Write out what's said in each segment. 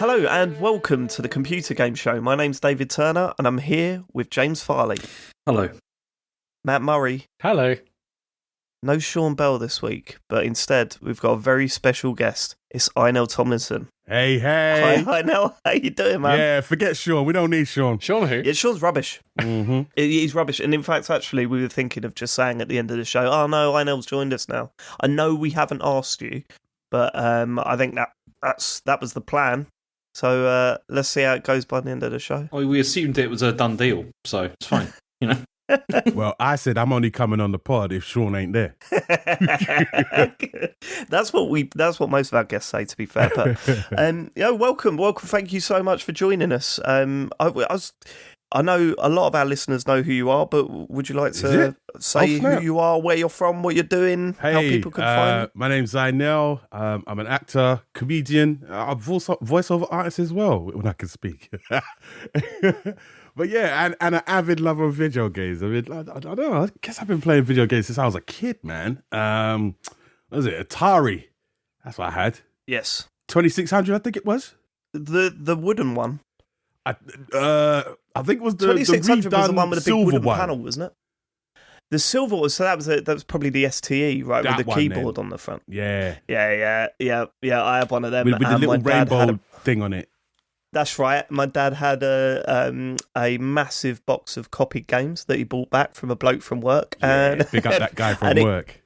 Hello and welcome to the Computer Game Show. My name's David Turner and I'm here with James Farley. Hello. Matt Murray. Hello. No Sean Bell this week, but instead we've got a very special guest. It's Einel Tomlinson. Hey. Hi Einel, how you doing, man? Yeah, forget Sean. We don't need Sean. Sean who? Yeah, Sean's rubbish. Mm-hmm. He's rubbish. And in fact, actually, we were thinking of just saying at the end of the show, oh no, Einel's joined us now. I know we haven't asked you, but I think that was the plan. So let's see how it goes by the end of the show. Well, we assumed it was a done deal, so it's fine, you know. Well, I said I'm only coming on the pod if Sean ain't there. That's what most of our guests say, to be fair. But welcome. Thank you so much for joining us. I know a lot of our listeners know who you are, but would you like to say who you are, where you're from, what you're doing, how people can find you? My name's Einel. I'm an actor, comedian, voiceover artist as well, when I can speak. But yeah, and an avid lover of video games. I mean, I don't know. I guess I've been playing video games since I was a kid, man. What was it? Atari. That's what I had. Yes. 2600, I think it was. The wooden one. I think it was the 2600 was the one with the big wooden one. panel, wasn't it? The silver was that was probably the STE, right, that with the keyboard on the front. Yeah. Yeah. I had one of them With the little rainbow thing on it. That's right. My dad had a massive box of copied games that he bought back from a bloke from work. Yeah, pick up that guy from work.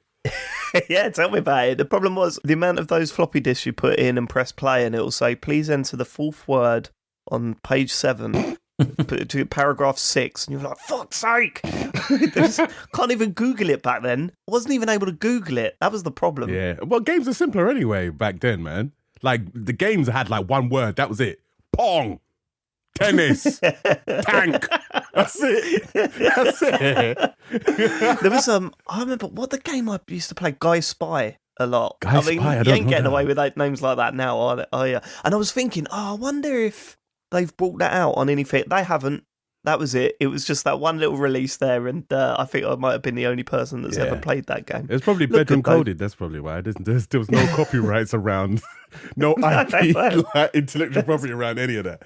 Yeah, tell me about it. The problem was the amount of those floppy disks you put in and press play, and it will say, "Please enter the fourth word on page 7." Put it to paragraph 6, and you're like, "Fuck's sake!" Can't even Google it back then. I wasn't even able to Google it. That was the problem. Yeah. Well, games are simpler anyway back then, man. Like the games had like one word. That was it. Pong, tennis, tank. That's it. There was I remember what the game I used to play, Guy Spy, a lot. Guy Spy, I don't you ain't know getting that. away with names like that now, are you? And I was thinking, I wonder if they've brought that out on anything. They haven't. That was it. It was just that one little release there, and I think I might have been the only person that's ever played that game. It was probably bedroom coded. That's probably why. There was no copyrights around, no IP, like, intellectual property around any of that.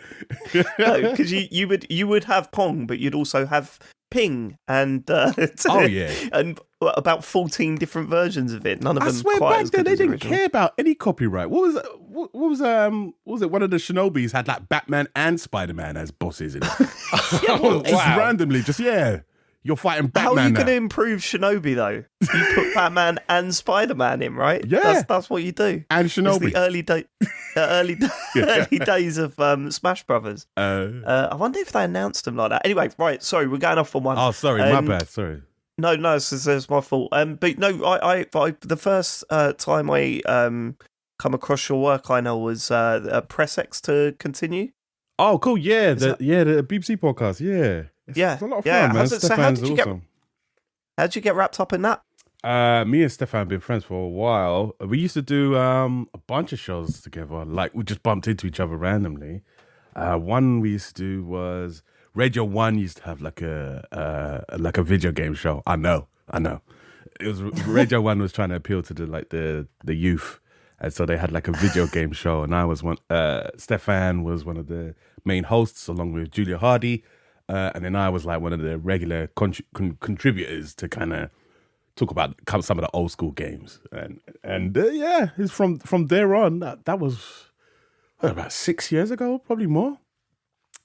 No, because you would have Pong, but you'd also have Ping, and and about 14 different versions of it. None of them. I swear quite back as then good they as the didn't original. care about any copyright. What was it? One of the Shinobis had like Batman and Spider-Man as bosses in it. Just randomly, you're fighting Batman. How are you now. going to improve Shinobi though? You put Batman and Spider-Man in, right? Yeah, that's what you do. And Shinobi. It's the early days of Smash Brothers. I wonder if they announced them like that. Anyway, right. Sorry, we're going off on one. Oh, sorry, my bad. Sorry. No, it's my fault. But no, I the first time I come across your work, I know, was Press X to Continue. Oh, cool. Yeah, the BBC podcast. Yeah. It's a lot of fun, man. Stefan's awesome. How did you get wrapped up in that? Me and Stefan have been friends for a while. We used to do a bunch of shows together. Like, we just bumped into each other randomly. One we used to do was Radio 1 used to have like a video game show. I know. It was Radio 1 was trying to appeal to the youth. And so they had like a video game show, and I was one. Stefan was one of the main hosts, along with Julia Hardy, and then I was like one of the regular contributors to kind of talk about some of the old school games. And it's from there on. That was about 6 years ago, probably more.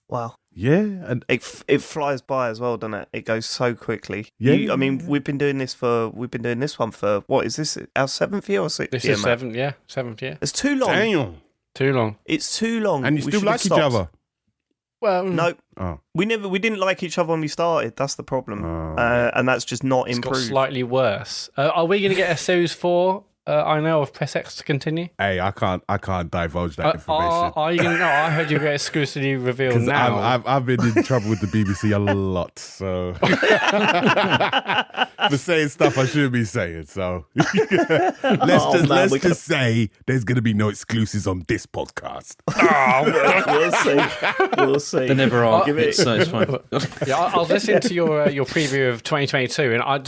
Wow. Yeah, and it flies by as well, doesn't it? It goes so quickly. Yeah. I mean, we've been doing this one for what is this? Our 7th year or 6th year? This is 7th year. It's too long. Damn. Too long. It's too long. And you still like each other? Well, no. Oh. We didn't like each other when we started. That's the problem, and that's just not It's got improved. slightly worse. Are we going to get a series 4? I know of Press X to continue. Hey, I can't divulge that information. Are you going to? No, I heard you get exclusively revealed now. I've been in trouble with the BBC a lot, so for saying stuff I shouldn't be saying. So let's just say there's going to be no exclusives on this podcast. We'll see. They never are. So it's fine. Yeah, I was listening to your preview of 2022, and I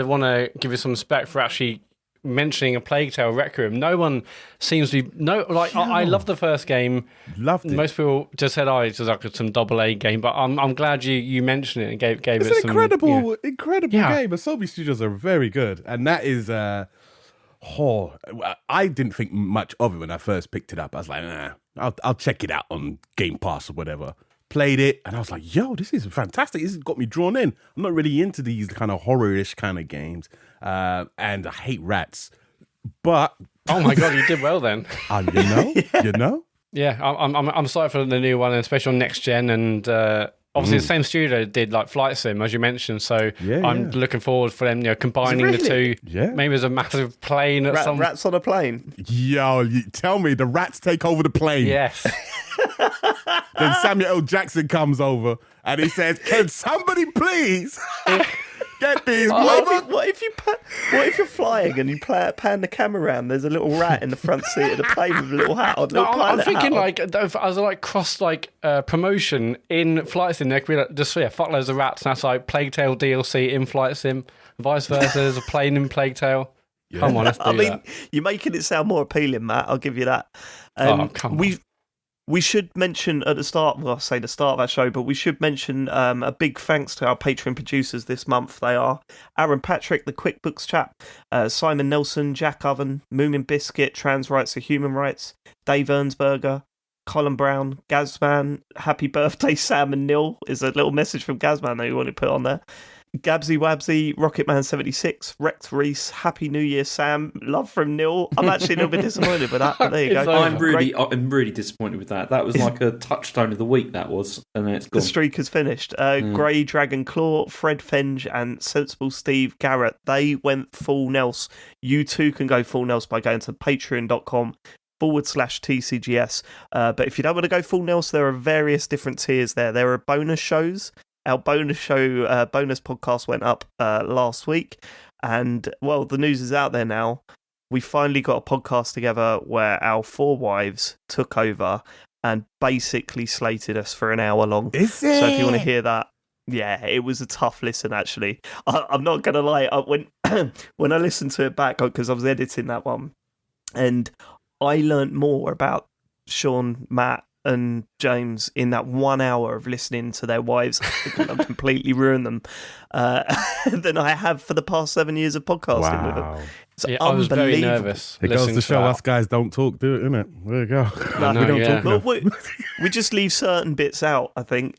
want to give you some respect for actually mentioning a Plague Tale Requiem. No one seems to be I love the first game. Loved it. Most people just said, "Oh, it's just like some AA game." But I'm glad you mentioned it and gave It's it an some incredible Yeah. game. Asobi Studios are very good, and that is. I didn't think much of it when I first picked it up. I was like, nah, I'll check it out on Game Pass or whatever. Played it, and I was like, yo, this is fantastic. This has got me drawn in. I'm not really into these kind of horror-ish kind of games, and I hate rats. But Oh my god, you did well then. you know. Yeah, I'm excited for the new one, and especially on next gen, and obviously the same studio did like Flight Sim, as you mentioned. So I'm looking forward for them, combining the two. Yeah. Maybe there's a massive plane at some. Rats on a plane. Yo, tell me the rats take over the plane. Yes. Then Samuel L. Jackson comes over and he says, "Can somebody please get these?" What if you're flying and you pan the camera around? There's a little rat in the front seat of the plane with a little hat on. I'm thinking as a cross promotion in Flight Sim, there could be just fuck loads of rats, and that's like Plague Tale DLC in Flight Sim, vice versa. There's a plane in Plague Tale. Yeah. Come on, let's do that. You're making it sound more appealing, Matt. I'll give you that. Come on. We should mention at the start, well, I'll say the start of our show, but we should mention a big thanks to our Patreon producers this month. They are Aaron Patrick, the QuickBooks chap, Simon Nelson, Jack Oven, Moomin Biscuit, Trans Rights are Human Rights, Dave Ernsberger, Colin Brown, Gazman, Happy Birthday Sam and Neil is a little message from Gazman that you want to put on there. Gabsy Wabsy, Rocketman76, Rex Reese, Happy New Year Sam, love from Neil. I'm actually a little bit disappointed with that, but there you go. I'm really disappointed with that. That was like a touchstone of the week, that was, and then it's gone. The streak has finished. Grey Dragon Claw, Fred Fenge, and Sensible Steve Garrett, they went full Nels. You too can go full Nels by going to patreon.com/TCGS. But if you don't want to go full Nels, there are various different tiers there. There are bonus shows. Our bonus show, bonus podcast went up last week, and well, the news is out there now. We finally got a podcast together where our four wives took over and basically slated us for an hour long. Is it? So if you want to hear that, yeah, it was a tough listen, actually. I'm not going to lie. When I listened to it back, because I was editing that one, and I learnt more about Sean, Matt, and James in that 1 hour of listening to their wives completely ruin them than I have for the past 7 years of podcasting with them. It's I was very nervous. It goes to show us guys don't talk, do it, innit? There you go. No, we don't talk. We just leave certain bits out, I think.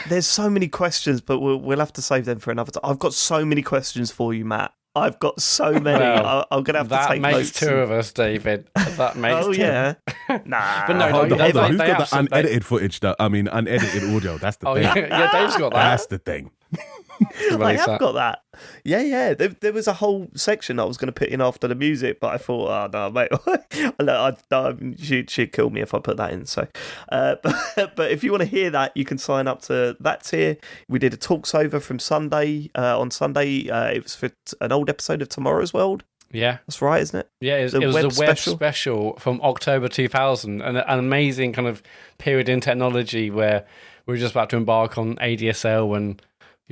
There's so many questions, but we'll have to save them for another time. I've got so many questions for you, Matt. I've got so many. Well, I'm going to have to take notes. That makes two of us, David. That makes two. Yeah. Nah. But no, hold on. Who's got the unedited footage, though? I mean, unedited audio. That's the thing. Yeah, Dave's got that. That's the thing. I have got that. Yeah. There was a whole section I was going to put in after the music, but I thought, oh, no, mate. She'd kill me if I put that in. So, but if you want to hear that, you can sign up to that tier. We did a talks over from Sunday. On Sunday, it was for an old episode of Tomorrow's World. Yeah, that's right, isn't it? Yeah, it was the web special from October 2000, an amazing kind of period in technology where we were just about to embark on ADSL and.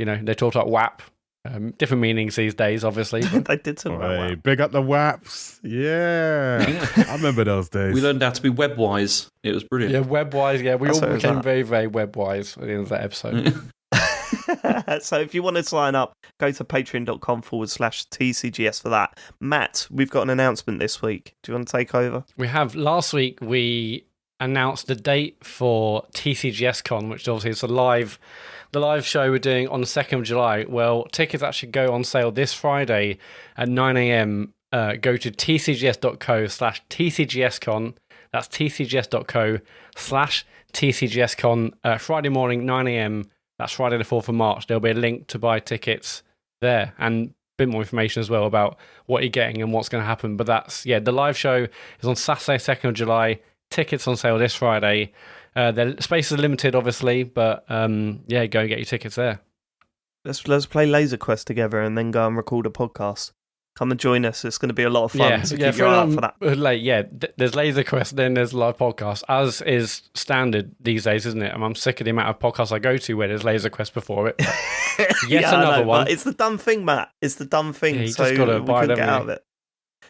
They talked about WAP. Different meanings these days, obviously. They did talk about WAP. Big up the WAPs. Yeah. I remember those days. We learned how to be web-wise. It was brilliant. Yeah, web-wise, yeah. We all became very, very web-wise at the end of that episode. So if you want to sign up, go to patreon.com/TCGS for that. Matt, we've got an announcement this week. Do you want to take over? We have. Last week, we announced the date for TCGSCON, which obviously is the live show we're doing on the 2nd of July. Well, tickets actually go on sale this Friday at 9 a.m. Go to tcgs.co/TCGSCon. That's tcgs.co/TCGSCon. Friday morning, 9 a.m. That's Friday the 4th of March. There'll be a link to buy tickets there and a bit more information as well about what you're getting and what's going to happen. But that's, the live show is on Saturday, 2nd of July. Tickets on sale this Friday. The spaces are limited, obviously, but go and get your tickets there. Let's play Laser Quest together and then go and record a podcast. Come and join us. It's going to be a lot of fun. So keep your eye out for that. There's Laser Quest, then there's live podcast, as is standard these days, isn't it? I'm sick of the amount of podcasts I go to where there's Laser Quest before it. Another one. It's the dumb thing, Matt. It's the dumb thing. Yeah, you so just got to buy them. Get out of it.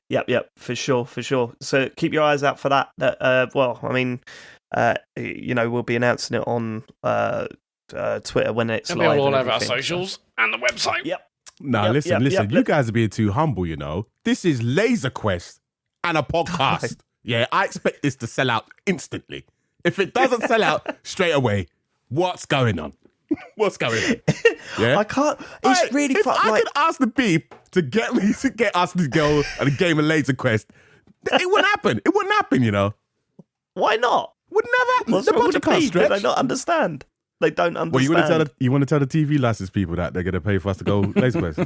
Yep, for sure. So keep your eyes out for that. We'll be announcing it on Twitter when it's It'll be live. all over our socials and the website. Yep. Listen. You guys are being too humble, you know. This is Laser Quest and a podcast. Yeah, I expect this to sell out instantly. If it doesn't sell out straight away, what's going on? What's going on? Yeah, I can't. It's really if fun. I could ask the beep to get us to go and a game of Laser Quest, it wouldn't happen. It wouldn't happen, you know. Why not? Would never happen. What's The wrong with budget the can't beep? Do stretch. they not understand? They don't understand. Well, you want to tell the TV license people that they're going to pay for us to go Laser Quest?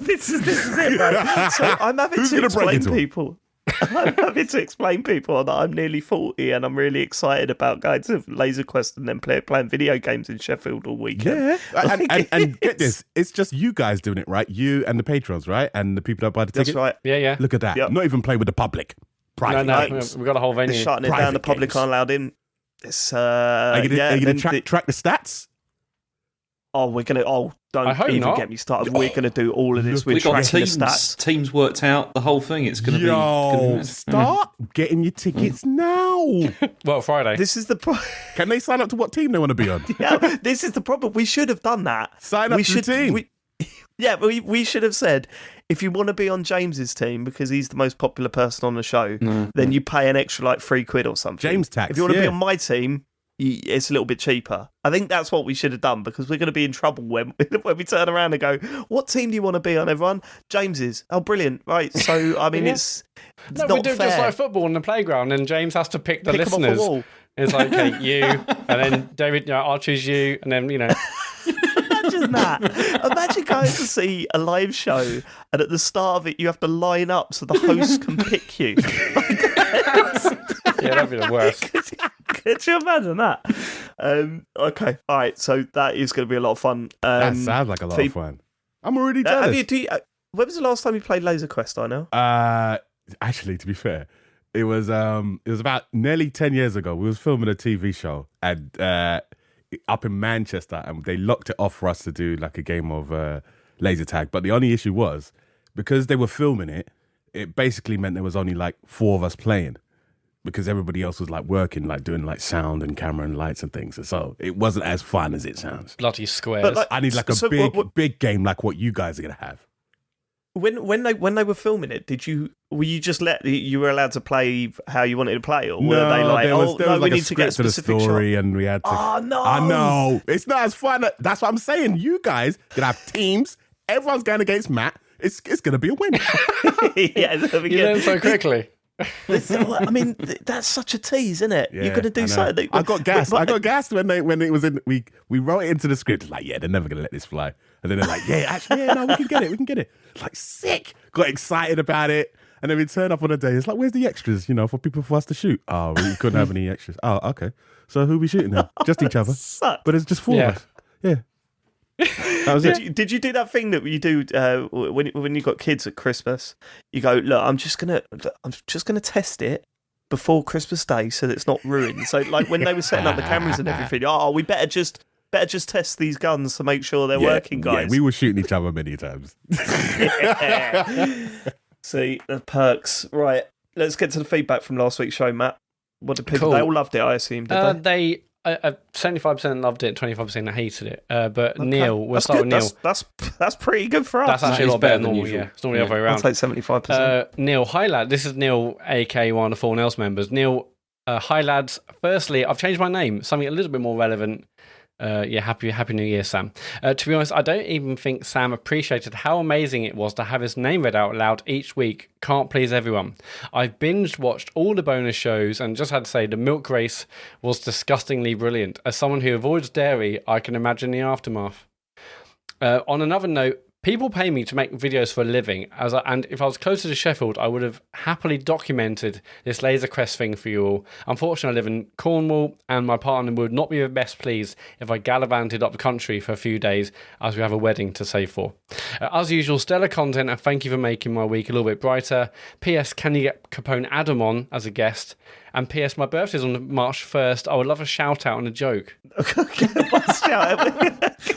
this is it, right? So I'm having Who's to gonna break explain it to 'em? people. I'm having to explain people that I'm nearly 40 and I'm really excited about going to Laser Quest and then playing video games in Sheffield all weekend. Yeah, and get this, it's just you guys doing it, right? You and the patrons, right? And the people that buy the That's tickets. right. Yeah. Look at that. Yep. Not even playing with the public. Private No, games. we've got a whole venue. They're shutting it Private down. The public games. aren't allowed in. It's Are you going to track the stats? we're gonna. Don't I hope even not. get me started. We're gonna do all of this. We're We got tracking the teams. stats. Teams worked out the whole thing. It's going to Yo, be. start getting your tickets now. Well, Friday. This is the Can they sign up to what team they want to be on? yeah. This is the problem. We should have done that. Sign up to the team. We should have said, if you want to be on James's team because he's the most popular person on the show, then you pay an extra like £3 or something. James tax, If you want to yeah. be on my team, it's a little bit cheaper. I think that's what we should have done because we're going to be in trouble when we turn around and go, "What team do you want to be on, everyone?" James's. Oh, brilliant! Right. So I mean, it's No, not we do it fair. just like football on the playground, and James has to pick the Pick 'em off the listeners. wall. It's like, okay, you, and then David, I'll choose you, and then Imagine that. Imagine going to see a live show and at the start of it you have to line up so the host can pick you. yeah, that'd be the worst. Could you imagine that? Okay, all right. So that is going to be a lot of fun. That sounds like a lot of fun. I'm already jealous. When was the last time you played Laser Quest? I know. Actually, to be fair, it was about nearly 10 years ago. We was filming a TV show and up in Manchester, and they locked it off for us to do like a game of laser tag. But the only issue was because they were filming it, it basically meant there was only like 4 of us playing because everybody else was like working, like doing like sound and camera and lights and things. And so it wasn't as fun as it sounds. Bloody squares. But, like, I need like a big game like what you guys are gonna have. When they were filming it, were you just you were allowed to play how you wanted to play, or were they like, there was we like need a to get a script to the specific story, shot? and we had to. Oh no! I know it's not as fun. That's what I'm saying. You guys gonna have teams. Everyone's going against Matt. It's gonna be a win. Yeah, you learn so quickly. I mean, that's such a tease, isn't it? Yeah, You're going to do something. I got gassed. I got gassed when it was in. We wrote it into the script. It's like, yeah, they're never gonna let this fly. And then they're like, yeah, actually, yeah, no, we can get it. It's like sick. Got excited about it. And then we turn up on a day. It's like, where's the extras? For us to shoot. Oh, we couldn't have any extras. Oh, okay. So who are we shooting now? Just each other. But it's just 4 of us. Yeah. That was it. Did you do that thing that you do when you got kids at Christmas? You go, look, I'm just gonna test it before Christmas Day so that it's not ruined. So like when they were setting up the cameras and everything, we better just test these guns to make sure they're working, guys. Yeah, we were shooting each other many times. See the perks. Right, let's get to the feedback from last week's show, Matt. What did people? Cool. They all loved it, I assume. Did they? 75% loved it, 25% hated it. But okay. Neil, we'll start with Neil. That's pretty good for us. That's actually a lot better than normal. Yeah, it's normally the other way around. I'll take 75%. Neil, hi lad. This is Neil, aka one of the 4 Nels members. Neil, hi lads. Firstly, I've changed my name, something a little bit more relevant. Happy New Year, Sam. To be honest, I don't even think Sam appreciated how amazing it was to have his name read out loud each week. Can't please everyone. I've binge watched all the bonus shows and just had to say the milk race was disgustingly brilliant. As someone who avoids dairy, I can imagine the aftermath. On another note, people pay me to make videos for a living, and if I was closer to Sheffield, I would have happily documented this Laser Quest thing for you all. Unfortunately, I live in Cornwall, and my partner would not be best pleased if I gallivanted up the country for a few days, as we have a wedding to save for. As usual, stellar content, and thank you for making my week a little bit brighter. P.S. Can you get Capone Adam on as a guest? And P.S. My birthday's on March 1st. I would love a shout out and a joke.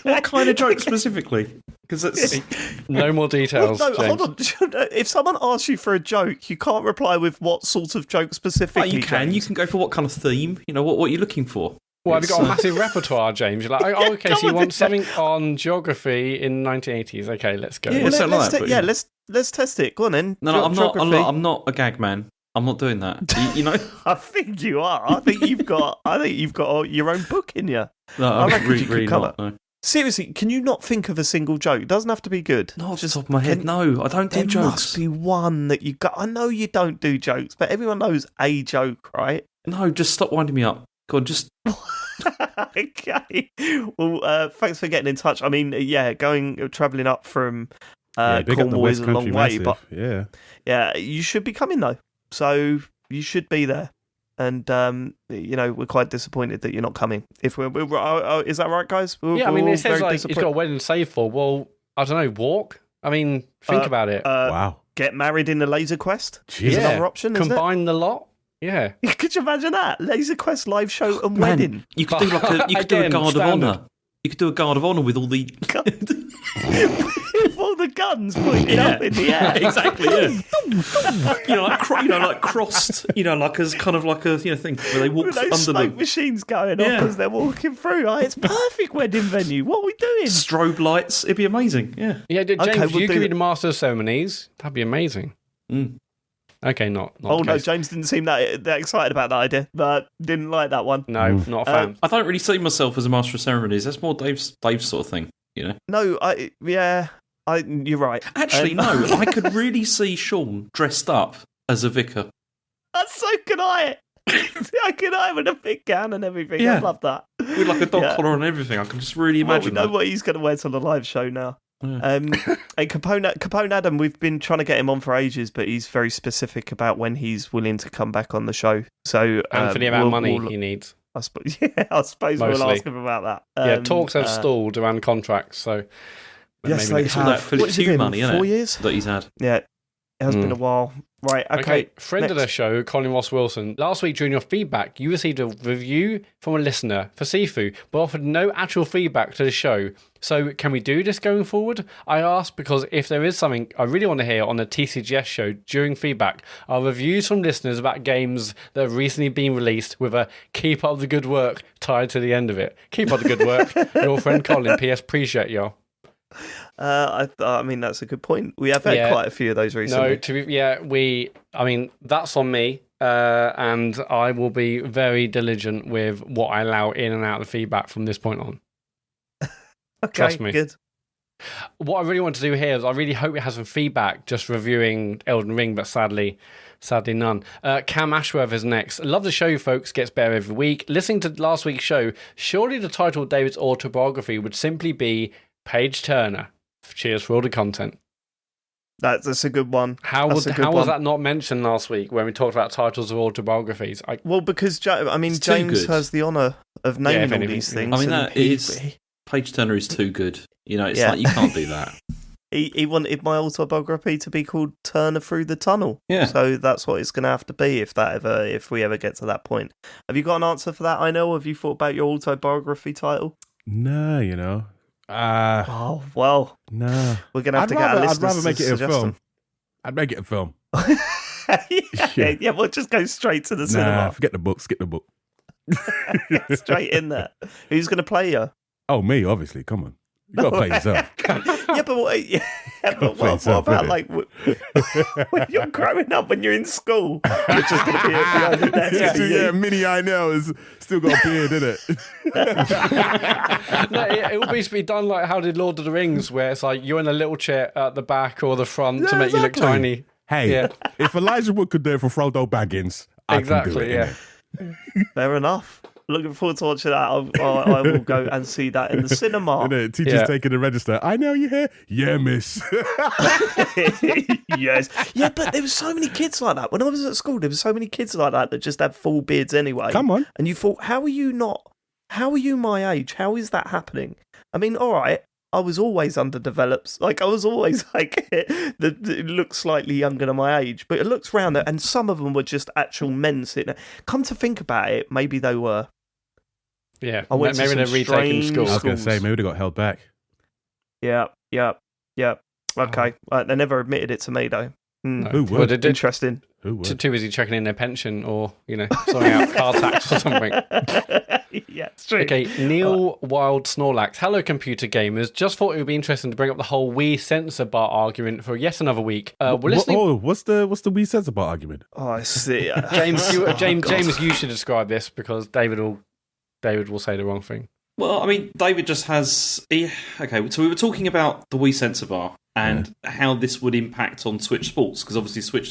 What kind of joke specifically? Because it's No more details. Well, no, James. hold on. If someone asks you for a joke, you can't reply with what sort of joke specifically. you can. James. You can go for what kind of theme. You know what are you looking for? Well, have you got a massive repertoire, James? You're like, oh, okay, so you want something on geography in 1980s? Okay, let's go. Yeah, Well, something like that, but let's test it. Go on then. No, I'm not. Geography. I'm not a gag man. I'm not doing that. You know. I think you are. I think you've got. Your own book in you. No, I I'm reckon really, you could really cover. not. No. Seriously, can you not think of a single joke? It doesn't have to be good. Not off the top of my head. No, I don't do There jokes. must be one that you got. I know you don't do jokes, but everyone knows a joke, right? No, just stop winding me up. God, just. Okay. Well, thanks for getting in touch. I mean, travelling up from big up the Cornwall West is a long Country way, massive. but yeah, you should be coming though. So you should be there. And we're quite disappointed that you're not coming. If we're is that right, guys? Yeah, I mean, it says like he's got a wedding saved for. Well, I don't know, walk. I mean, think about it. Wow. Get married in the Laser Quest is Yeah. another option. Isn't Combine the lot. Yeah. it? Could you imagine that Laser Quest live show and wedding? You could do you could do a Again, guard standard. of honour. You could do a guard of honour with all the. With all the guns pointing up in the air. Exactly. Yeah. like crossed. Like as kind of like a thing where they walk With those under smoke the machines going Yeah. off as they're walking through. It's perfect wedding venue. What are we doing? strobe lights. It'd be amazing. Yeah. Yeah, James, Okay, we'll you do could be it. the master of ceremonies. That'd be amazing. Mm. Okay, not Oh the no, case. James didn't seem that excited about that idea, but didn't like that one. No, not a fan. I don't really see myself as a master of ceremonies. That's more Dave's sort of thing. No, you're right. Actually, no. I could really see Sean dressed up as a vicar. So can I. I can I with a big gown and everything. Yeah. I love that. With like a dog Yeah. collar and everything. I can just really Well, we imagine know that. what he's going to wear to the live show now. Yeah. And Capone Adam, we've been trying to get him on for ages, but he's very specific about when he's willing to come back on the show. So And for the amount of money he needs. I suppose we'll Mostly. ask him about that. Yeah, talks have stalled around contracts, so Yes, maybe they next have. week. That Philip What has it Hugh been, money, isn't 4 it? years? That he's had. Yeah, it has been a while. Right, okay. Friend of next. the show, Colin Ross Wilson. Last week during your feedback, you received a review from a listener for Sifu, but offered no actual feedback to the show. So can we do this going forward? I asked because if there is something I really want to hear on the TCGS show during feedback are reviews from listeners about games that have recently been released with a keep up the good work tied to the end of it. Keep up the good work. Your friend Colin, P.S. Appreciate y'all. I mean, that's a good point. We have had quite a few of those recently. I mean, that's on me. And I will be very diligent with what I allow in and out of the feedback from this point on. Okay, Trust me. good. What I really want to do here is I really hope it has some feedback just reviewing Elden Ring, but sadly none. Cam Ashworth is next. Love the show, folks. Gets better every week. Listening to last week's show, surely the title of David's autobiography would simply be Page Turner. Cheers for all the content. That's a good one. How That's was a good one. that not mentioned last week when we talked about titles of autobiographies? Well, because It's too James good. has the honour of naming if all anything, these yeah. things. I mean, and that is. Page Turner is too good. It's Yeah. like you can't do that. He wanted my autobiography to be called Turner Through the Tunnel. Yeah. So that's what it's going to have to be if we ever get to that point. Have you got an answer for that, Einel? Have you thought about your autobiography title? No, Oh, well, no. we're going to have to get our listeners I'd rather make to it a suggest film. them. I'd make it a film. yeah, we'll just go straight to the Nah, cinema. forget the book. Skip the book. Straight in there. Who's going to play you? Oh, me, obviously. Come on. You got to play yourself. Yeah, but what yourself, about innit? like when you're growing up, when you're in school, you're just going to be behind the desk. Yeah, Mini Einel has still got a beard, innit? No, it will basically be done like how did Lord of the Rings, where it's like you're in a little chair at the back or the front to Yeah, make you look exactly. tiny. Hey, Yeah. if Elijah Wood could do it for Frodo Baggins, I Exactly, can do it. yeah. innit? Fair enough. Looking forward to watching that. I will go and see that in the cinema. Innit? Teacher's Yeah. taking the register. I know you here. Yeah, miss. Yes. Yeah, but there were so many kids like that. When I was at school, there were so many kids like that just had full beards anyway. Come on. And you thought, how are you my age? How is that happening? I mean, all right, I was always underdeveloped. Like, I was always like, it looks slightly younger than my age, but it looks round there, and some of them were just actual men sitting there. Come to think about it, maybe they were. Yeah, I went to maybe some they're retaking strange school. I was going to say, schools. maybe they got held back. Yeah. Yeah. Okay. They never admitted it to me though. No. Who would? Interesting. Who would? Too busy checking in their pension or, sorting out car tax or something. Yeah, it's true. Okay, Neil Wild Snorlax. Hello, computer gamers. Just thought it would be interesting to bring up the whole Wii sensor bar argument for yet another week. We're listening. What's the Wii sensor bar argument? Oh, I see. James, you should describe this because David will say the wrong thing. Well, I mean, David just has... Okay, so we were talking about the Wii sensor bar and how this would impact on Switch Sports, because obviously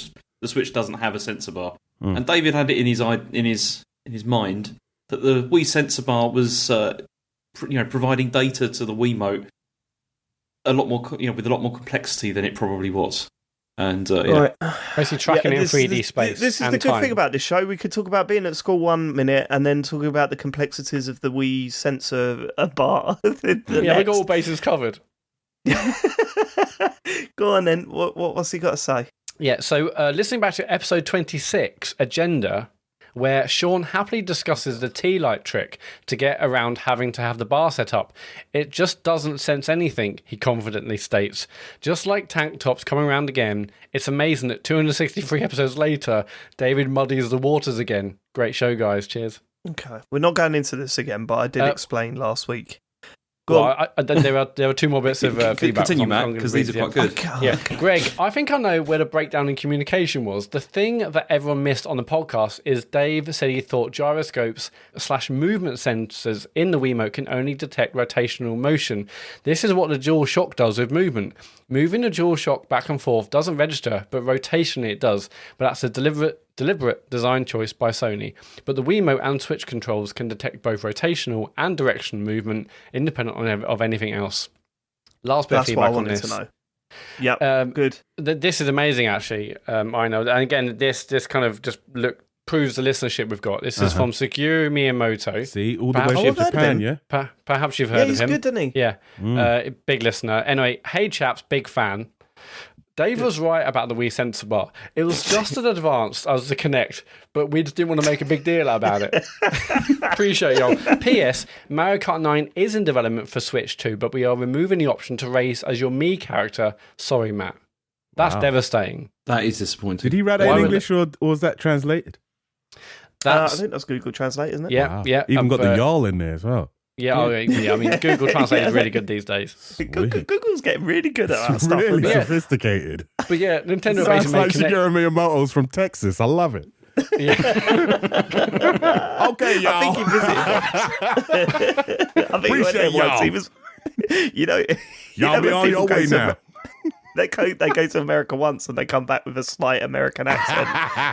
the Switch doesn't have a sensor bar. And David had it in his mind that the Wii sensor bar was providing data to the Wiimote a lot more with a lot more complexity than it probably was. And Right. Basically tracking it in 3D space. This is the good thing about this show. We could talk about being at school 1 minute and then talking about the complexities of the Wii sensor bar. We got all bases covered. Go on then. What's he got to say? Yeah, so listening back to episode 26, Agenda, where Sean happily discusses the tea light trick to get around having to have the bar set up. It just doesn't sense anything, he confidently states. Just like tank tops coming around again, it's amazing that 263 episodes later, David muddies the waters again. Great show, guys. Cheers. Okay, we're not going into this again, but I did explain last week. Well, there are two more bits of feedback. Continue, Matt, because these are quite good. Yeah, Greg, I think I know where the breakdown in communication was. The thing that everyone missed on the podcast is Dave said he thought gyroscopes / movement sensors in the Wiimote can only detect rotational motion. This is what the DualShock does with movement. Moving the DualShock back and forth doesn't register, but rotationally it does. But that's a deliberate design choice by Sony. But the Wiimote and Switch controls can detect both rotational and directional movement independent of anything else. Last bit of feedback on this. That's what I wanted to know. Yeah, good. This is amazing, actually. I know. And again, this kind of just proves the listenership we've got. This is from Seguro Miyamoto. See, all the way from Japan, yeah? Perhaps you've heard of him. He's good, isn't he? Yeah. Big listener. Anyway, hey chaps, big fan. Dave was right about the Wii sensor bar. It was just as advanced as the Kinect, but we just didn't want to make a big deal about it. Appreciate y'all. P.S. Mario Kart 9 is in development for Switch 2, but we are removing the option to race as your Mii character. Sorry, Matt. That's devastating. That is disappointing. Did he write it in English or was that translated? I think that's Google Translate, isn't it? Yeah, yeah. Even got the y'all in there as well. Yeah, I mean, Google Translate is really good these days. Google's getting really good at that stuff. Really sophisticated. But yeah, Nintendo sounds like Shigeru Miyamoto's from Texas. I love it. Yeah. Okay, y'all. I think he visited. I think Appreciate he went there once. y'all. He was, y'all be on your way now. They go to America once and they come back with a slight American accent.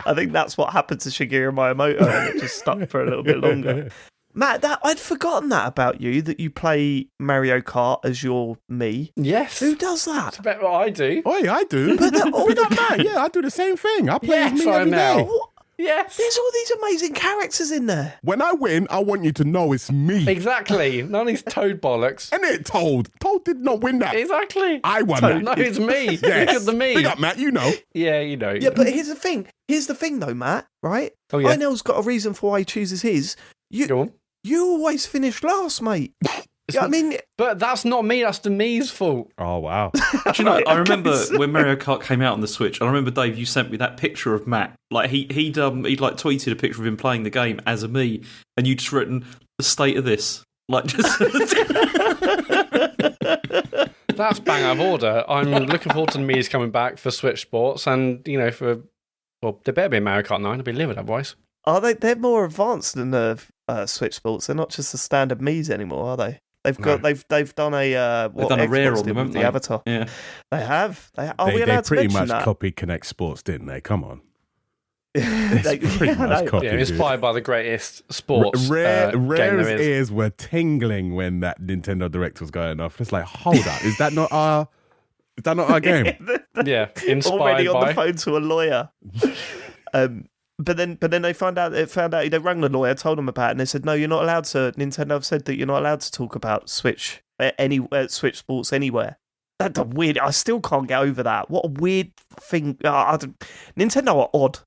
I think that's what happened to Shigeru Miyamoto, and it just stuck for a little bit longer. Matt, I'd forgotten that about you, that you play Mario Kart as your Mii. Yes. Who does that? It's about what I do. Oh, yeah, I do. But yeah, I do the same thing. I play as me every day. Yes. There's all these amazing characters in there. When I win, I want you to know it's me. Exactly. None of these Toad bollocks. And it Toad. Toad did not win that. Exactly. I won that. No, it's me. Yes. Look at the me. Big up, Matt. You know. Yeah, you know. Yeah, but here's the thing. Here's the thing, though, Matt. Right? Oh yeah. Einel's got a reason for why he chooses his. Go on. You always finish last, mate. Yeah, I mean, but that's not me. That's the me's fault. Oh wow! Actually, no. I remember when Mario Kart came out on the Switch. I remember, Dave, you sent me that picture of Matt. Like he'd like tweeted a picture of him playing the game as a Mii, and you'd just written the state of this. Like just. That's bang out of order. I'm looking forward to the Mii's coming back for Switch Sports, and there better be a Mario Kart 9. I'll be livid otherwise. Are they? They're more advanced than the Switch Sports. They're not just the standard Mii's anymore, are they? They've done a they've done a rare on them, haven't the they? Avatar. Yeah, they have. Are they, we allowed to pretty mention much that? copied Kinect Sports, didn't they? Come on. Inspired by the greatest sports. Rare's ears were tingling when that Nintendo Direct was going off. It's like, hold up, is that not our game? Yeah, inspired already on by the phone to a lawyer. But then they found out they rang the lawyer, told them about it, and they said, no, you're not allowed to. Nintendo have said that you're not allowed to talk about Switch Switch Sports anywhere. That's weird. I still can't get over that. What a weird thing. Nintendo are odd.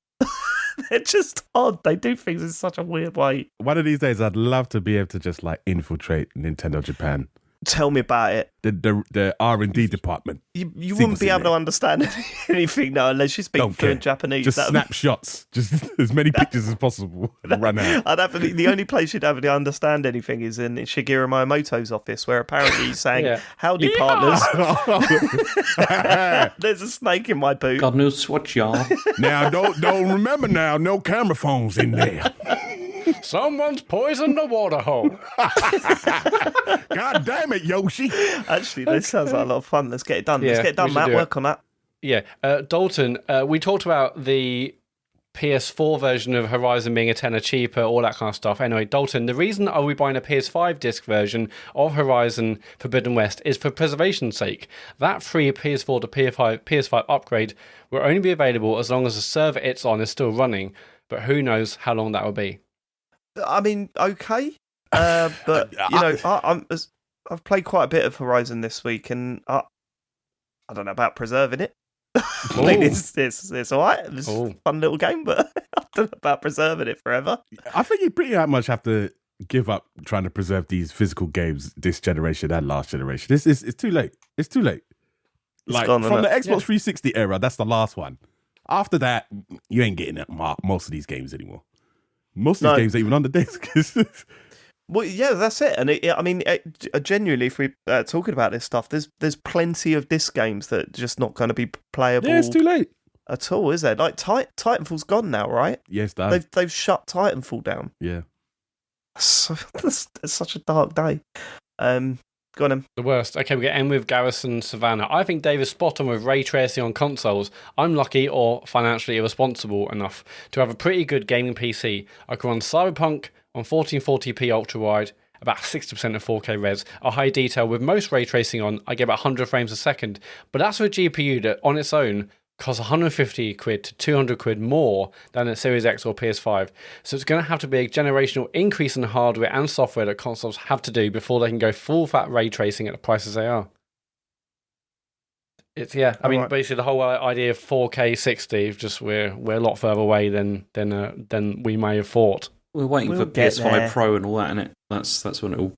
They're just odd. They do things in such a weird way. One of these days, I'd love to be able to just like infiltrate Nintendo Japan Tell me about it. The R&D department. You wouldn't be able to understand anything now unless you speak fluent Japanese. Just snapshots. Just as many pictures as possible. And run out. The only place you'd have to understand anything is in Shigeru Miyamoto's office, where apparently he's saying, howdy, partners. There's a snake in my boot. God knows what, y'all. Now, don't remember now, no camera phones in there. Someone's poisoned the water hole. God damn it, Yoshi. Actually, this sounds like a lot of fun. Let's get it done. Let's get it done, Matt. Work on that. Yeah. Dalton, we talked about the PS4 version of Horizon being a tenner cheaper, all that kind of stuff. Anyway, Dalton, the reason are we buying a PS5 disc version of Horizon Forbidden West is for preservation's sake. That free PS4 to PS5 upgrade will only be available as long as the server it's on is still running, but who knows how long that will be. I mean, okay, but I've played quite a bit of Horizon this week, and I don't know about preserving it. I mean, it's all right. It's a fun little game, but I don't know about preserving it forever. I think you pretty much have to give up trying to preserve these physical games this generation and last generation. It's too late. It's too late. Like from the Xbox 360 era, that's the last one. After that, you ain't getting most of these games anymore. Most of these games ain't even on the disc. Well, yeah, that's it. And genuinely, if we're talking about this stuff, there's plenty of disc games that are just not going to be playable. Yeah, it's too late at all, is there? Like Titanfall's gone now, right? Yes, they've shut Titanfall down. Yeah, it's such a dark day. Go on, The worst. Okay, we get in with Garrison Savannah. I think Dave is spot on with ray tracing on consoles. I'm lucky or financially irresponsible enough to have a pretty good gaming PC. I can run Cyberpunk on 1440p ultra wide, about 60% of 4K res, a high detail with most ray tracing on. I get about 100 frames a second, but that's with a GPU that on its own costs 150 quid to 200 quid more than a Series X or PS5. So it's going to have to be a generational increase in hardware and software that consoles have to do before they can go full fat ray tracing at the prices they are. Basically the whole idea of 4K 60, just we're a lot further away than we may have thought. We're waiting for PS5 Pro and all that, innit? That's when it'll.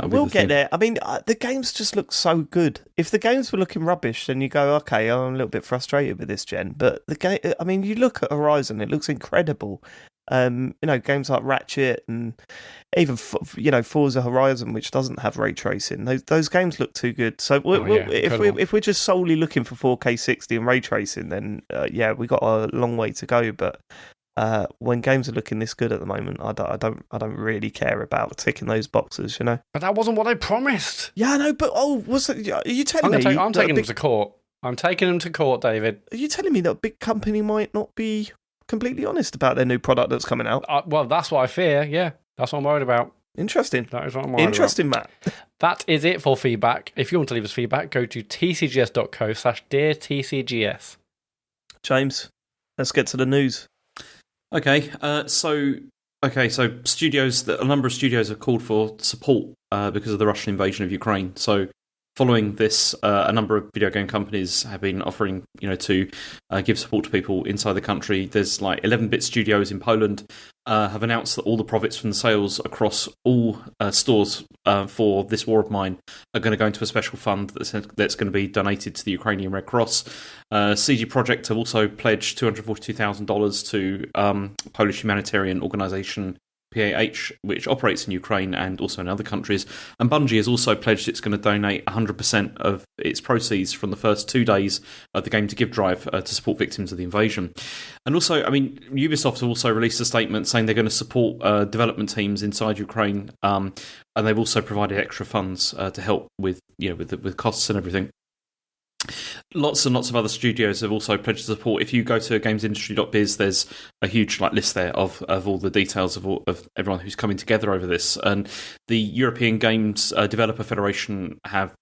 We'll get there. I mean, the games just look so good. If the games were looking rubbish, then you go, okay, I'm a little bit frustrated with this gen. But the game, I mean, you look at Horizon, it looks incredible. Games like Ratchet and even Forza Horizon, which doesn't have ray tracing, those games look too good. So if we're just solely looking for 4K 60 and ray tracing, then we got a long way to go. But when games are looking this good at the moment, I don't really care about ticking those boxes, you know. But that wasn't what I promised. Yeah, I know. But are you telling me? I'm taking them to court. I'm taking them to court, David. Are you telling me that a big company might not be completely honest about their new product that's coming out? Well, that's what I fear. Yeah, that's what I'm worried about. Interesting. That is what I'm worried Interesting, about. Matt. That is it for feedback. If you want to leave us feedback, go to tcgs.co/deartcgs. James, let's get to the news. Okay, so studios, a number of studios have called for support because of the Russian invasion of Ukraine. So following this, a number of video game companies have been offering, to give support to people inside the country. There's like 11-bit studios in Poland have announced that all the profits from the sales across all stores for this war of mine are going to go into a special fund that's going to be donated to the Ukrainian Red Cross. CD Projekt have also pledged $242,000 to Polish humanitarian organisation PAH, which operates in Ukraine and also in other countries. And Bungie has also pledged it's going to donate 100% of its proceeds from the first 2 days of the Game to Give drive to support victims of the invasion. And also, I mean, Ubisoft have also released a statement saying they're going to support development teams inside Ukraine, and they've also provided extra funds to help with costs and everything. Lots and lots of other studios have also pledged support. If you go to gamesindustry.biz, there's a huge list there of all the details of everyone who's coming together over this. And the European Games Developer Federation have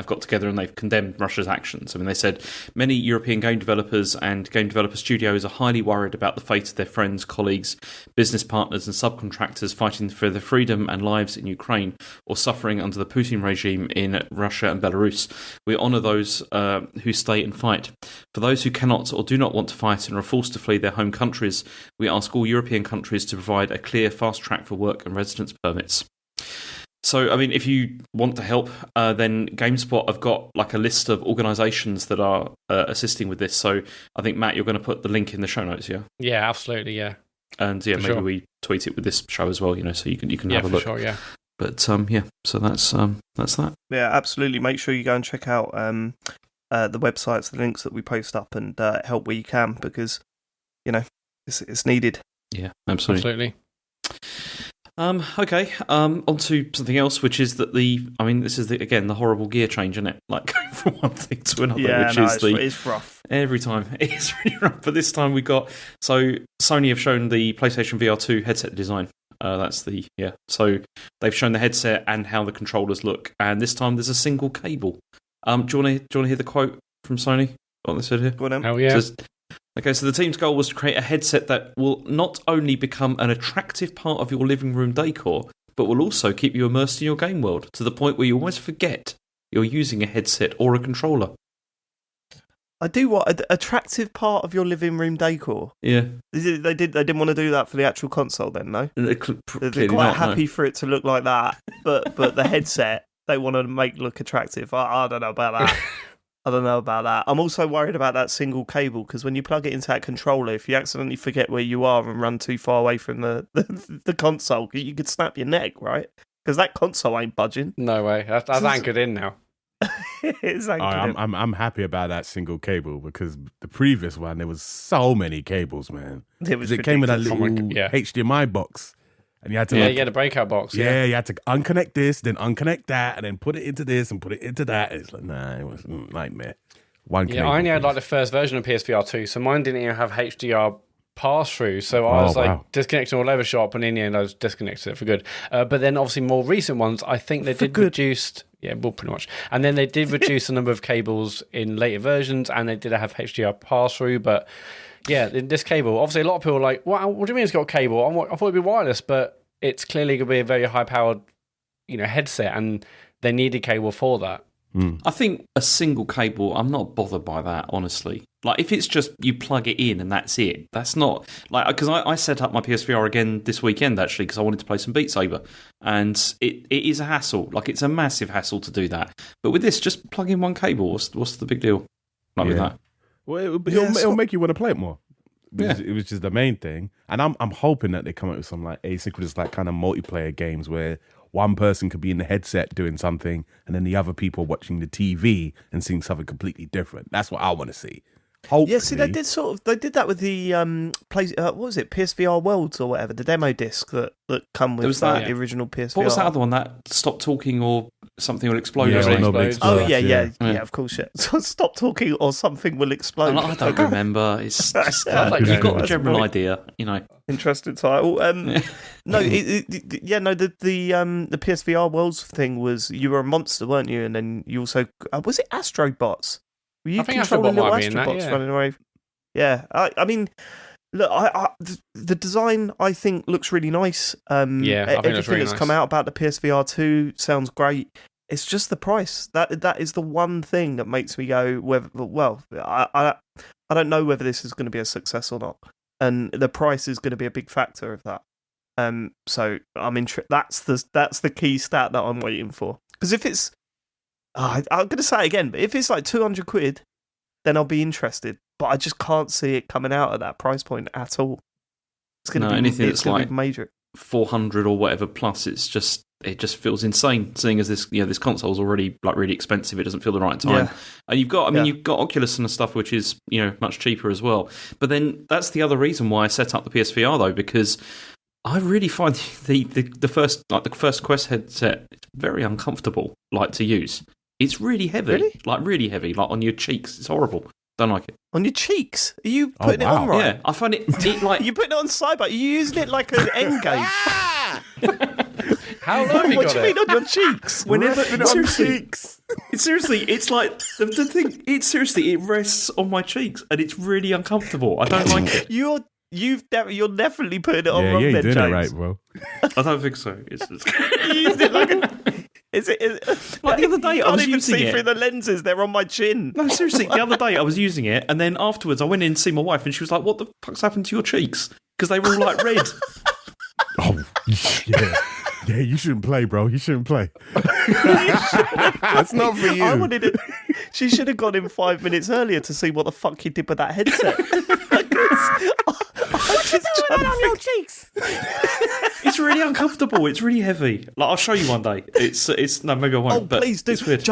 got together and they've condemned Russia's actions. I mean, they said many European game developers and game developer studios are highly worried about the fate of their friends, colleagues, business partners and subcontractors fighting for their freedom and lives in Ukraine or suffering under the Putin regime in Russia and Belarus. We honour those who stay and fight. For those who cannot or do not want to fight and are forced to flee their home countries, we ask all European countries to provide a clear fast track for work and residence permits. So, I mean, if you want to help, then GameSpot have got like a list of organisations that are assisting with this. So, I think Matt, you're going to put the link in the show notes, yeah? Yeah, absolutely, yeah. And yeah, maybe we tweet it with this show as well, so you can have a look. Sure, yeah. But so that's that. Yeah, absolutely. Make sure you go and check out the websites, the links that we post up, and help where you can, because it's needed. Yeah, absolutely. Okay. On to something else, which is that this is the horrible gear change, isn't it? Like going from one thing to another, it's rough. Every time it's really rough. But this time Sony have shown the PlayStation VR2 headset design. So they've shown the headset and how the controllers look, and this time there's a single cable. Do you want to hear the quote from Sony? What they said here? Go on, then. Hell yeah. Okay, so the team's goal was to create a headset that will not only become an attractive part of your living room decor, but will also keep you immersed in your game world to the point where you almost forget you're using a headset or a controller. I do what an attractive part of your living room decor. Yeah, they didn't want to do that for the actual console, then, no. They're quite not, happy for it to look like that, but the headset they want to make look attractive. I don't know about that. I don't know about that. I'm also worried about that single cable, because when you plug it into that controller, if you accidentally forget where you are and run too far away from the console, you could snap your neck, right? Because that console ain't budging. No way. That's anchored in now. It's anchored in. I'm happy about that single cable, because the previous one, there was so many cables, man. It came with that little HDMI box. And you had to you had a breakout box. Yeah, you had to unconnect this, then unconnect that, and then put it into this and put it into that. It's like, it was a nightmare. I only had like the first version of PSVR2, so mine didn't even have HDR pass-through, so I was disconnecting all over shop, and in the end I was disconnected it for good. But then obviously more recent ones, I think they did reduce... Yeah, well, pretty much. And then they did reduce the number of cables in later versions, and they did have HDR pass-through, but... Yeah, this cable. Obviously, a lot of people are like, "Wow, what do you mean it's got a cable? I thought it'd be wireless," but it's clearly going to be a very high-powered, headset, and they need a cable for that. I think a single cable, I'm not bothered by that, honestly. Like, if it's just you plug it in and that's it, that's not... Like, because I set up my PSVR again this weekend, actually, because I wanted to play some Beat Saber, and it is a hassle. Like, it's a massive hassle to do that. But with this, just plug in one cable. What's the big deal? With that. Well, it'll make you want to play it more. Which is the main thing. And I'm hoping that they come up with some like asynchronous kind of multiplayer games where one person could be in the headset doing something and then the other people watching the TV and seeing something completely different. That's what I want to see. Hopefully. Yeah, see, they did that with the what was it, PSVR Worlds or whatever, the demo disc that come with the original PSVR. What was that other one? That Stop Talking or Something Will Explode? Yeah, of course. Yeah. So Stop Talking or Something Will Explode. I don't remember. It's just you've got a general idea, Interesting title. The PSVR Worlds thing was you were a monster, weren't you? And then you also was it Astrobots? Were you controlling little Astrobots running away? Yeah, I mean, look, the design I think looks really nice. Everything that's come out about the PSVR2 sounds great. It's just the price that is the one thing that makes me go, I don't know whether this is going to be a success or not, and the price is going to be a big factor of that. So I'm that's the key stat that I'm waiting for, because if it's I'm going to say it again, but if it's like 200 quid, then I'll be interested. But I just can't see it coming out at that price point at all. It's going to be anything that's like major 400 or whatever plus. It just feels insane. Seeing as this this console's already like really expensive, it doesn't feel the right time. Yeah. And you've got Oculus and stuff, which is much cheaper as well. But then that's the other reason why I set up the PSVR though, because I really find the first Quest headset very uncomfortable to use. It's really heavy, really heavy, like on your cheeks. It's horrible. Don't like it. On your cheeks? Are you putting it on right? Yeah, I find it like... You're putting it on sidebar. You're using it like an end game. How long have you got it? What do you mean on your cheeks? Seriously, it's like the thing. It rests on my cheeks and it's really uncomfortable. I don't like it. You're definitely putting it on wrong then, James. Yeah, you're doing it right, bro. I don't think so. It's you used it like a... Is it like the other day? I was using it. Through the lenses; they're on my chin. No, seriously. The other day I was using it, and then afterwards I went in to see my wife, and she was like, "What the fuck's happened to your cheeks?" Because they were all like red. Oh yeah. Yeah, you shouldn't play, bro. You shouldn't play. That's not for you. I wanted it. She should have gone in 5 minutes earlier to see what the fuck he did with that headset. Your cheeks. It's really uncomfortable. It's really heavy. Like, I'll show you one day. It's no, maybe I won't. Oh, but please do, it's weird.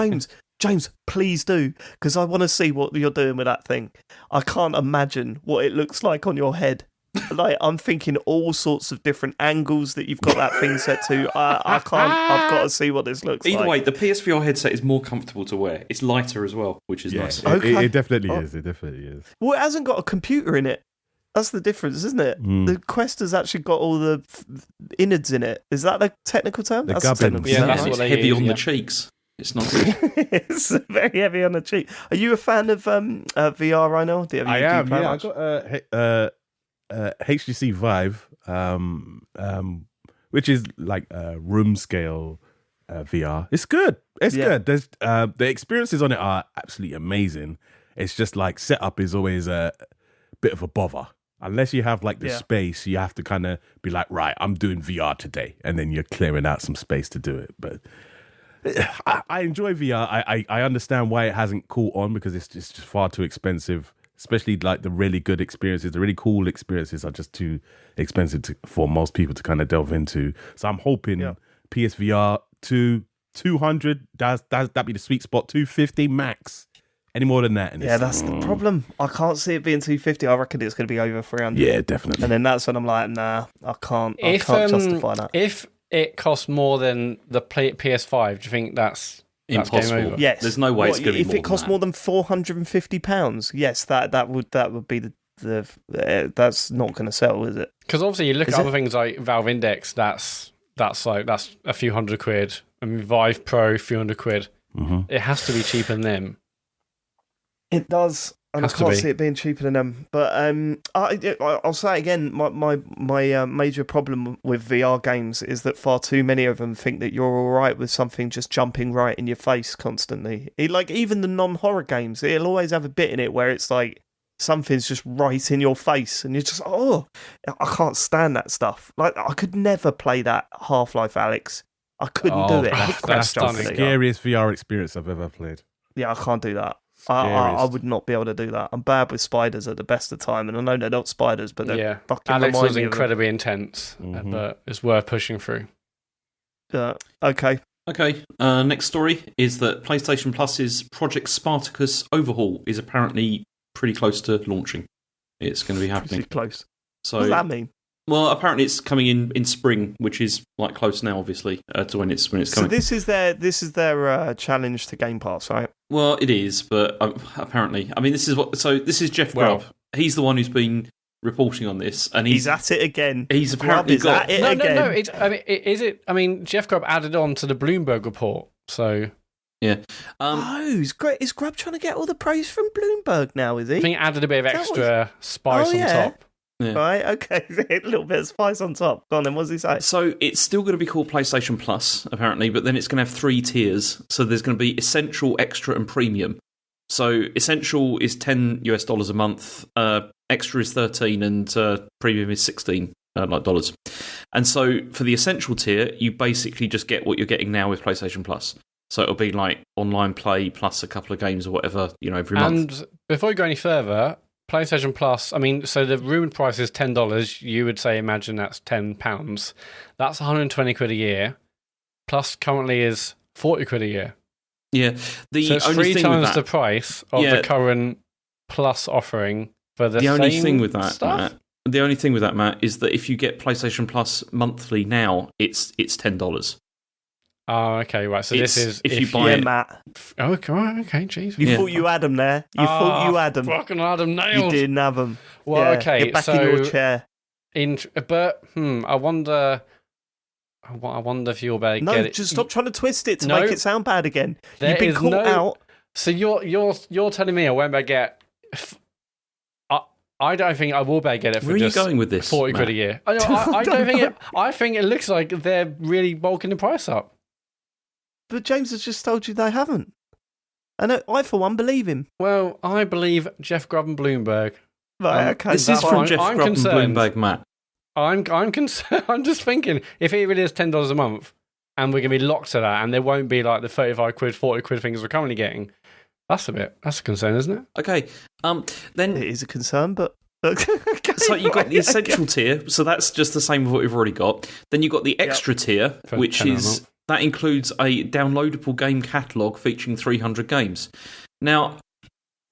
James, please do, because I want to see what you're doing with that thing. I can't imagine what it looks like on your head. Like, I'm thinking all sorts of different angles that you've got that thing set to. I can't. I've got to see what this looks like. Either way, the PSVR headset is more comfortable to wear. It's lighter as well, which is nice. It definitely is. It definitely is. Well, it hasn't got a computer in it. That's the difference, isn't it? The Quest has actually got all the innards in it. Is that the technical term? The That's gubbins. technical Yeah, term. that's It's what they heavy use, on yeah. the cheeks. It's not good. It's very heavy on the cheek. Are you a fan of VR, Einel? I am. Yeah, I got HTC Vive, which is like room scale VR. It's good. It's good. There's the experiences on it are absolutely amazing. It's just like setup is always a bit of a bother. Unless you have like the space, you have to kind of be like, right, I'm doing VR today, and then you're clearing out some space to do it. But I enjoy VR. I understand why it hasn't caught on, because it's just far too expensive. Especially like the really good experiences, the really cool experiences are just too expensive for most people to kind of delve into. So I'm hoping PSVR 200, that'd be the sweet spot. 250 max. Any more than that? Yeah, that's the problem. I can't see it being 250. I reckon it's going to be over 300. Yeah, definitely. And then that's when I'm like, nah, I can't justify that. If it costs more than the PS5, do you think that's Impossible. game over? Yes. There's no way it's going to be more If it costs more than £450, yes, that would be the that's not going to sell, is it? Because obviously you look at other things like Valve Index, that's a few £100. I mean, Vive Pro, a few £100. It has to be cheaper than them. It does. And Has I to can't be. see it being cheaper than them. But I'll say it again, my major problem with VR games is that far too many of them think that you're all right with something just jumping right in your face constantly. Like, even the non-horror games, it'll always have a bit in it where it's like something's just right in your face, and you're just, I can't stand that stuff. Like, I could never play that Half-Life Alyx. I couldn't do it. That's the scariest VR experience I've ever played. Yeah, I can't do that. I would not be able to do that. I'm bad with spiders at the best of time, and I know they're not spiders, but they're fucking Alex remind was me of incredibly intense, but it's worth pushing through. Okay. Okay, next story is that PlayStation Plus's Project Spartacus overhaul is apparently pretty close to launching. It's going to be happening. Pretty close. So, What does that mean? well, apparently it's coming in spring, which is like close now, obviously, to when it's coming. So this is their challenge to Game Pass, right? Well, it is, but apparently, I mean, this is Jeff Grubb. He's the one who's been reporting on this, and he's at it again. He's apparently Grubb is at it again. No. I mean, Jeff Grubb added on to the Bloomberg report, so yeah. Is Grubb trying to get all the praise from Bloomberg now? Is he? I think it added a bit of extra spice on top. Yeah. Right, okay. A little bit of spice on top. Go on then, what does he say? So it's still going to be called PlayStation Plus, apparently, but then it's going to have 3 tiers. So there's going to be Essential, Extra, and Premium. So Essential is $10 a month, Extra is $13, and Premium is $16 dollars. And so for the Essential tier, you basically just get what you're getting now with PlayStation Plus. So it'll be like online play plus a couple of games or whatever, every month. And before you go any further, PlayStation Plus, I mean, so the rumoured price is $10. You would say, imagine that's £10. That's 120 quid a year. Plus currently is 40 quid a year. Yeah. So it's 3 times the price of the current Plus offering for the same only thing with that, stuff? Matt, the only thing with that, Matt, is that if you get PlayStation Plus monthly now, it's $10. Oh, okay, right. So this is if you buy it, Matt. Oh, okay, jeez. You thought you had him there. You thought you had him. Fucking had him nailed. You didn't have him. Well, okay, Get back so in your chair. I wonder if you'll be No, get it. just stop trying to twist it to No. make it sound bad again. There You've been is caught no- out. So you're telling me I won't be able to get. I don't think I will be able to get it for where are you just going with this? 40 quid a Matt? year. I don't think it. I think it looks like they're really bulking the price up. But James has just told you they haven't. And I, for one, believe him. Well, I believe Jeff Grubb and Bloomberg. Right, okay. This is from fine. Jeff I'm Grubb and concerned. Bloomberg, Matt. I'm concerned. I'm just thinking if it really is $10 a month, and we're gonna be locked to that, and there won't be like the 35 quid, 40 quid things we're currently getting. That's a concern, isn't it? Okay, then It is a concern, but so you've got the essential tier, so that's just the same as what we've already got. Then you've got the extra tier, For which £10 a is month. that includes a downloadable game catalogue featuring 300 games. Now,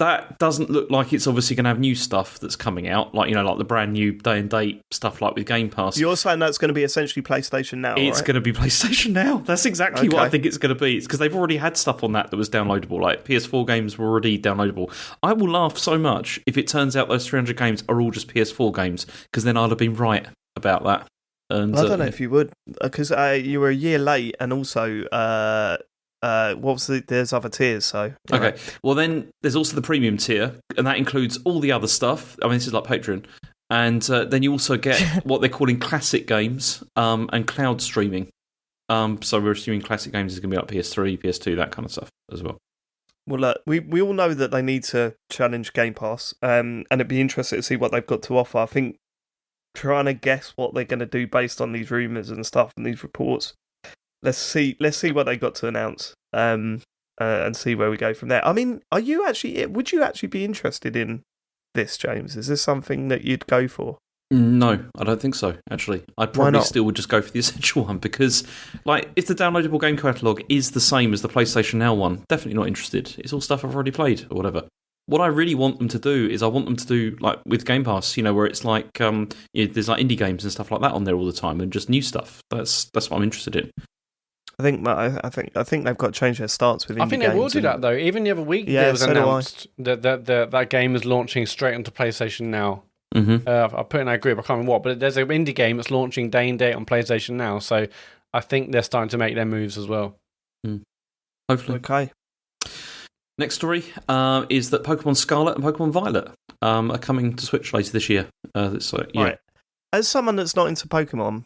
that doesn't look like it's obviously going to have new stuff that's coming out, like the brand new day and date stuff like with Game Pass. You're saying that's going to be essentially PlayStation Now, It's right? going to be PlayStation Now. That's exactly what Okay. I think it's going to be. It's because they've already had stuff on that was downloadable. Like PS4 games were already downloadable. I will laugh so much if it turns out those 300 games are all just PS4 games, because then I'd have been right about that. And I don't know if you would, because you were a year late, and also there's other tiers, so Okay, right. well then there's also the premium tier, and that includes all the other stuff. I mean, this is like Patreon. And then you also get what they're calling classic games and cloud streaming. So we're assuming classic games is going to be like PS3, PS2, that kind of stuff as well. Well, look, we all know that they need to challenge Game Pass, and it'd be interesting to see what they've got to offer. I think trying to guess what they're going to do based on these rumours and stuff and these reports. Let's see what they got to announce, and see where we go from there. I mean, would you actually be interested in this, James? Is this something that you'd go for? No, I don't think so, actually. I Why probably not? still would just go for the essential one, because if the downloadable game catalogue is the same as the PlayStation Now one, definitely not interested. It's all stuff I've already played or whatever. What I really want them to do is I want them to do like with Game Pass, where it's like there's like indie games and stuff like that on there all the time, and just new stuff. That's what I'm interested in. I think they've got to change their stance with indie I think they will games do and- that though. Even the other week, Yeah, it was so do I. announced that game is launching straight onto PlayStation Now. Mm-hmm. I put in our group, I can't remember what, but there's an indie game that's launching day and date on PlayStation Now. So I think they're starting to make their moves as well. Hopefully. Okay. Next story is that Pokemon Scarlet and Pokemon Violet are coming to Switch later this year. Right. As someone that's not into Pokemon,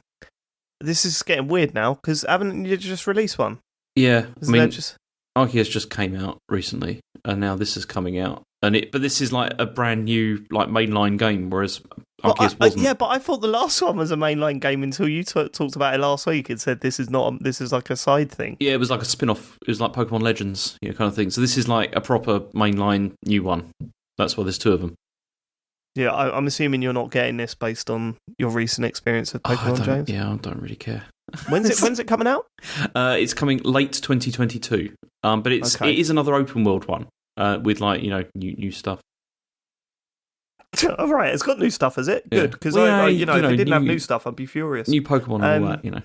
this is getting weird now, because haven't you just released one? Yeah, Isn't that just... Arceus just came out recently, and now this is coming out. But this is like a brand new mainline game, whereas Arceus wasn't. Yeah, but I thought the last one was a mainline game until you talked about it last week and said this is like a side thing. Yeah, it was like a spin-off. It was like Pokemon Legends, kind of thing. So this is like a proper mainline new one. That's why there's two of them. Yeah, I'm assuming you're not getting this based on your recent experience with Pokemon, James. Yeah, I don't really care. When's it coming out? It's coming late 2022. But it is another open world one with new stuff. All right, it's got new stuff, is it? Yeah. Good, because Well, if it didn't have new stuff, I'd be furious. New Pokemon and all that,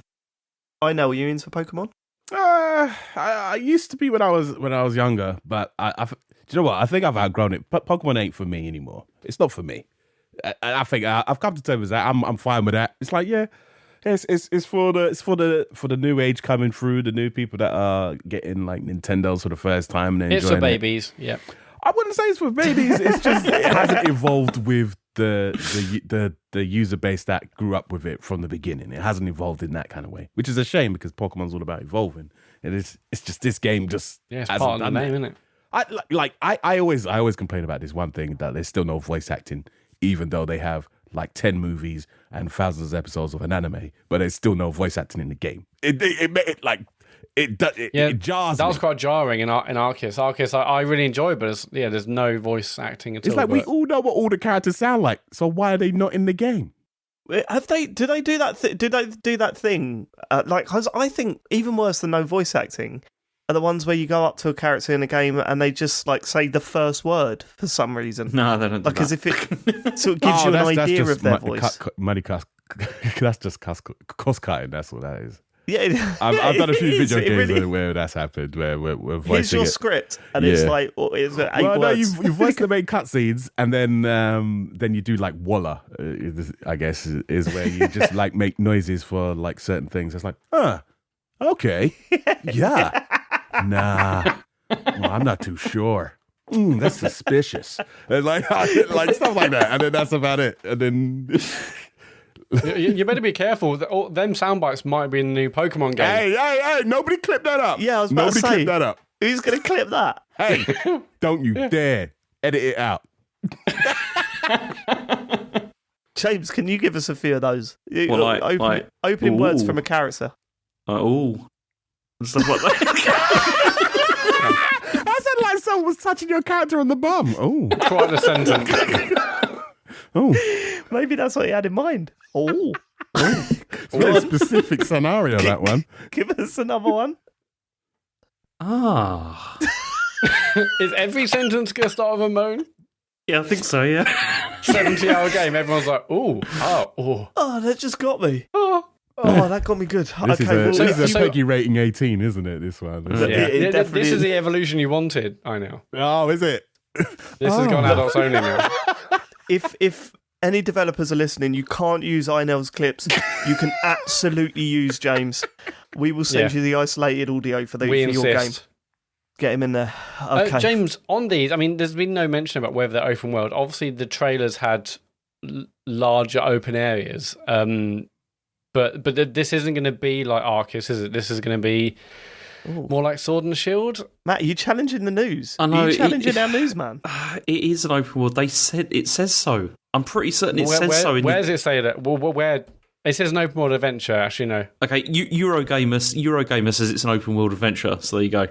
I know. Are you into Pokemon? I used to be when I was younger, but do you know what? I think I've outgrown it. Pokemon ain't for me anymore. It's not for me. I think I've come to terms with that. I'm fine with that. It's like, yeah, it's for the new age coming through, the new people that are getting like Nintendos for the first time and It's enjoying for babies. Yep. I wouldn't say it's for babies. It's just it hasn't evolved with the user base that grew up with it from the beginning. It hasn't evolved in that kind of way, which is a shame because Pokemon's all about evolving. And it's just this game just Yeah, it's hasn't part of the done name, that. isn't it? I always complain about this one thing, that there's still no voice acting, even though they have like 10 movies and thousands of episodes of an anime, but there's still no voice acting in the game. It jars. That was me. quite jarring in Arceus. Arceus, I really enjoyed, but there's no voice acting at all. It's like we all know what all the characters sound like, so why are they not in the game? Have they? Did they do that? Did they do that thing? Cause I think even worse than no voice acting are the ones where you go up to a character in a game and they just like say the first word for some reason. No, they don't. Do Like that. as if it sort of gives you an idea of their voice. Money cost. That's just cost cutting. That's what that is. Yeah, I've done a few it is, video it games really- where that's happened, where we're Here's voicing your it. script, and it's Yeah. like it's 8 Well, no, words. you voice the main cutscenes, and then you do like Walla. I guess is where you just like make noises for like certain things. It's like, okay, yeah, nah, well, I'm not too sure. That's suspicious. And like stuff like that, and then that's about it. And then You better be careful. Them sound bites might be in the new Pokemon game. hey, nobody clip that up. Yeah, I was about to Nobody say. clip that up. Who's going to clip that? Hey, don't you dare edit it out. James, can you give us a few of those? Well, Opening words ooh. from a character. And stuff like that. I said like someone was touching your character on the bum. Oh, Quite a sentence. oh, Maybe that's what he had in mind. Oh, very specific scenario that one. give us another one. Is every sentence going to start with a moan? Yeah, I think so, yeah. 70-hour game, everyone's like, ooh, oh, oh. Oh, that just got me. Oh. Oh, that got me good. This Well, is a Peggy rating 18, isn't it? This one. It definitely This is is. the evolution you wanted, I know. Oh, is it? This has gone adults only now. If any developers are listening, you can't use Einel's clips. You can absolutely use James. We will send you the isolated audio for your game. Get him in there. Okay. James, on these, I mean, there's been no mention about whether they're open world. Obviously, the trailers had larger open areas. But this isn't going to be like Arceus, is it? This is going to be more like Sword and Shield. Matt, are you challenging the news? I know, Are you challenging our news, man? It is an open world. It says so. I'm pretty certain it says so. Where does it say that? Well, where? It says an open world adventure, actually, no. Okay, Eurogamer says it's an open world adventure, so there you go.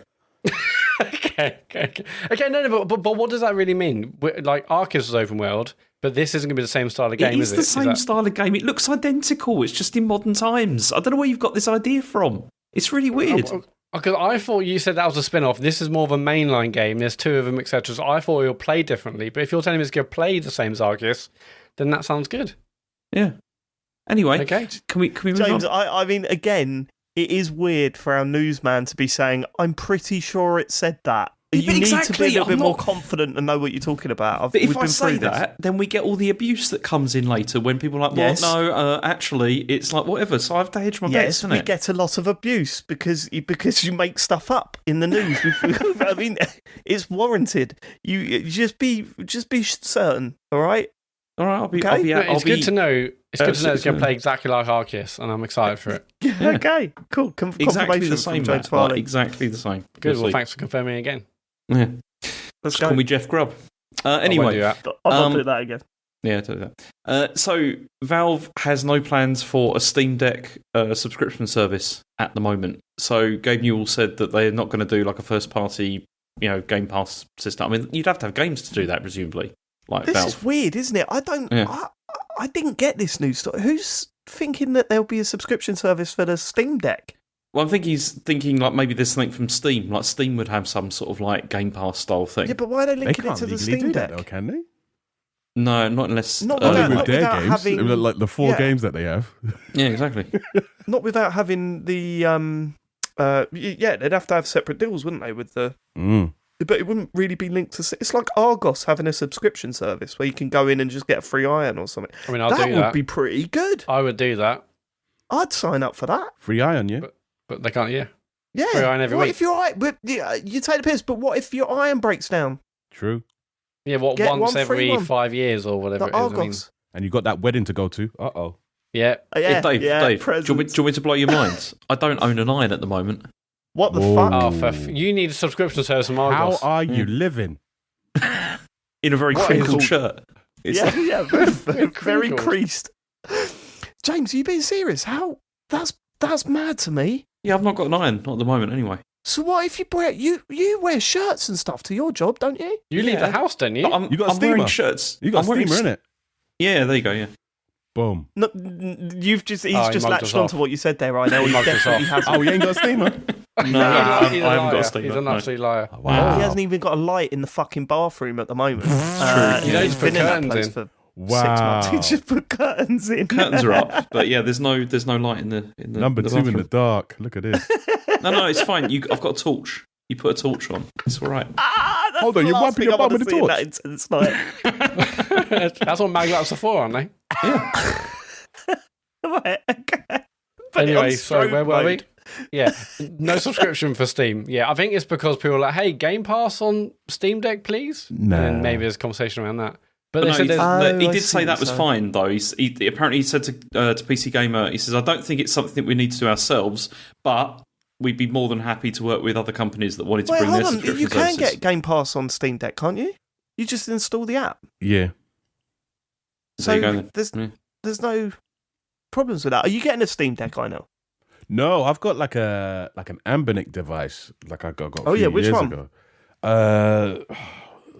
Okay, no, but what does that really mean? Like, Arceus was open world, but this isn't going to be the same style of game, is it? It is the same style of game. It looks identical. It's just in modern times. I don't know where you've got this idea from. It's really weird. Because I thought you said that was a spin-off. This is more of a mainline game. There's two of them, etc. So I thought you'll play differently. But if you're telling me it's going to play the same as Arceus, then that sounds good. Yeah. Anyway, okay. Can we move James, on? I mean, again, it is weird for our newsman to be saying, I'm pretty sure it said that. You need to be a little bit more confident and know what you're talking about. But if I say that, then we get all the abuse that comes in later when people are like, well, no, actually, it's like whatever. So I have to hedge my bets, isn't it? We get a lot of abuse because you make stuff up in the news. I mean, it's warranted. You just be certain, all right? All right, It's good to know. It's good to know it's going to play exactly like Arceus, and I'm excited for it. Okay, cool. Exactly the same, James Farley. Exactly the same. Good. Well, thanks for confirming again. Yeah. Let's go. Call me Jeff Grubb. Anyway, I'll not do that again. Yeah, do that. So Valve has no plans for a Steam Deck subscription service at the moment. So Gabe Newell said that they're not going to do like a first-party, Game Pass system. I mean, you'd have to have games to do that, presumably. Like this Valve. is weird, isn't it? I didn't get this news story. Who's thinking that there'll be a subscription service for the Steam Deck? Well, I think he's thinking like maybe there's something from Steam. Like Steam would have some sort of like Game Pass style thing. Yeah, but why are they linking it to the Steam Deck? Though, can they? No, not unless... Only with their games, having, like the 4 games that they have. Yeah, exactly. Not without having the... they'd have to have separate deals, wouldn't they, with the... But it wouldn't really be linked to... It's like Argos having a subscription service where you can go in and just get a free iron or something. I mean, that would be pretty good. I would do that. I'd sign up for that. Free iron, yeah? But they can't, yeah. Yeah. Free iron every week. If you take the piss, but what if your iron breaks down? True. Yeah, once every 5 years or whatever it is. Argos. And you got that wedding to go to. Uh-oh. Yeah. Dave, do you want me to blow your mind? I don't own an iron at the moment. What the fuck? Oh, you need a subscription service from Argos. How are you living? In a very crinkled shirt. Very creased. James, are you being serious? How? That's mad to me. Yeah, I've not got an iron, not at the moment anyway. So what if you wear shirts and stuff to your job, don't you? You leave the house, don't you? You got a I'm steamer. wearing shirts. You got a steamer, innit? Yeah, there you go, yeah. Boom. No, he's just latched onto what you said there, I know. He definitely hasn't. Oh, he ain't got a steamer? No, I haven't got a steamer. He's an absolute liar. Wow. He hasn't even got a light in the fucking bathroom at the moment. True. You just put curtains in. For 6 Wow. months. He just put curtains in. Curtains are up, but yeah, there's no light in the Number the 2 in bathroom. the dark. Look at this. No, it's fine. I've got a torch. You put a torch on. It's all right. That's Hold on, the you're last wiping thing your I bum wanna with a see in torch? that intense night. That's what mag lights are for, aren't they? Right, okay. Anyway, sorry, where were we? Yeah, no subscription for Steam. Yeah, I think it's because people are like, hey, Game Pass on Steam Deck, please? Nah. And maybe there's a conversation around that. But But they said there's... he I did say see that was so. fine, though. He apparently said to PC Gamer, he says, I don't think it's something we need to do ourselves, but we'd be more than happy to work with other companies that wanted to Wait, bring their hold on. subscription You can services. get Game Pass on Steam Deck, can't you? You just install the app. Yeah. There you go So then. there's no problems with that. Are you getting a Steam Deck? I know. No, I've got like an Ambinic device, like I got Oh, a few yeah, which years one? ago.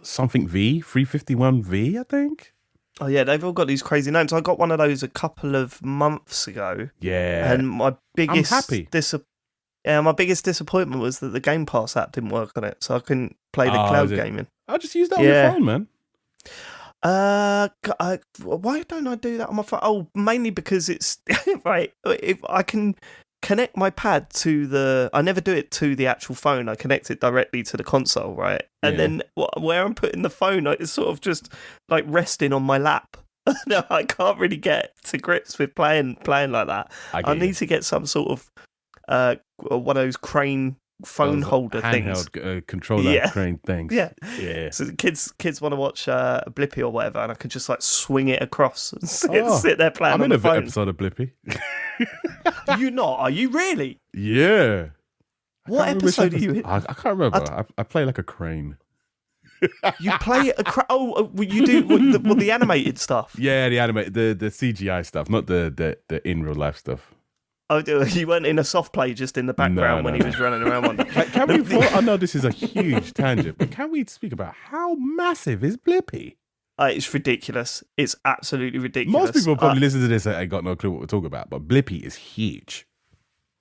Something V, 351V, I think. Oh yeah, they've all got these crazy names. I got one of those a couple of months ago, Yeah, and my biggest happy. my biggest disappointment was that the Game Pass app didn't work on it, so I couldn't play the cloud gaming. I'll just use that on your phone, man. Why don't I do that on my phone? Oh, mainly because it's right. If I can connect my pad to I never do it to the actual phone. I connect it directly to the console, right? And then where I'm putting the phone, it's sort of just like resting on my lap. No, I can't really get to grips with playing like that. I need to get some sort of one of those crane phone holder things, controller crane things. Yeah. So the kids want to watch Blippi or whatever, and I can just like swing it across and sit there playing. I'm on in the phone. episode of Blippi. You not? Are you really? Yeah. What episode are you in? I can't remember. I play like a crane. You play you do the animated stuff. Yeah, the animated, the CGI stuff, not the in real life stuff. Oh, you weren't in a soft play just in the background when he was running around. Can we? I know this is a huge tangent, but can we speak about how massive is Blippi? It's ridiculous. It's absolutely ridiculous. Most people probably listen to this and ain't got no clue what we're talking about, but Blippi is huge.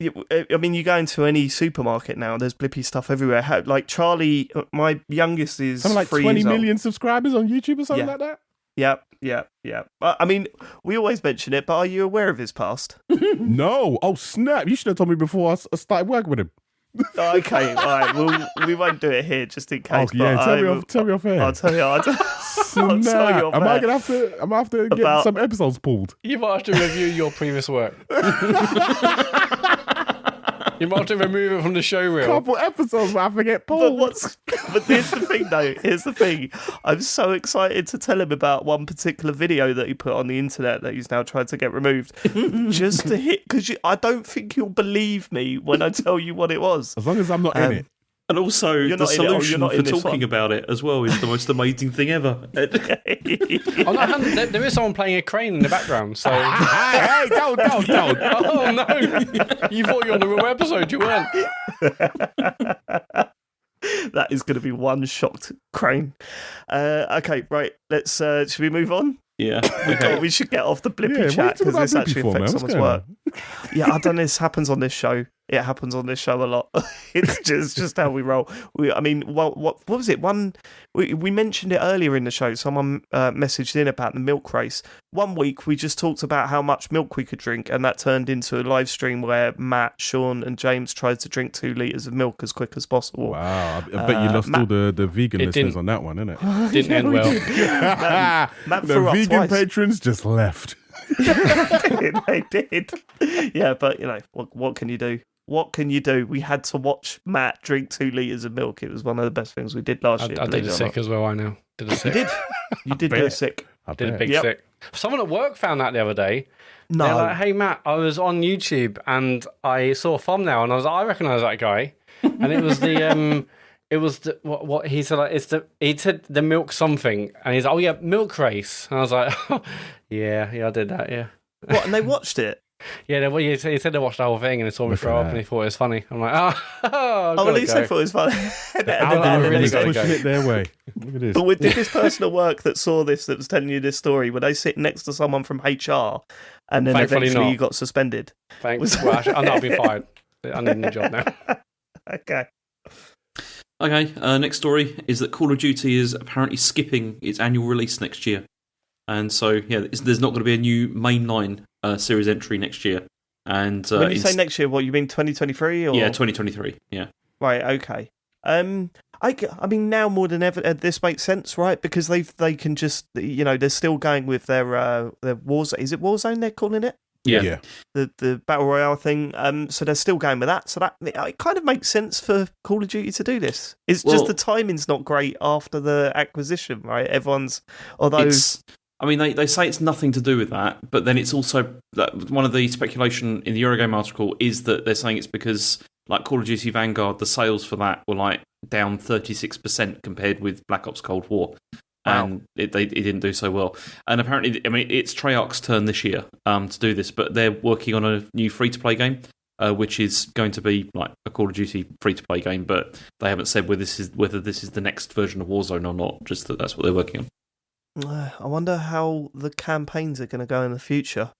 I mean, you go into any supermarket now, there's Blippi stuff everywhere. Like Charlie, my youngest is something like 20 million subscribers on YouTube or something like that? Yeah. I mean, we always mention it, but are you aware of his past? No. Oh, snap. You should have told me before I started working with him. Okay, all right. We won't do it here just in case. Oh, yeah, tell me off air. I'll tell you. I'll tell you off Am I air. going to have to get some episodes pulled? You might have to review your previous work. You might have to remove it from the show reel. Couple episodes where I forget pulled. But here's the thing, though. Here's the thing. I'm so excited to tell him about one particular video that he put on the internet that he's now tried to get removed. Just to hit, because I don't think you'll believe me when I tell you what it was. As long as I'm not in it. And also, the solution for talking about it as well is the most amazing thing ever. There is someone playing a crane in the background. So, hey, don't. Oh no! You thought you were on the wrong episode. You weren't. That is going to be one shocked crane. Okay, right. Let's. Should we move on? Yeah. Okay. We should get off the Blippi chat because this actually affects someone's work. Yeah, I don't know. This happens on this show. It happens on this show a lot. It's just how we roll. What was it? We mentioned it earlier in the show. Someone messaged in about the milk race. One week we just talked about how much milk we could drink, and that turned into a live stream where Matt, Sean, and James tried to drink 2 litres of milk as quick as possible. Wow, I bet you lost all the vegan listeners on that one, innit? Didn't end well. Matt the vegan patrons just left. They did. Yeah, but what can you do? What can you do? We had to watch Matt drink 2 litres of milk. It was one of the best things we did last year. I did a sick as well, I know. Did a sick. You did do a sick. Did a big sick. Someone at work found that the other day. No. They're like, hey, Matt, I was on YouTube and I saw a thumbnail and I was like, I recognise that guy. And it was what he said, he said the milk something. And he's like, oh, yeah, milk race. And I was like, oh, yeah, I did that, yeah. What, and they watched it? Yeah, he said they watched the whole thing and they saw me throw up and he thought it was funny. I'm like, at least they thought it was funny. Pushing it their way. Look at this. But did this person at work that saw this, that was telling you this story, were they sitting next to someone from HR and then Thankfully eventually not. you got suspended? Thanks. Well, actually, I've not been fired. I need a new job now. Okay, next story is that Call of Duty is apparently skipping its annual release next year. And so, there's not going to be a new mainline series entry next year. And when you say next year, what, you mean 2023? Or? Yeah, 2023, yeah. Right, okay. I mean, now more than ever, this makes sense, right? Because they can just, they're still going with their Warzone. Is it Warzone they're calling it? Yeah. The Battle Royale thing. So they're still going with that. So that it kind of makes sense for Call of Duty to do this. It's just the timing's not great after the acquisition, right? They say it's nothing to do with that, but then it's also one of the speculation in the Eurogame article is that they're saying it's because Call of Duty Vanguard, the sales for that were down 36% compared with Black Ops Cold War. and it didn't do so well. And apparently, I mean, it's Treyarch's turn this year to do this, but they're working on a new free-to-play game, which is going to be like a Call of Duty free-to-play game, but they haven't said whether this is the next version of Warzone or not, just that's what they're working on. I wonder how the campaigns are going to go in the future.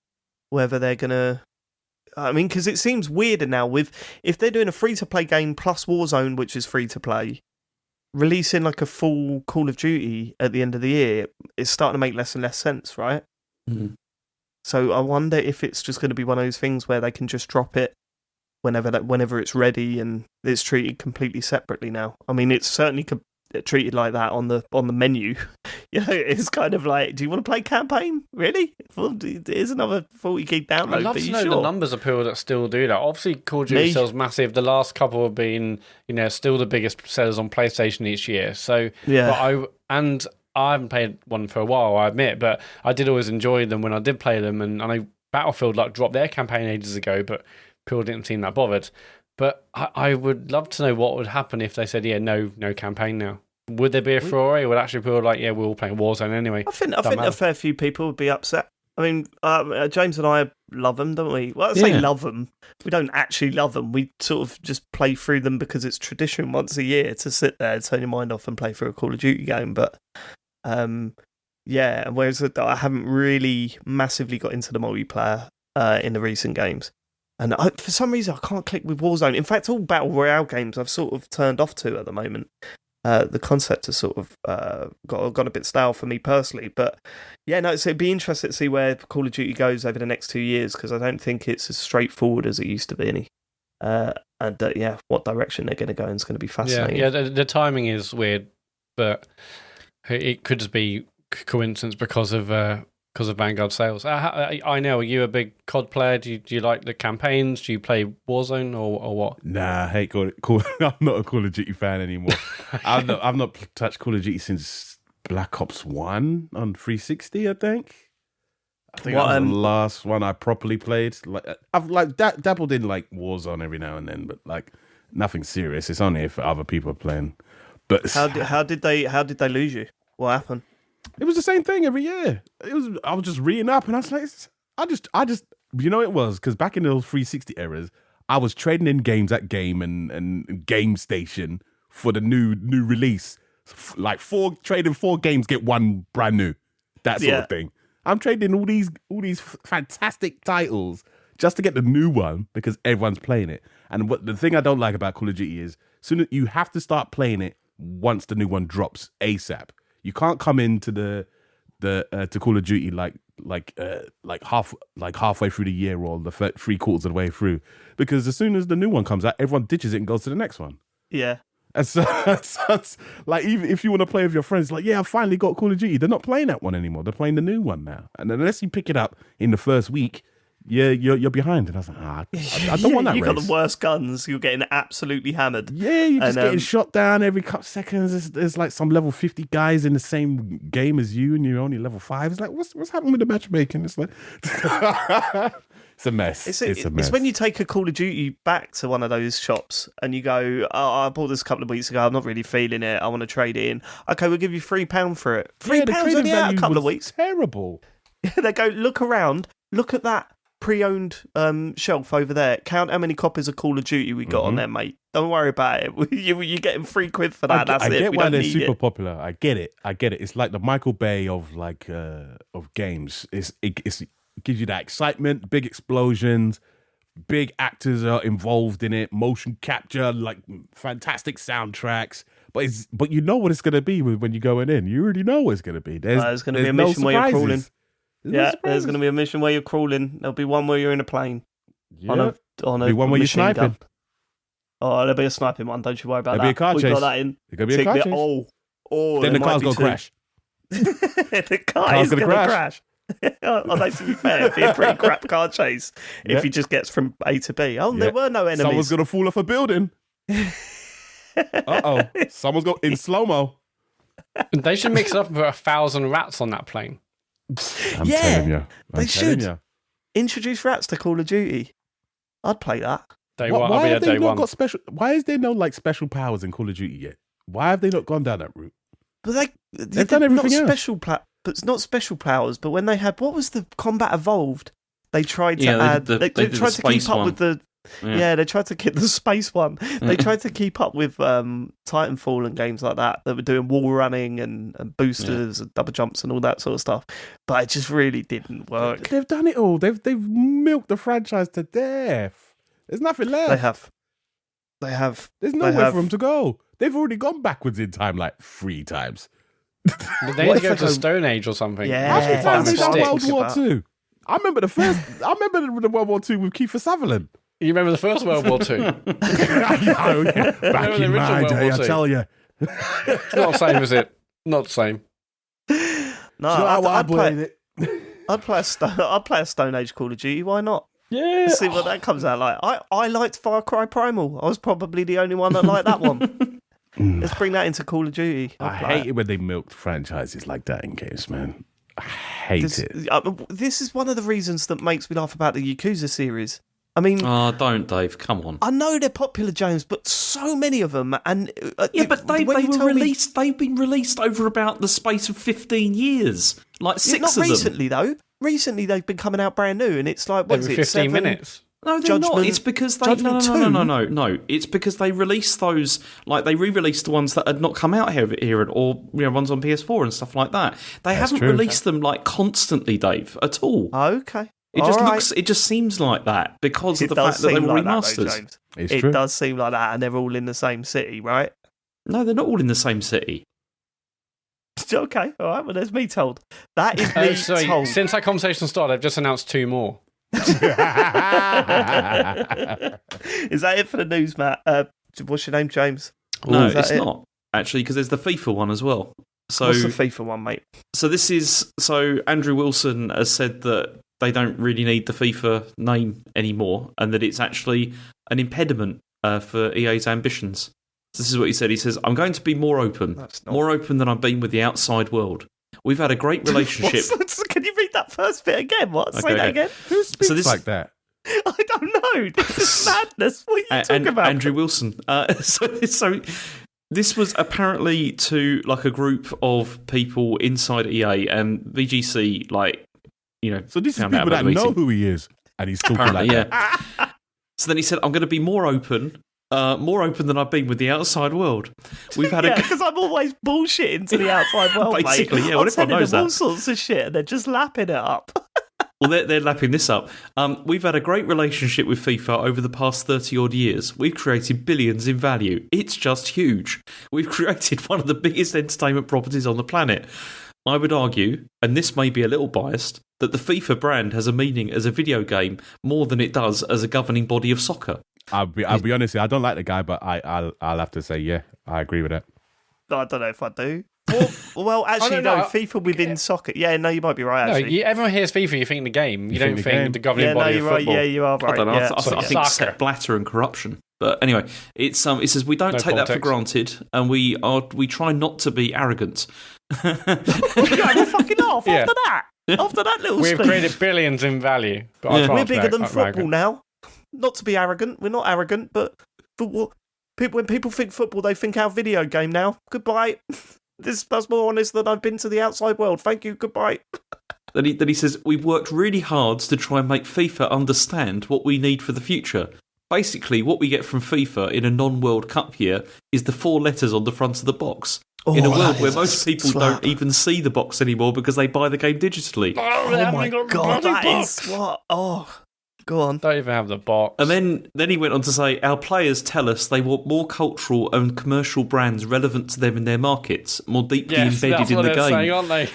Whether they're going to... I mean, because it seems weirder now if they're doing a free-to-play game plus Warzone, which is free-to-play, releasing like a full Call of Duty at the end of the year, it's starting to make less and less sense, right? Mm-hmm. So I wonder if it's just going to be one of those things where they can just drop it whenever it's ready and it's treated completely separately now. I mean, it's certainly treated like that on the menu. It's kind of like, do you want to play campaign? Really? Well, here's another 40 gig download. I'd love to know the numbers of people that still do that. Obviously, Call of Duty sells massive. The last couple have been, still the biggest sellers on PlayStation each year. So, yeah. But I haven't played one for a while, I admit, but I did always enjoy them when I did play them. And I know Battlefield dropped their campaign ages ago, but people didn't seem that bothered. But I would love to know what would happen if they said, no campaign now. Would there be a furore, or would actually people like, we're all playing Warzone anyway? I think a fair few people would be upset. I mean, James and I love them, don't we? Well, I say love them. We don't actually love them. We sort of just play through them because it's tradition once a year to sit there, turn your mind off and play through a Call of Duty game. But, whereas I haven't really massively got into the multiplayer in the recent games. And for some reason, I can't click with Warzone. In fact, all Battle Royale games I've sort of turned off to at the moment. The concept has sort of got a bit stale for me personally. But so it'd be interesting to see where Call of Duty goes over the next 2 years, because I don't think it's as straightforward as it used to be. What direction they're going to go is going to be fascinating. Yeah, the timing is weird, but it could just be coincidence because of Vanguard sales. I know, are you a big COD player? Do you like the campaigns? Do you play Warzone or what? Nah, I hate Call. I'm not a Call of Duty fan anymore. I've not touched Call of Duty since Black Ops 1 on 360, I think. That was the last one I properly played. I've dabbled in Warzone every now and then, but nothing serious. It's only if other people are playing. But how did they lose you? What happened? It was the same thing every year. I was just reading up, and I was like, I just, it was because back in those 360 eras, I was trading in games at Game and Game Station for the new release, trading 4 games, get 1 brand new, that sort of thing. I'm trading all these fantastic titles just to get the new one because everyone's playing it. And the thing I don't like about Call of Duty is soon as you have to start playing it once the new one drops ASAP. You can't come into the to Call of Duty halfway through the year or the 3/4 of the way through, because as soon as the new one comes out, everyone ditches it and goes to the next one. Yeah. And so even if you want to play with your friends, I finally got Call of Duty. They're not playing that one anymore. They're playing the new one now. And unless you pick it up in the first week, you're behind. And I was like, I don't want that. You got the worst guns. You're getting absolutely hammered. Yeah, you're just getting shot down every couple seconds. There's some level 50 guys in the same game as you, and you're only level 5. It's like, what's happening with the matchmaking? It's like, it's a mess. It's a mess. It's when you take a Call of Duty back to one of those shops and you go, I bought this a couple of weeks ago. I'm not really feeling it. I want to trade it in. Okay, we'll give you £3 for it. £3 only out a couple of weeks. Terrible. They go, look around. Look at that pre-owned shelf over there. Count how many copies of Call of Duty we got on there, mate. Don't worry about it. You're getting £3 for that. That's it. I get why they're super popular. I get it. It's like the Michael Bay of games. It gives you that excitement, big explosions, big actors are involved in it, motion capture, fantastic soundtracks. But you know what it's going to be when you're going in. You already know what it's going to be. There's going to be a mission where you're crawling. There's going to be a mission where you're crawling. There'll be one where you're in a plane. Yeah. On a one where you're sniping. Gun. Oh, there'll be a sniping one. Don't you worry about There'll that. Be a car chase. We got that in. There'll be a car chase. Then the car's going to crash. The car is going to crash. To be fair, it'd be a pretty crap car chase if he just gets from A to B. There were no enemies. Someone's going to fall off a building. Someone's got in slow-mo. They should mix it up and put 1,000 rats on that plane. I'm telling you. They should introduce rats to Call of Duty. I'd play that. Why have they not got special? Why is there no special powers in Call of Duty yet? Why have they not gone down that route? But They've done everything else. But it's not special powers. But when they had, what was the Combat Evolved? They tried to add. They tried to keep up with the. Yeah, they tried to get the space one. They tried to keep up with Titanfall and games like that were doing wall running and boosters and double jumps and all that sort of stuff. But it just really didn't work. They've done it all. They've milked the franchise to death. There's nothing left. They have. There's nowhere for them to go. They've already gone backwards in time like 3 times. They need to go to Stone Age or something. Yeah, How many times have they done World War about. II? I remember the World War II with Kiefer Sutherland. You remember the first World War II? Back in my day, I tell you. It's not the same, is it? Not the same. No, I'd play a Stone Age Call of Duty. Why not? Yeah. See what that comes out like. I liked Far Cry Primal. I was probably the only one that liked that one. Let's bring that into Call of Duty. I hate it when they milk franchises like that in games, man. I hate it. This is one of the reasons that makes me laugh about the Yakuza series. I mean, don't, Dave. Come on. I know they're popular, James, but so many of them, and but they were released. They've been released over about the space of 15 years, like 6 not of them. Recently, though. Recently, they've been coming out brand new, and it's like what is it? 15 minutes. No, they're not. It's because they no. It's because they released those, like they re-released the ones that had not come out here, or ones on PS4 and stuff like that. They haven't released them like constantly, Dave, at all. Okay. It just seems like that because of the fact that they were remasters. It does seem like that, and they're all in the same city, right? No, they're not all in the same city. Okay, all right. Well, there's me told. That is me told. Since that conversation started, I've just announced 2 more. Is that it for the news, Matt? What's your name, James? No, it's not actually, because there's the FIFA one as well. So what's the FIFA one, mate? So Andrew Wilson has said that they don't really need the FIFA name anymore, and that it's actually an impediment for EA's ambitions. So this is what he said. He says, "I'm going to be more open than I've been with the outside world. We've had a great relationship." Can you read that first bit again? Say that again. Who speaks like that? I don't know. This is madness. What are you talking about? Andrew Wilson. So this was apparently to like a group of people inside EA, and VGC, So this is people that know who he is, and he's talking like that. So then he said, "I'm going to be more open than I've been with the outside world. We've had because I'm always bullshitting to the outside world, basically, mate. yeah. Well, everyone knows that. All sorts of shit, and they're just lapping it up." Well, they're lapping this up. We've had a great relationship with FIFA over the past 30-odd years. We've created billions in value. It's just huge. We've created one of the biggest entertainment properties on the planet. I would argue, and this may be a little biased, that the FIFA brand has a meaning as a video game more than it does as a governing body of soccer. I'll be honest here, I don't like the guy, but I'll have to say, yeah, I agree with that. I don't know if I do. Well, actually, no. FIFA within soccer. Yeah, no, you might be right. Actually, everyone hears FIFA, you think the game. You don't think the governing body of football. Right. Yeah, you are right. I don't know. Yeah. I think Sepp Blatter and corruption. But anyway, it says we don't take that for granted, and we try not to be arrogant. You're fucking off after that. After that little We've speech. created billions in value. But we're bigger than football now. Not to be arrogant. We're not arrogant, but football. When people think football, they think our video game now. Goodbye. That's more honest than I've been to the outside world. Thank you. Goodbye. Then he says, we've worked really hard to try and make FIFA understand what we need for the future. Basically, what we get from FIFA in a non-World Cup year is the 4 letters on the front of the box. In a world where most people don't even see the box anymore because they buy the game digitally. Oh my God, that is what? Oh, go on. Don't even have the box. And then he went on to say, our players tell us they want more cultural and commercial brands relevant to them in their markets, more deeply embedded in the game. Saying, aren't they?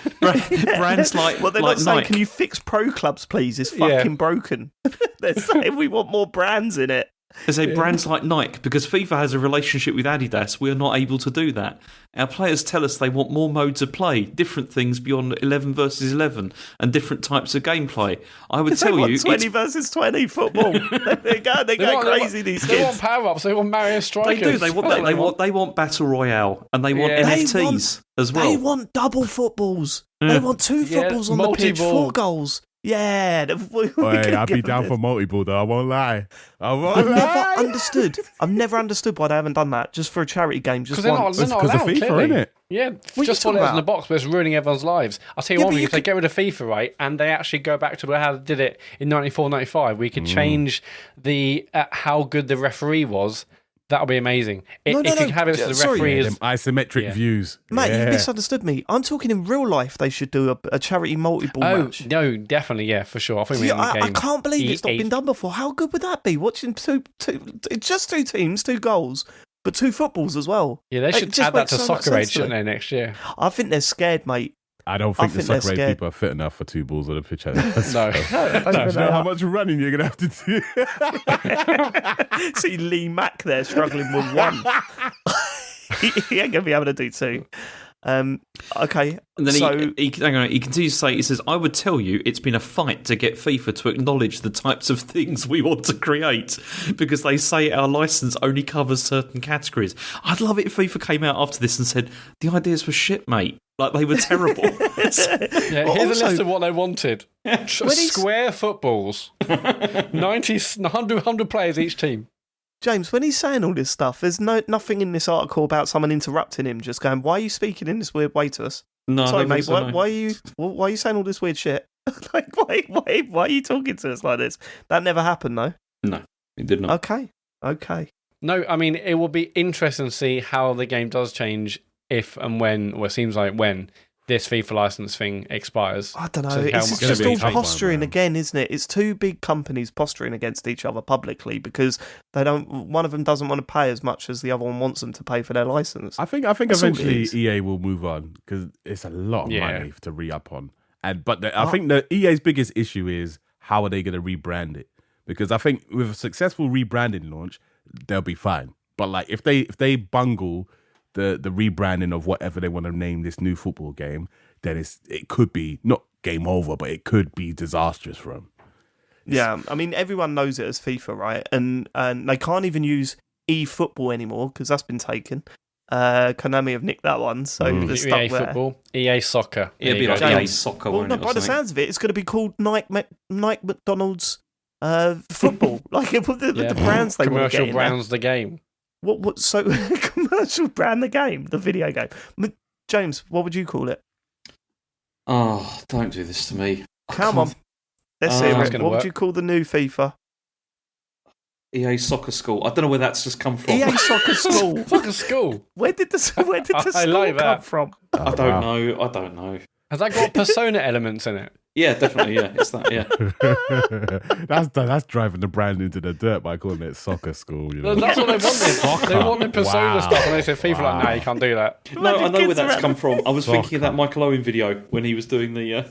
Brands like well, they're like not saying, Nike. can you fix pro clubs, please? It's fucking broken. They're saying we want more brands in it. They say brands like Nike, because FIFA has a relationship with Adidas, we are not able to do that. Our players tell us they want more modes of play, different things beyond 11 versus 11, and different types of gameplay. I would tell you, 20 versus 20 football. They go crazy. These kids. They want power ups. They want Mario Strikers. They do. They want that. They want battle royale, and they want NFTs as well. They want double footballs. They want 2 footballs on the pitch, 4 goals. Yeah. I'd be down for multi-ball though. I won't lie. I've never understood why they haven't done that just for a charity game. Just because they're not allowed, of FIFA, clearly. isn't it? Yeah, What just are you put it talking in the about? box, but it's ruining everyone's lives. I'll tell you Yeah, one but thing, you if they get rid of FIFA, right, and they actually go back to how they did it in 94, 95, we could change the how good the referee was. That'll be amazing. If you have it so the Sorry. referee Yeah, is... them isometric views. Mate, yeah. you misunderstood me. I'm talking in real life. They should do a charity multi-ball match. No, definitely, yeah, for sure. I think See, we mean the game. I can't believe it's not been done before. How good would that be? Watching just two teams, two goals, but two footballs as well. Yeah, they It should just add that makes to so much Soccer Age, sense to shouldn't me. they, next year? I think they're scared, mate. I don't think the think they're soccer scared. people are fit enough for two balls on a pitch. No. Do you know how much running you're going to have to do? See Lee Mack there struggling with one. he ain't going to be able to do two. Okay. And then so, he continues to say, he says, I would tell you it's been a fight to get FIFA to acknowledge the types of things we want to create because they say our license only covers certain categories. I'd love it if FIFA came out after this and said, the ideas were shit, mate. Like, they were terrible. Yeah, Well, here's also- a list of what they wanted. Square footballs. 100 players each team. James, when he's saying all this stuff, there's nothing in this article about someone interrupting him, just going, "Why are you speaking in this weird way to us?" No, Sorry, I don't mate. think so, no. Why are you saying all this weird shit? Like, why are you talking to us like this? That never happened, though. No, it did not. Okay. No, I mean, it will be interesting to see how the game does change if and when, or it seems like when, this FIFA license thing expires. I don't know. So how It's much- just Gonna be all a tough posturing one, man. again, isn't it? It's two big companies posturing against each other publicly because they don't. One of them doesn't want to pay as much as the other one wants them to pay for their license. I think That's all it eventually is. EA will move on because it's a lot of Yeah. money to re-up on. But I think the EA's biggest issue is how are they going to rebrand it? Because I think with a successful rebranding launch, they'll be fine. But like if they bungle the rebranding of whatever they want to name this new football game, then it could be not game over, but it could be disastrous for them. Yeah, I mean everyone knows it as FIFA, right? And they can't even use eFootball anymore because that's been taken. Konami have nicked that one, so they're stuck EA there. Football, EA Soccer. It'd be There you like go. EA Soccer, Well, won't no, it? or by the something? sounds of it, it's going to be called Nike McDonald's football. Like with the brands they want to Commercial get in there. brands the game. What? So commercial brand the game, the video game. James, what would you call it? Oh, don't do this to me. Come on, let's Oh, hear that's it. gonna What would work. you call the new FIFA? EA Soccer School. I don't know where that's just come from. EA Soccer School. Fucking school. Where did the school I like come that. from? I don't know. I don't know. Has that got Persona elements in it? Yeah, definitely. Yeah, it's that. Yeah. that's driving the brand into the dirt by calling it soccer school. You know? That's what they wanted. Soccer. They wanted Persona Wow. stuff, and they said FIFA Wow. like, no, you can't do that. No, I know where kids that's around come from. I was thinking of that Soccer. Michael Owen video when he was doing the.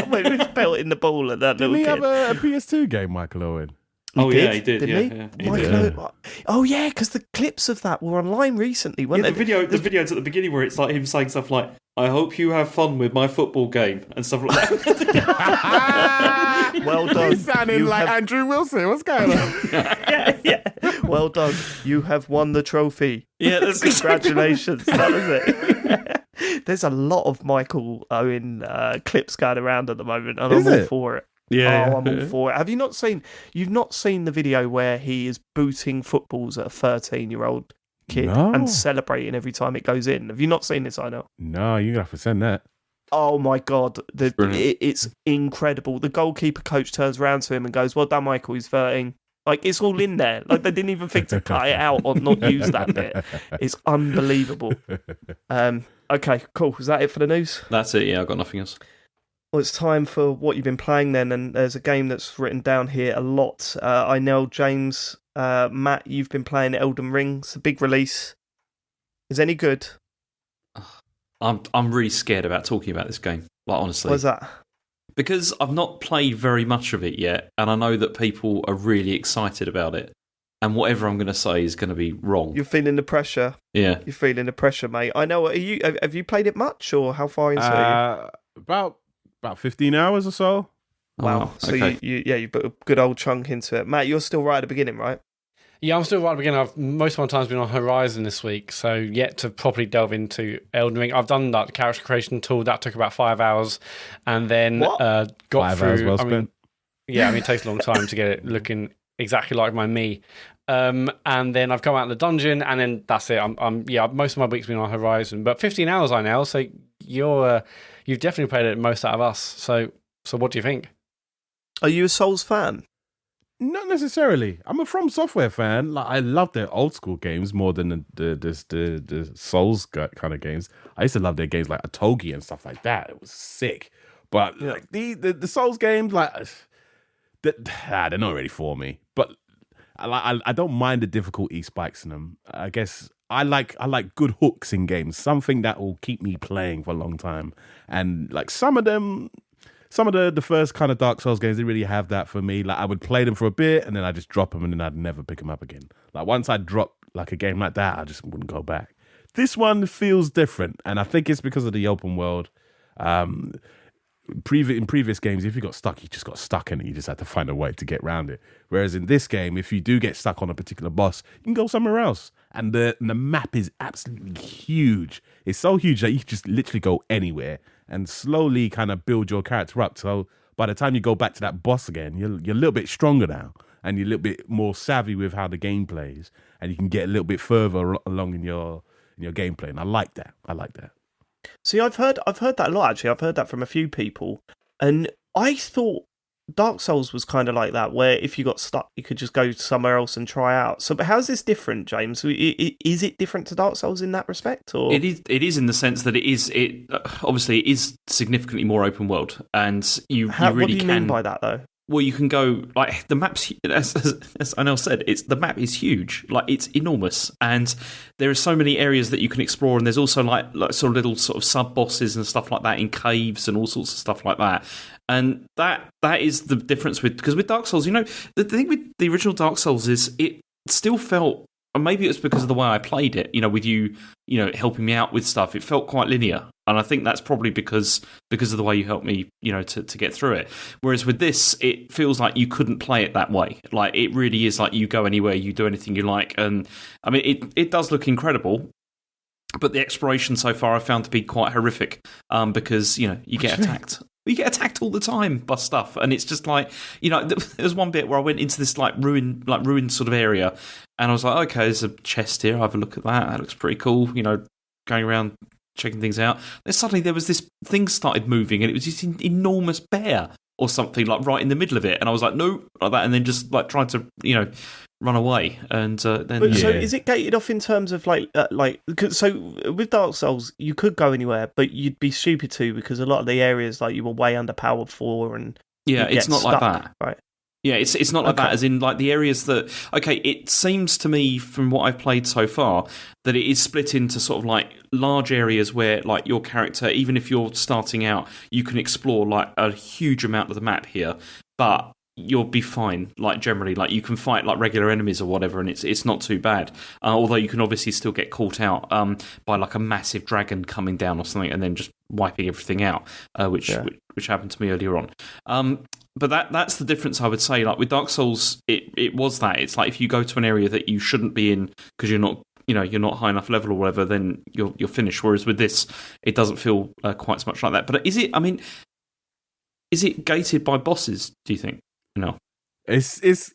When he was belting the ball at that Didn't little he kid. have a PS2 game, Michael Owen? Yeah, he did. Didn't Yeah, he? he Michael did. Owen- Oh yeah, because the clips of that were online recently, Yeah, weren't the they? video's at the beginning where it's like him saying stuff like, "I hope you have fun with my football game" and stuff like that. Well done. He's sounding You like have- Andrew Wilson. What's going on? yeah. Well done. You have won the trophy. Yeah, that's Congratulations. That was it. There's a lot of Michael Owen clips going around at the moment, and Is I'm all it? for it. Yeah. Oh, I'm all for it. Have you not seen? You've not seen the video where he is booting footballs at a 13-year-old kid No. and celebrating every time it goes in? Have you not seen this? I know. No, you're going to have to send that. Oh my god, Brilliant. it's incredible. The goalkeeper coach turns around to him and goes, "Well done, Michael. He's 13." Like it's all in there. Like they didn't even think to cut it out or not use that bit. It's unbelievable. Okay, cool. Is that it for the news? That's it. Yeah, I've got nothing else. Well, it's time for what you've been playing then, and there's a game that's written down here a lot. Einel, James, Matt, you've been playing Elden Ring. It's a big release. Is it any good? I'm really scared about talking about this game. Like honestly, What's that? because I've not played very much of it yet, and I know that people are really excited about it. And whatever I'm going to say is going to be wrong. You're feeling the pressure. Yeah. You're feeling the pressure, mate. I know. Have you played it much, or how far into it are you? About 15 hours or so. Wow. So okay. you put a good old chunk into it. Matt, you're still right at the beginning, right? Yeah, I'm still right at the beginning. Most of my time's been on Horizon this week, so yet to properly delve into Elden Ring. I've done that character creation tool. That took about 5 hours, and then got 5 through. hours well spent. It takes a long time to get it looking exactly like my me. And then I've come out of the dungeon, and then that's it. Most of my week's been on Horizon, but 15 hours I now. So you've definitely played it most out of us. So what do you think? Are you a Souls fan? Not necessarily. I'm a From Software fan. Like, I love their old school games more than the Souls kind of games. I used to love their games like Atogi and stuff like that. It was sick. But like the Souls games, like they're not really for me. But I don't mind the difficulty spikes in them. I guess I like good hooks in games, something that will keep me playing for a long time. And like some of the first kind of Dark Souls games, they really have that for me. Like I would play them for a bit and then I'd just drop them and then I'd never pick them up again. Like once I drop like a game like that, I just wouldn't go back. This one feels different, and I think it's because of the open world. In previous games, if you got stuck, you just got stuck in it. You just had to find a way to get around it. Whereas in this game, if you do get stuck on a particular boss, you can go somewhere else. And the map is absolutely huge. It's so huge that you can just literally go anywhere and slowly kind of build your character up. So by the time you go back to that boss again, you're a little bit stronger now, and you're a little bit more savvy with how the game plays, and you can get a little bit further along in your gameplay. And I like that. See, I've heard that a lot, actually. I've heard that from a few people. And I thought Dark Souls was kind of like that, where if you got stuck, you could just go somewhere else and try out. So, but how's this different, James? Is it different to Dark Souls in that respect? Or It is in the sense that obviously it is significantly more open world, and you really what do you can mean by that, though? Well, you can go, like, the map's, as Einel said, the map is huge. Like, it's enormous. And there are so many areas that you can explore. And there's also, like sort of little sort of sub-bosses and stuff like that in caves and all sorts of stuff like that. And that is the difference because with Dark Souls, the thing with the original Dark Souls is it still felt, and maybe it was because of the way I played it, with you helping me out with stuff, it felt quite linear. And I think that's probably because of the way you helped me, to get through it. Whereas with this, it feels like you couldn't play it that way. Like, it really is like you go anywhere, you do anything you like. And I mean, it does look incredible. But the exploration so far I found to be quite horrific because, you get attacked. You get attacked all the time by stuff, and it's just like, there's one bit where I went into this ruined sort of area, and I was like, okay, there's a chest here. I'll have a look at that. That looks pretty cool. Going around checking things out. Then suddenly there was this thing started moving, and it was this enormous bear or something like right in the middle of it, and I was like, no, like that, and then just like trying to run away, and then. So is it gated off in terms of so with Dark Souls you could go anywhere, but you'd be stupid to because a lot of the areas like you were way underpowered for, and it's not stuck, like that, right? Yeah, it's not like that, as in like the areas that... Okay, it seems to me from what I've played so far that it is split into sort of like large areas where like your character, even if you're starting out, you can explore like a huge amount of the map here, but you'll be fine, like generally. Like you can fight like regular enemies or whatever, and it's not too bad. Although you can obviously still get caught out by like a massive dragon coming down or something and then just wiping everything out, which happened to me earlier on. But that's the difference, I would say. Like with Dark Souls, it was that. It's like if you go to an area that you shouldn't be in because you're not high enough level or whatever, then you're finished. Whereas with this, it doesn't feel quite so much like that. But is it gated by bosses, do you think? No. It's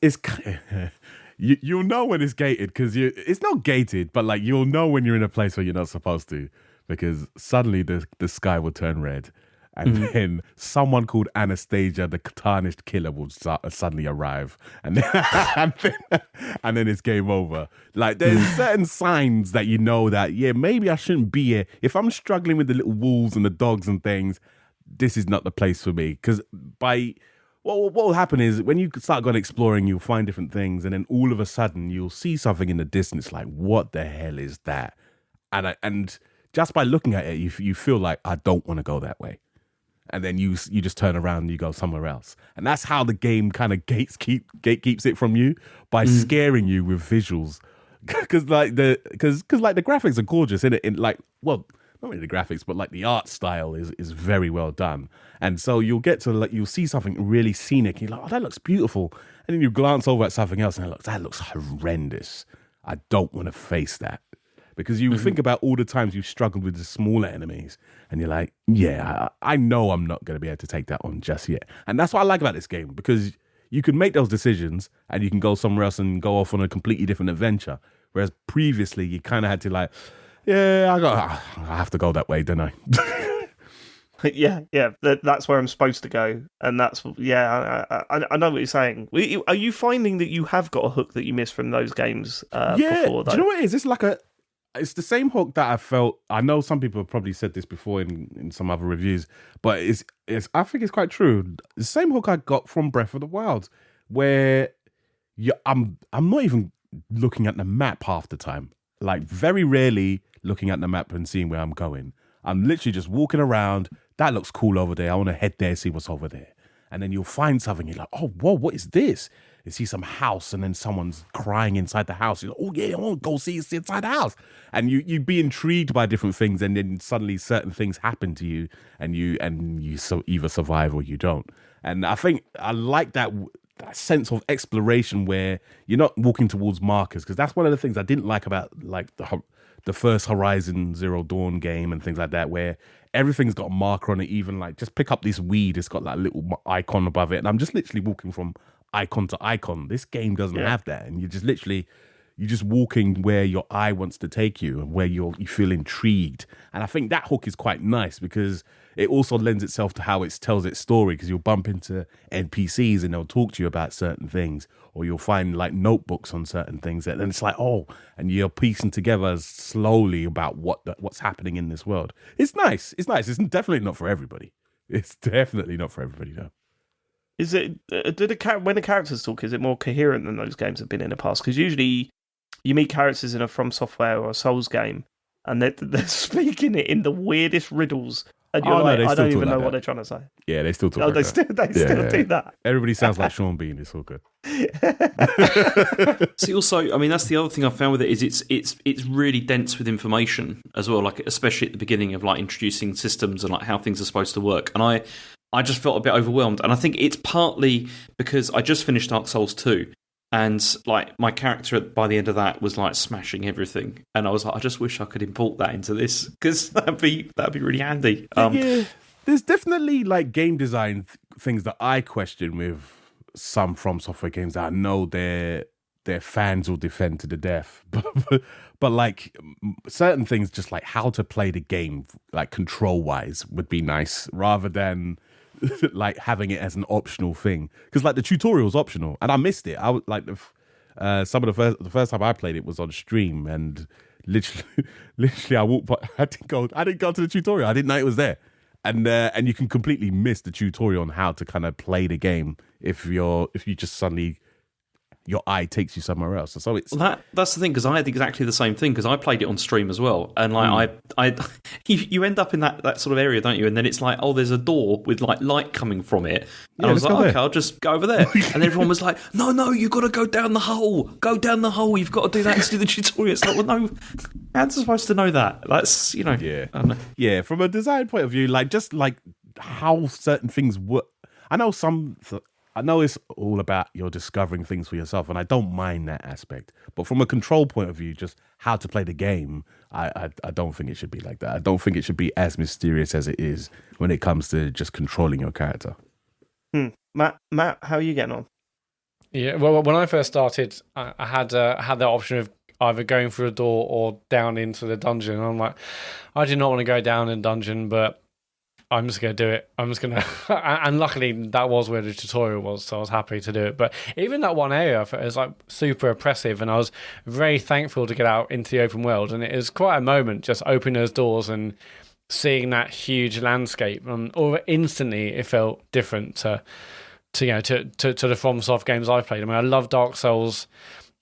you'll know when it's gated because it's not gated, but like you'll know when you're in a place where you're not supposed to, because suddenly the sky will turn red. And then someone called Anastasia, the tarnished killer, will suddenly arrive, and then it's game over. Like there's certain signs that you know that maybe I shouldn't be here. If I'm struggling with the little wolves and the dogs and things, this is not the place for me. Because what will happen is when you start going exploring, you'll find different things, and then all of a sudden you'll see something in the distance. Like, what the hell is that? And just by looking at it, you feel like I don't want to go that way. And then you just turn around and you go somewhere else. And that's how the game kind of gatekeeps it from you, by scaring you with visuals. Because the graphics are gorgeous, isn't it? not really the graphics, but like the art style is very well done. And so you'll get to like, you'll see something really scenic. And you're like, oh, that looks beautiful. And then you glance over at something else and that looks horrendous. I don't want to face that. Because you think about all the times you've struggled with the smaller enemies, and you're like, yeah, I know I'm not going to be able to take that on just yet. And that's what I like about this game, because you can make those decisions and you can go somewhere else and go off on a completely different adventure. Whereas previously, you kind of had to like, yeah, I have to go that way, don't I? Yeah, that's where I'm supposed to go, and that's I know what you're saying. Are you finding that you have got a hook that you missed from those games before? Though? Do you know what it is? It's the same hook that I felt. I know some people have probably said this before in some other reviews, but it's I think it's quite true. The same hook I got from Breath of the Wild, where I'm not even looking at the map half the time. Like very rarely looking at the map and seeing where I'm going. I'm literally just walking around. That looks cool over there. I want to head there, see what's over there. And then you'll find something. You're like, oh, whoa, what is this? You see some house, and then someone's crying inside the house. You're like, oh, yeah, I want to go see inside the house. And you be intrigued by different things, and then suddenly certain things happen to you, and you either survive or you don't. And I think I like that sense of exploration where you're not walking towards markers, because that's one of the things I didn't like about like the first Horizon Zero Dawn game and things like that, where everything's got a marker on it. Even like just pick up this weed, it's got like a little icon above it, and I'm just literally walking from icon to icon. This game doesn't have that, and you're just walking where your eye wants to take you and where you feel intrigued. And I think that hook is quite nice because it also lends itself to how it tells its story, because you'll bump into NPCs and they'll talk to you about certain things, or you'll find like notebooks on certain things, and it's like, oh, and you're piecing together slowly about what's happening in this world. It's nice. It's definitely not for everybody. It's definitely not for everybody, though. Is it when the characters talk? Is it more coherent than those games have been in the past? Because usually you meet characters in a From Software or a Souls game, and they're speaking it in the weirdest riddles, and you're like, I don't even know what they're trying to say. Yeah, they still talk. No, they still do that. Everybody sounds like Sean Bean. It's all good. See, also, I mean, that's the other thing I found with it is it's really dense with information as well. Like especially at the beginning of like introducing systems and like how things are supposed to work, and I just felt a bit overwhelmed. And I think it's partly because I just finished Dark Souls 2. And like my character by the end of that was like smashing everything, and I was like, I just wish I could import that into this, because that'd be really handy. Yeah, there's definitely like game design things that I question with some From Software games that I know their fans will defend to the death, but like certain things, just like how to play the game, like control wise, would be nice rather than like having it as an optional thing, because like the tutorial's optional and I missed it. I would like the first time I played it was on stream, and literally I walked by, I didn't go to the tutorial. I didn't know it was there, and you can completely miss the tutorial on how to kind of play the game if you just suddenly your eye takes you somewhere else. So it's that's the thing, because I had exactly the same thing, because I played it on stream as well, and like you end up in that sort of area, don't you? And then it's like, oh, there's a door with like light coming from it, and I was like, okay, I'll just go over there. And everyone was like, no, you got to go down the hole. You've got to do that to do the tutorial. It's like, well, no, how's I supposed to know that? That's I don't know. Yeah. From a design point of view, like just like how certain things work. I know it's all about you're discovering things for yourself, and I don't mind that aspect. But from a control point of view, just how to play the game, I don't think it should be like that. I don't think it should be as mysterious as it is when it comes to just controlling your character. Matt, how are you getting on? Yeah, well, when I first started, I had that option of either going through a door or down into the dungeon. And I'm like, I do not want to go down in dungeon, but I'm just going to do it. I'm just going to... And luckily, that was where the tutorial was, so I was happy to do it. But even that one area, I thought it was like super oppressive, and I was very thankful to get out into the open world. And it was quite a moment, just opening those doors and seeing that huge landscape. Or instantly, it felt different to the FromSoft games I've played. I mean, I love Dark Souls.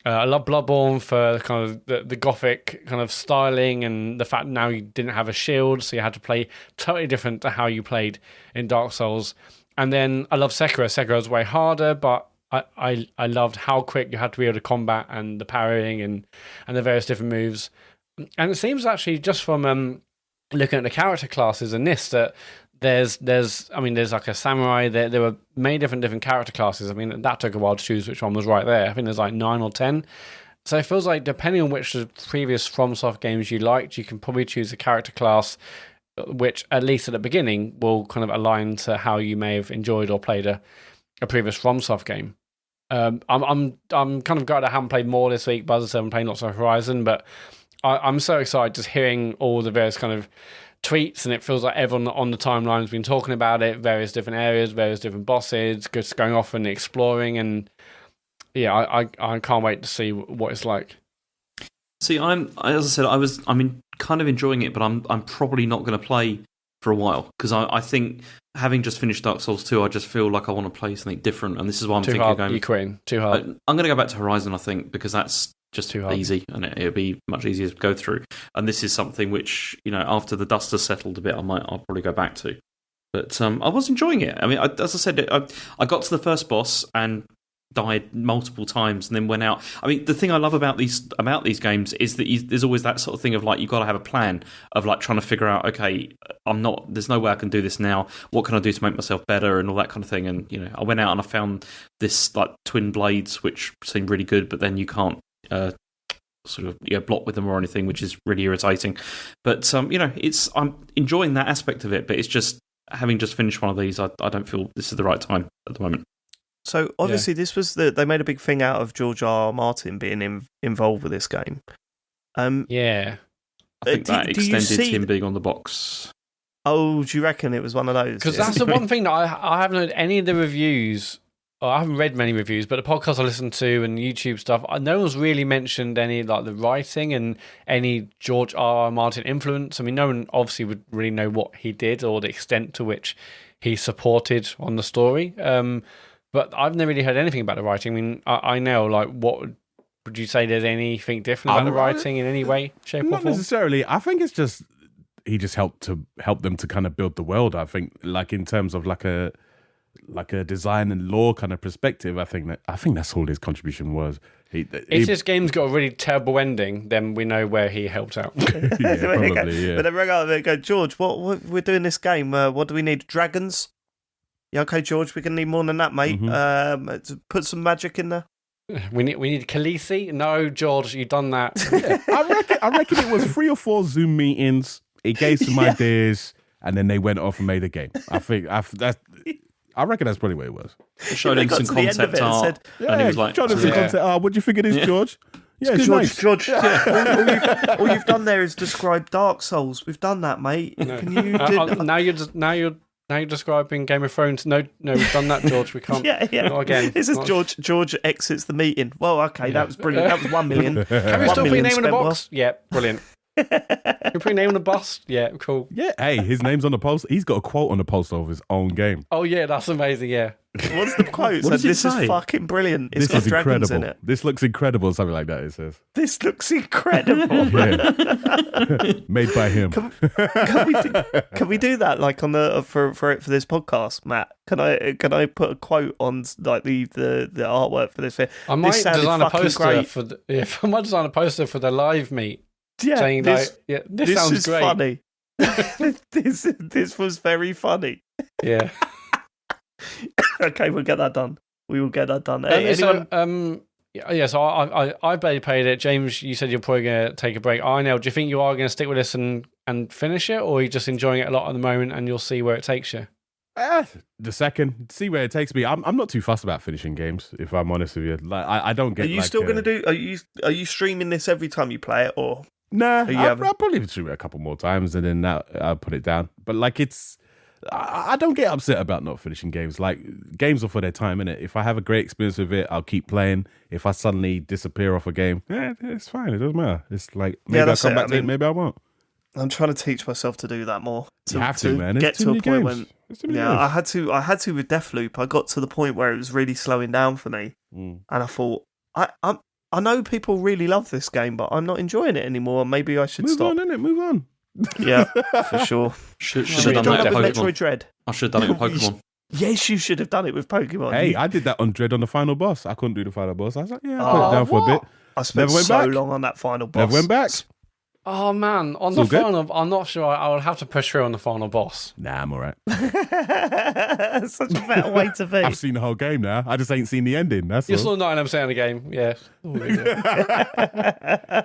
I love Bloodborne for kind of the gothic kind of styling, and the fact now you didn't have a shield, so you had to play totally different to how you played in Dark Souls. And then I love Sekiro. Sekiro is way harder, but I loved how quick you had to be able to combat, and the parrying and the various different moves. And it seems actually just from looking at the character classes in this, that there's like a samurai. There were many different character classes. I mean, that took a while to choose which one was right there. I think there's like 9 or 10. So it feels like depending on which of the previous FromSoft games you liked, you can probably choose a character class which, at least at the beginning, will kind of align to how you may have enjoyed or played a previous FromSoft game. I'm kind of glad I haven't played more this week, but as I said, I'm playing lots of Horizon, but I'm so excited just hearing all the various kind of tweets, and it feels like everyone on the timeline has been talking about it, various different areas, various different bosses, just going off and exploring, and yeah, I can't wait to see what it's like. See, as I said, I'm kind of enjoying it, but I'm probably not going to play for a while, because I think, having just finished Dark Souls 2, I just feel like I want to play something different, and this is why I'm thinking of going... Too hard. I'm going to go back to Horizon, I think, because that's just too easy, and it'll be much easier to go through. And this is something which, after the dust has settled a bit, I'll probably go back to. But I was enjoying it. I mean, as I said, I got to the first boss and died multiple times and then went out. I mean, the thing I love about these games is that there's always that sort of thing of like, you've got to have a plan of like trying to figure out, okay, there's no way I can do this now. What can I do to make myself better and all that kind of thing. And, I went out and I found this like twin blades, which seemed really good, but then you can't block with them or anything, which is really irritating. But, I'm enjoying that aspect of it, but it's just, having just finished one of these, I don't feel this is the right time at the moment. So obviously, this was they made a big thing out of George R. R. Martin being involved with this game. Yeah, I think that extended him being on the box. Oh, do you reckon it was one of those? Because that's the one thing that I haven't heard any of the reviews. Or I haven't read many reviews, but the podcasts I listen to and YouTube stuff, no one's really mentioned any like the writing and any George R. R. Martin influence. I mean, no one obviously would really know what he did or the extent to which he supported on the story. But I've never really heard anything about the writing. I mean, I know, like, what would you say? There's anything different about the writing in any way, shape, or form? Not necessarily. I think it's just he just helped them to kind of build the world. I think, like in terms of like a design and lore kind of perspective. I think that's all his contribution was. If this game's got a really terrible ending, then we know where he helped out. Yeah, probably. Yeah. But then they go, George, what we're doing this game? What do we need? Dragons? Yeah, okay, George, we're going to need more than that, mate. To put some magic in there. We need Khaleesi? No, George, you've done that. Yeah, I reckon it was 3 or 4 Zoom meetings. He gave some ideas, and then they went off and made a game. I reckon that's probably what it was. Showed him some concept art, and he was like, showed him some concept art. What do you think of this, George? Yeah, George. All you've done there is describe Dark Souls. We've done that, mate. No. Can you Now you're describing Game of Thrones. No, we've done that, George. We can't. Yeah. Not again. This is George exits the meeting. Well, okay, that was brilliant. That was 1 million. Can we still put your name in the box? Yeah, brilliant. Can we put your name on the bus? Yeah, cool. Yeah, hey, his name's on the poster. He's got a quote on the poster of his own game. Oh yeah, that's amazing. Yeah. What's the quote? This is fucking brilliant. It's got dragons in it. This looks incredible. Something like that. It says. This looks incredible. Made by him. Can we do that like on the for this podcast, Matt? Can I put a quote on like the artwork for this? I might design a poster I might design a poster for the live meet. Yeah, saying this sounds great. Funny. This was very funny. Yeah. Okay, we'll get that done. We will get that done. So I barely played it. James, you said you're probably going to take a break. Einel, do you think you are going to stick with this and finish it, or are you just enjoying it a lot at the moment and you'll see where it takes you? The second, see where it takes me. I'm not too fussed about finishing games, if I'm honest with you. Like I don't get. Are you still going to do? Are you streaming this every time you play it, or? Nah, I'll probably stream it a couple more times and then I'll put it down. But like I don't get upset about not finishing games. Like, games are for their time, innit? If I have a great experience with it, I'll keep playing. If I suddenly disappear off a game, it's fine. It doesn't matter. It's like, maybe I'll come back to it, maybe I won't. I'm trying to teach myself to do that more. You have to, man. Get to a point when... I had to with Deathloop. I got to the point where it was really slowing down for me. And I thought, I know people really love this game, but I'm not enjoying it anymore. Maybe I should stop. Move on. Yeah, for sure. Should have done that with Metroid Dread. I should have done it with Pokemon. Yes, you should have done it with Pokemon. Hey, I did that on Dread on the final boss. I couldn't do the final boss. I was like, I'll put it down for a bit. I spent so long on that final boss. Never went back. Oh man, on the final, I'm not sure. I would have to push through on the final boss. Nah, I'm all right. Such a better way to be. I've seen the whole game now. I just ain't seen the ending. That's You're all. still 99% of the game, yeah.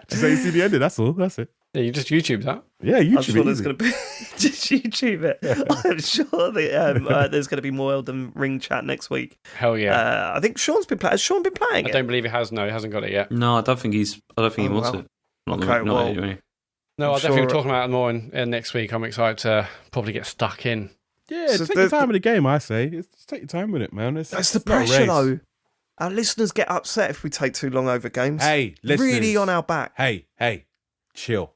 Just ain't seen the ending. That's all. That's it. Yeah, you just YouTube that. Yeah, I'm YouTube sure it. there's Easy. going to be just YouTube it. I'm sure that, there's going to be more Elden Ring chat next week. Hell yeah. I think Sean's been playing. Has Sean been playing I it? don't believe he has. No, he hasn't got it yet. No, I don't think he wants wow. it. Not Okay, not well, anyway. No, I'm I'll definitely sure- be talking about it more next week. I'm excited to probably get stuck in. Yeah, So take your there's- time with the game, I say. Just take your time with it, man. That's the it's not a pressure, race. though. Our listeners get upset if we take too long over games. Hey, listeners. Really on our back. Hey, chill.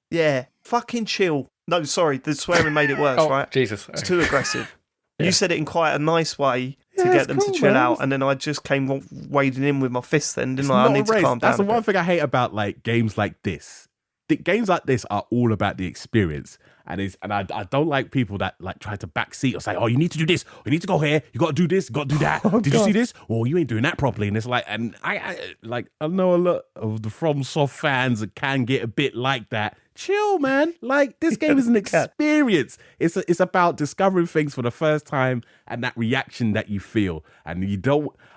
Yeah, fucking chill. No, sorry, the swearing made it worse, Oh, right? Jesus. It's too aggressive. Yeah. You said it in quite a nice way to Yeah, get it's them cool, to chill man. out, and then I just came wading in with my fists then, didn't It's I? I not need a race. to calm down. That's the a one bit. thing I hate about like games like this. Games like this are all about the experience, and I don't like people that like try to backseat or say, "Oh, you need to do this, or you need to go here, you got to do this, you got to do that. Did you see this? Oh, you ain't doing that properly." And it's like, and I know a lot of the FromSoft fans that can get a bit like that. Chill, man. Like this game is an experience. It's about discovering things for the first time and that reaction that you feel. And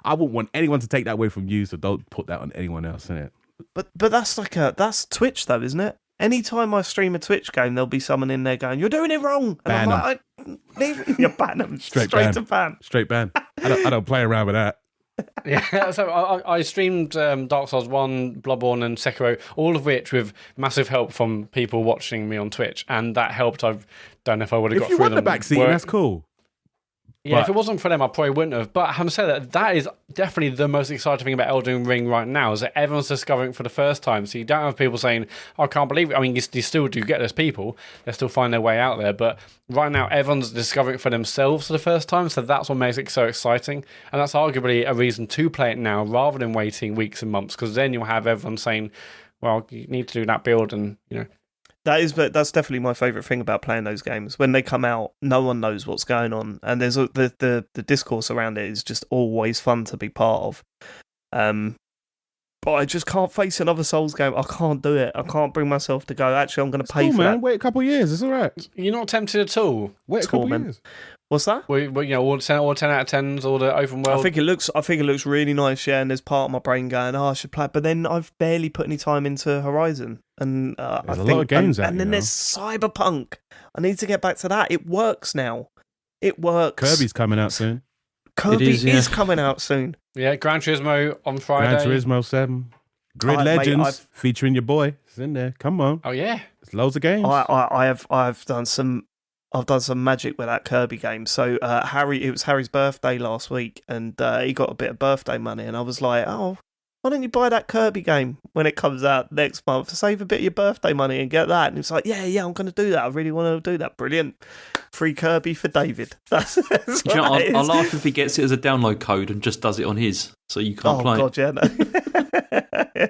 I wouldn't want anyone to take that away from you, so don't put that on anyone else, innit? But that's that's Twitch though, isn't it? Anytime I stream a Twitch game, there'll be someone in there going, "You're doing it wrong," and Ban I'm like, "You ban them straight to ban." Straight ban. I don't play around with that. Yeah, so I streamed Dark Souls 1, Bloodborne, and Sekiro, all of which with massive help from people watching me on Twitch, and that helped. I don't know if I would have got If you through want the them. backseat, that's cool. Yeah, But- if it wasn't for them, I probably wouldn't have. But having said that, that is definitely the most exciting thing about Elden Ring right now, is that everyone's discovering it for the first time. So you don't have people saying, "I can't believe it." I mean, you still do get those people. They still find their way out there. But right now, everyone's discovering it for themselves for the first time. So that's what makes it so exciting. And that's arguably a reason to play it now rather than waiting weeks and months, because then you'll have everyone saying, "Well, you need to do that build," and, you know. That's definitely my favourite thing about playing those games. When they come out, no one knows what's going on, and there's the discourse around it is just always fun to be part of. But I just can't face another Souls game. I can't do it. I can't bring myself to go, "Actually, I'm going to pay Cool, for man. that." Wait a couple of years. It's all right. You're not tempted at all. Wait a couple of Torment. years. What's that? Well, you know, all 10 out of 10s, all the open world. I think it looks really nice, yeah. And there's part of my brain going, "Oh, I should play it," but then I've barely put any time into Horizon, and There's I a think, lot of games out, and then you know. there's Cyberpunk. I need to get back to that. It works now. It works. Kirby's coming out soon. Kirby It is, yeah. coming out soon. Yeah, Gran Turismo on Friday. Gran Turismo 7. Grid Mate, Legends featuring your boy. It's in there. Come on. Oh yeah, There's loads of games. I've done some magic with that Kirby game. So it was Harry's birthday last week, and he got a bit of birthday money, and I was like, "Oh, why don't you buy that Kirby game when it comes out next month? Save a bit of your birthday money and get that." And he was like, "Yeah, I'm going to do that. I really want to do that. Brilliant. Free Kirby for David." That's Do you know, what it I'll is. laugh if he gets it as a download code and just does it on his, so you can't Oh play. God, yeah, no.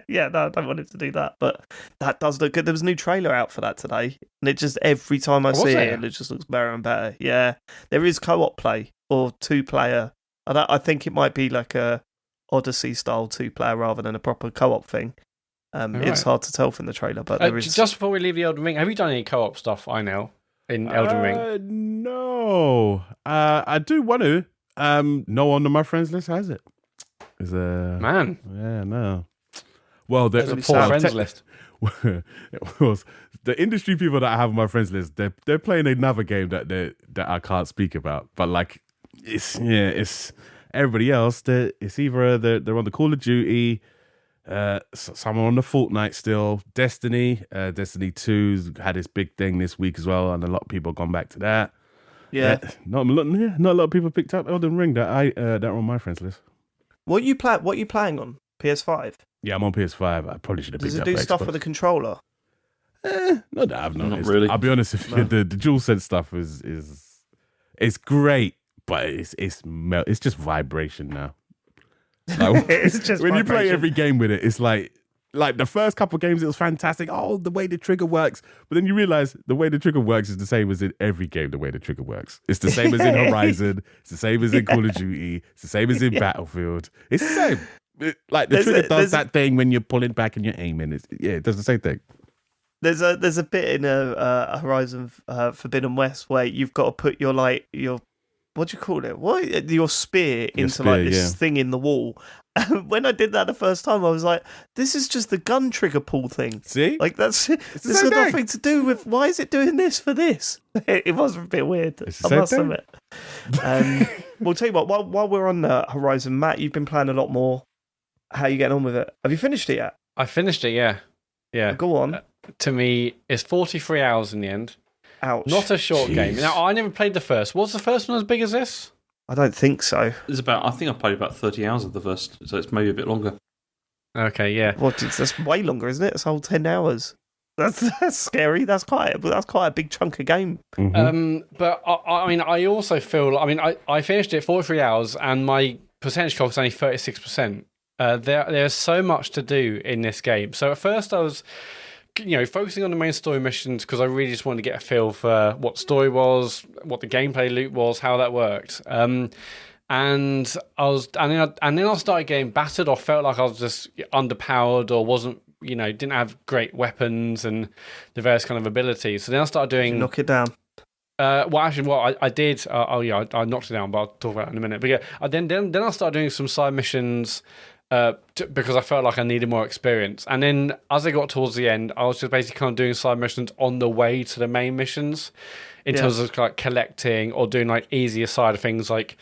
Yeah, no, I don't want him to do that, but that does look good. There was a new trailer out for that today, and it just every time I Was see there? it, it just looks better and better. Yeah, there is co-op play or 2-player. I think it might be like a Odyssey style 2-player rather than a proper co-op thing. It's Alright. hard to tell from the trailer, but there is. Just before we leave the Elden Ring, have you done any co-op stuff, Einel, in Elden Ring? No. I do want to. No one on my friends list has it. Is Man, Yeah, no. Well, there's a poor friends list. it was the industry people that I have on my friends list. They're playing another game that I can't speak about. But like, it's everybody else. It's either they're on the Call of Duty, some are on the Fortnite still. Destiny 2's had its big thing this week as well, and a lot of people have gone back to that. Yeah. Not a lot of people picked up Elden Ring that are on my friends list. What you playing on? PS5? Yeah, I'm on PS5. I probably should have picked Does it up do for stuff Xbox. with the controller? Not that I've noticed. really. I'll be honest with you. The DualSense stuff is it's great, but it's just vibration now. Like, It's just when you play vibration. every game with it, it's like the first couple of games, it was fantastic. Oh, the way the trigger works. But then you realize the way the trigger works is the same as in every game, the way the trigger works. It's the same as in Horizon. It's the same as in Call of Duty. It's the same as in Battlefield. It's the same. The There's trigger does there's that thing when you're pulling back and you're aiming. It does the same thing. There's a bit in a Horizon Forbidden West where you've got to put your what do you call it? Your spear into like this thing in the wall. And when I did that the first time, I was like, "This is just the gun trigger pull thing." See, like this has nothing to do with. Why is it doing this for this? It was a bit weird. I must admit. We'll tell you what. While we're on Horizon, Matt, you've been playing a lot more. How are you getting on with it? Have you finished it yet? I finished it. Yeah. Go on. To me, it's 43 hours in the end. Ouch. Not a short game. Now, I never played the first. Was the first one as big as this? I don't think so. I think I played about 30 hours of the first, so it's maybe a bit longer. Okay, yeah. That's way longer, isn't it? It's a whole 10 hours. That's scary. That's quite a big chunk of game. Mm-hmm. But I mean, I also feel. I mean, I finished it 43 hours, and my percentage clock is only 36%. There's so much to do in this game. So at first, I was, focusing on the main story missions because I really just wanted to get a feel for what story was, what the gameplay loop was, how that worked. And then I started getting battered, or felt like I was just underpowered, or wasn't, didn't have great weapons and the various kind of abilities. So then I started doing knock it down. I did. I knocked it down, but I'll talk about it in a minute. But yeah, then I started doing some side missions. Because I felt like I needed more experience. And then as I got towards the end, I was just basically kind of doing side missions on the way to the main missions in terms of like collecting or doing like easier side of things like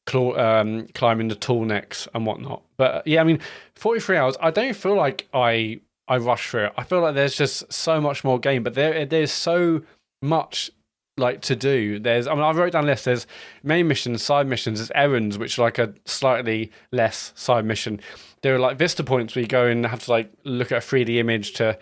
climbing the tall necks and whatnot. But yeah, I mean, 43 hours, I don't feel like I rushed through it. I feel like there's just so much more game, but there's so much like to do. I wrote down a list. There's main missions, side missions, there's errands, which are like a slightly less side mission. There are like vista points where you go and have to like look at a 3D image to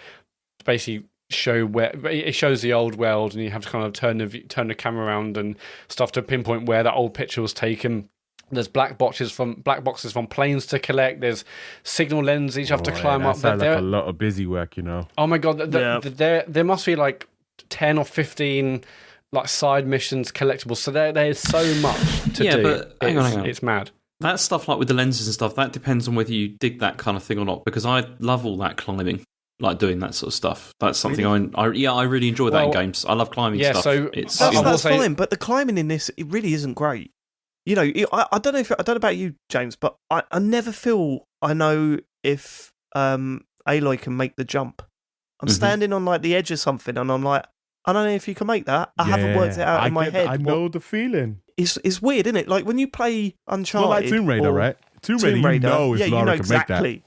basically show where it shows the old world, and you have to kind of turn the camera around and stuff to pinpoint where that old picture was taken. There's black boxes from planes to collect. There's signal lenses you have to climb up. That's like a lot of busy work, Oh my god, there must be like 10 or 15 like side missions collectibles, so there's so much to do. Yeah, but hang on. It's mad. That stuff, like with the lenses and stuff, that depends on whether you dig that kind of thing or not, because I love all that climbing, like doing that sort of stuff. That's something I really enjoy that in games. I love climbing stuff. So that's fine, but the climbing in this, it really isn't great. I don't know about you, James, but I never feel I know if Aloy can make the jump. I'm standing on like the edge of something, and I'm like, I don't know if you can make that. I haven't worked it out in my head. I know the feeling. It's weird, isn't it? Like when you play Uncharted. Well, like Tomb Raider, right? Tomb Raider, you know if Lara can make that.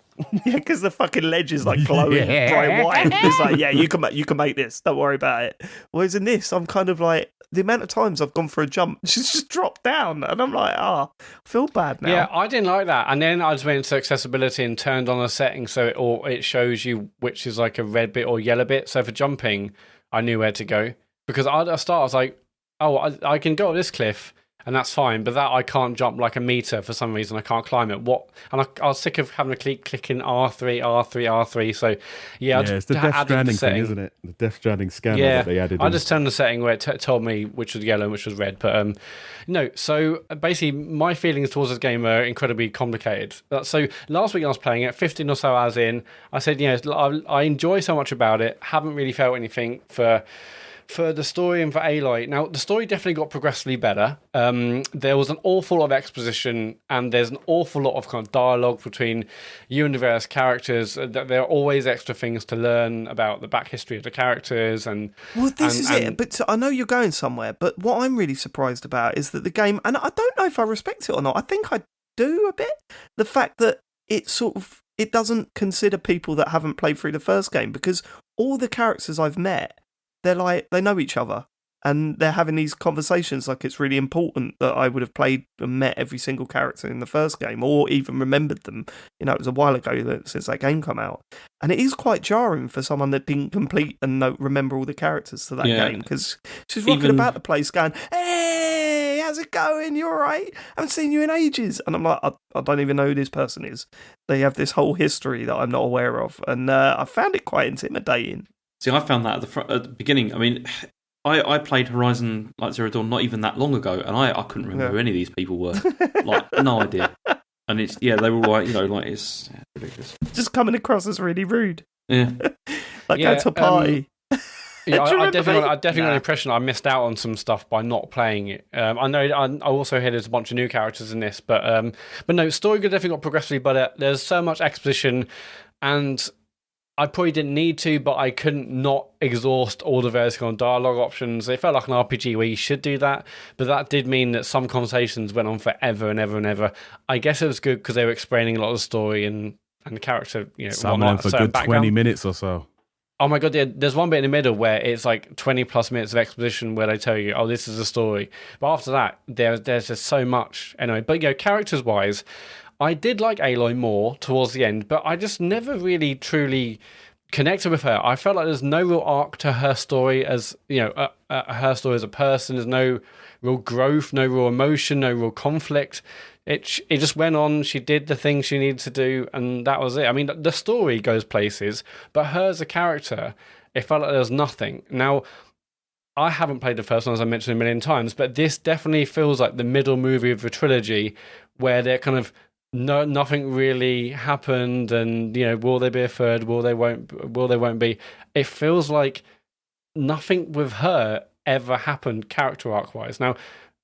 Yeah, because the fucking ledge is like glowing bright white. It's like, yeah, you can make this. Don't worry about it. Whereas in this, I'm kind of like, the amount of times I've gone for a jump, she's just dropped down, and I'm like, I feel bad now. Yeah, I didn't like that. And then I just went into accessibility and turned on a setting so it shows you which is like a red bit or yellow bit. So for jumping, I knew where to go. Because at the start, I was like, I can go up this cliff, and that's fine, but that I can't jump like a meter for some reason. I can't climb it. What? And I was sick of having to click in R3. So yeah, it's the Death Stranding thing, isn't it? The Death Stranding scanner that they added. I just turned the setting where it told me which was yellow and which was red. But no. So basically, my feelings towards this game are incredibly complicated. So last week I was playing it, 15 or so hours in. I said, I enjoy so much about it. Haven't really felt anything for the story and for Aloy. Now, the story definitely got progressively better. There was an awful lot of exposition, and there's an awful lot of kind of dialogue between you and the various characters. There are always extra things to learn about the back history of the characters. This is it. But I know you're going somewhere, but what I'm really surprised about is that the game, and I don't know if I respect it or not, I think I do a bit, the fact that it doesn't consider people that haven't played through the first game, because all the characters I've met, they're like, they know each other, and they're having these conversations like it's really important that I would have played and met every single character in the first game, or even remembered them. It was a while ago since that game came out, and it is quite jarring for someone that didn't complete and remember all the characters to that game, because she's rocking about the place going, "Hey, how's it going? You all right? I haven't seen you in ages." And I'm like, I don't even know who this person is. They have this whole history that I'm not aware of, and I found it quite intimidating. See, I found that at the beginning. I mean, I played Horizon Zero Dawn not even that long ago, and I couldn't remember who any of these people were. Like, no idea. And they were all like, it's ridiculous. Just coming across as really rude. Yeah. Like go to a party. Yeah, Do you I remember definitely me? got the impression I missed out on some stuff by not playing it. I know I also hear there's a bunch of new characters in this, but no, story definitely got progressively better. There's so much exposition, and I probably didn't need to, but I couldn't not exhaust all the various kind of dialogue options. It felt like an RPG where you should do that, but that did mean that some conversations went on forever and ever and ever. I guess it was good because they were explaining a lot of the story and the character, some of them for good 20 minutes or so. Oh my god, yeah, there's one bit in the middle where it's like 20 plus minutes of exposition where they tell you, oh, this is the story. But after that, there's just so much. Anyway, but characters wise, I did like Aloy more towards the end, but I just never really truly connected with her. I felt like there's no real arc to her story as, her story as a person. There's no real growth, no real emotion, no real conflict. It just went on. She did the thing she needed to do, and that was it. I mean, the story goes places, but her as a character, it felt like there was nothing. Now, I haven't played the first one, as I mentioned a million times, but this definitely feels like the middle movie of the trilogy, where they're kind of nothing really happened, and will there be a third? Will they won't be? It feels like nothing with her ever happened character arc wise. Now,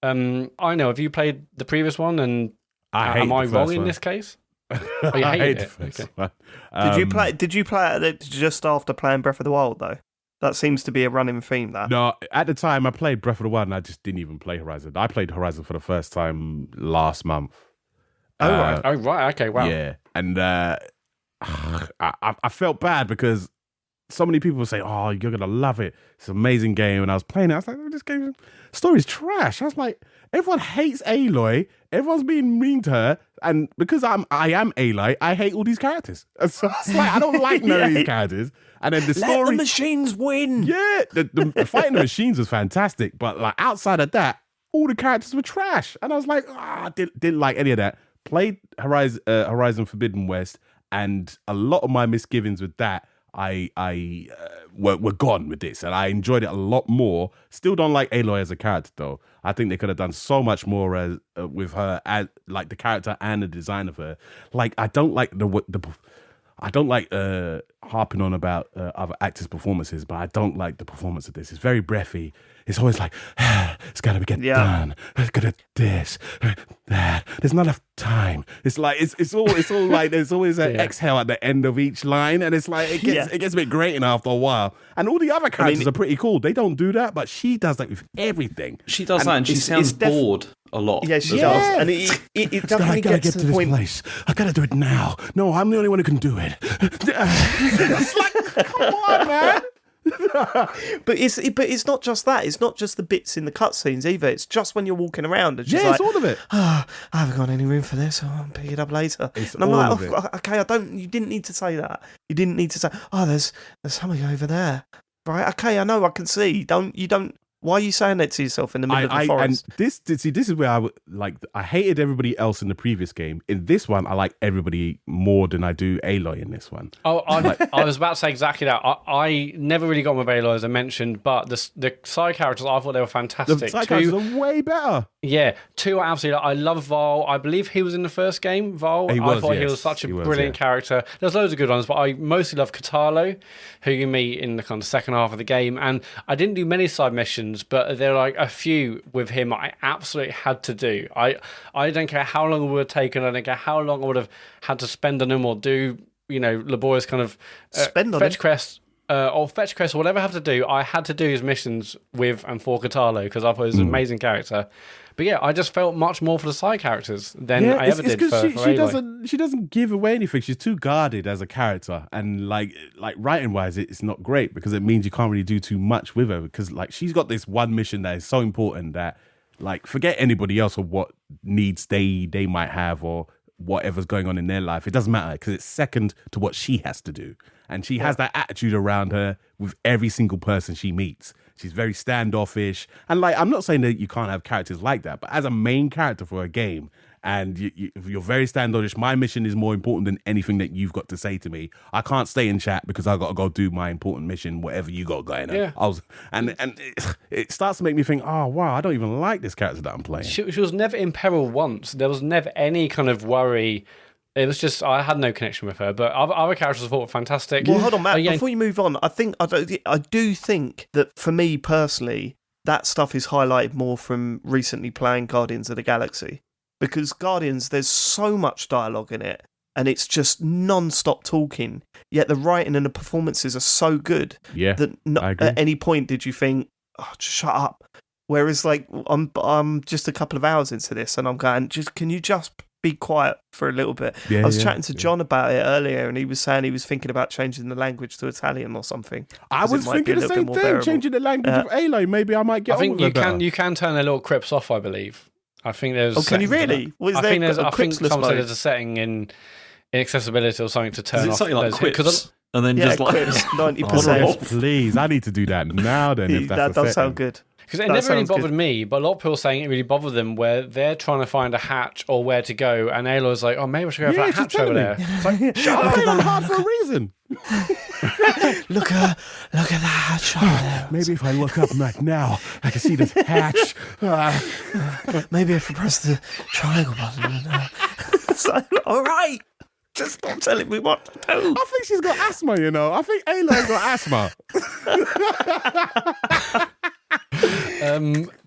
I know. Have you played the previous one? And am I wrong in this case? Oh, you hated it. Okay. Did you play it just after playing Breath of the Wild though? That seems to be a running theme. That no, at the time I played Breath of the Wild and I just didn't even play Horizon. I played Horizon for the first time last month. Right. Okay. Wow. Yeah, and I felt bad because so many people say, "Oh, you're gonna love it. It's an amazing game." And I was playing it. I was like, "This game story's trash." I was like, "Everyone hates Aloy. Everyone's being mean to her." And because I am Aloy, I hate all these characters. And so it's like I don't like none of these characters. And then the story, let the machines win. Yeah, the fighting the machines was fantastic, but like outside of that, all the characters were trash. And I was like, I didn't like any of that. Played Horizon Forbidden West, and a lot of my misgivings with that were gone with this, and I enjoyed it a lot more. Still don't like Aloy as a character though. I think they could have done so much more with her, as like the character and the design of her. Like I don't like I don't like harping on about other actors' performances, but I don't like the performance of this. It's very breathy. It's always like, it's got to get done. It's got to this, that. There's not enough time. It's like it's all like there's always an exhale at the end of each line, and it's like it gets a bit grating after a while. And all the other characters are pretty cool. They don't do that, but she does that with everything. She does that, and she sounds bored a lot. Yeah, she does. And it definitely gets to the point. Place. I gotta do it now. No, I'm the only one who can do it. It's like, come on, man. But it's not just that. It's not just the bits in the cutscenes either. It's just when you're walking around. It's just it's all of it. I haven't got any room for this. I'll pick it up later. And I'm like, okay, you didn't need to say that. You didn't need to say, there's something over there. Right? Okay, I know. I can see. You don't. Why are you saying that to yourself in the middle of the forest? And this is where I would like. I hated everybody else in the previous game. In this one, I like everybody more than I do Aloy in this one. Oh, I was about to say exactly that. I never really got on with Aloy, as I mentioned, but the side characters, I thought they were fantastic. The side characters are way better. Yeah, two are absolutely. I love Val. I believe he was in the first game. Val. He was such a brilliant character. There's loads of good ones, but I mostly love Katalo, who you meet in the kind of second half of the game. And I didn't do many side missions, but there are like a few with him I absolutely had to do. I don't care how long it would have taken. I don't care how long I would have had to spend on him or do, laborious kind of fetch quests. Or fetch quests or whatever I have to do. I had to do his missions with and for Katalo because I thought he was an amazing character. But yeah, I just felt much more for the side characters than I ever did for Aloy. She doesn't give away anything. She's too guarded as a character, and like writing wise, it's not great because it means you can't really do too much with her because like she's got this one mission that is so important that like forget anybody else or what needs they might have or whatever's going on in their life. It doesn't matter because it's second to what she has to do. And she has that attitude around her with every single person she meets. She's very standoffish. And like, I'm not saying that you can't have characters like that, but as a main character for a game, and you're very standoffish, my mission is more important than anything that you've got to say to me. I can't stay in chat because I got to go do my important mission, whatever you got going on. Yeah. And it starts to make me think, oh, wow, I don't even like this character that I'm playing. She was never in peril once. There was never any kind of worry It was just I had no connection with her, but other characters I thought were fantastic. Well, hold on, Matt. Before you move on, I do think that for me personally, that stuff is highlighted more from recently playing Guardians of the Galaxy, because Guardians, there's so much dialogue in it, and it's just non-stop talking. Yet the writing and the performances are so good that not at any point did you think, "Oh, just shut up." Whereas, like, I'm just a couple of hours into this, and I'm going, can you just be quiet for a little bit? I was chatting to John about it earlier, and he was saying he was thinking about changing the language to Italian or something. I was thinking the same thing, bearable. Changing the language of Aloy. Maybe I might get. I think you can turn their little crypts off. I believe. I think there's. Oh, can you really? I think someone said there's a setting in accessibility or something to turn off. Something like quips, and then just like 90%. Please, I need to do that now. Then, if that's that does sound good. Because it never really bothered me, but a lot of people saying it really bothered them where they're trying to find a hatch or where to go, and Aloy's like, oh, maybe I should go for that hatch over there. It's like, shut up, I'm hard for a reason. Look at that hatch over there. Maybe if I look up right now, I can see this hatch. Maybe if I press the triangle button. It's like, all right. Just stop telling me what to do. I think she's got asthma, you know. I think Aloy's got asthma.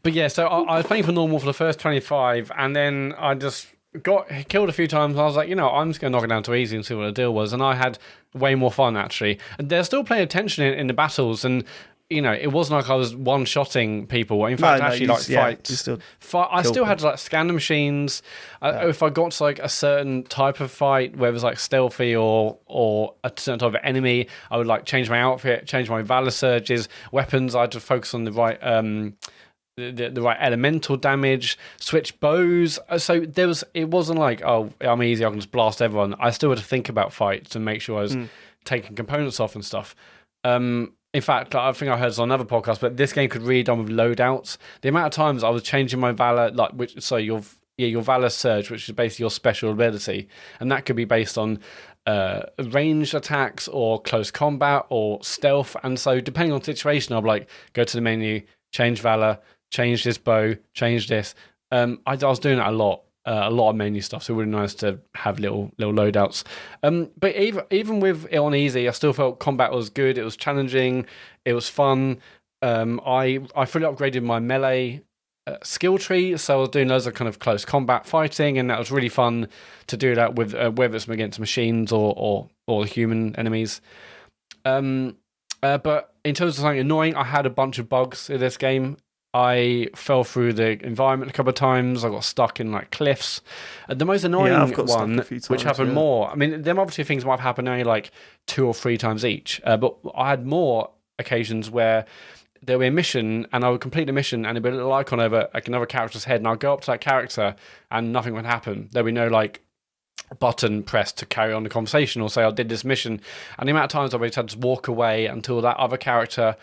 But yeah, so I was playing for normal for the first 25, and then I just got killed a few times. And I was like, I'm just going to knock it down to easy and see what the deal was. And I had way more fun, actually. And there's still plenty of tension in the battles, and it wasn't like I was one-shotting people. In fact, fights. I still had to like scan the machines. If I got to like a certain type of fight where it was like stealthy or a certain type of enemy, I would like change my outfit, change my valor surges, weapons. I had to focus on the right the right elemental damage, switch bows. So it wasn't like, oh, I'm easy, I can just blast everyone. I still had to think about fights and make sure I was taking components off and stuff. In fact, I think I heard this on another podcast, but this game could really done with loadouts. The amount of times I was changing my valor, your valor surge, which is basically your special ability, and that could be based on ranged attacks or close combat or stealth. And so, depending on the situation, I'll like go to the menu, change valor, change this bow, change this. I was doing that a lot of menu stuff, so it would be nice to have little loadouts. But even with it on easy, I still felt combat was good. It was challenging. It was fun. I fully upgraded my melee skill tree, so I was doing loads of kind of close combat fighting, and that was really fun to do that with whether it's against machines or human enemies. But in terms of something annoying, I had a bunch of bugs in this game. I fell through the environment a couple of times. I got stuck in like cliffs. The most annoying one, which happened more. I mean, them obviously things might have happened only like 2 or 3 times each. But I had more occasions where there would be a mission, and I would complete the mission, and there'd be a little icon over like another character's head, and I'd go up to that character, and nothing would happen. There'd be no like button pressed to carry on the conversation or say I did this mission. And the amount of times I would had to walk away until that other character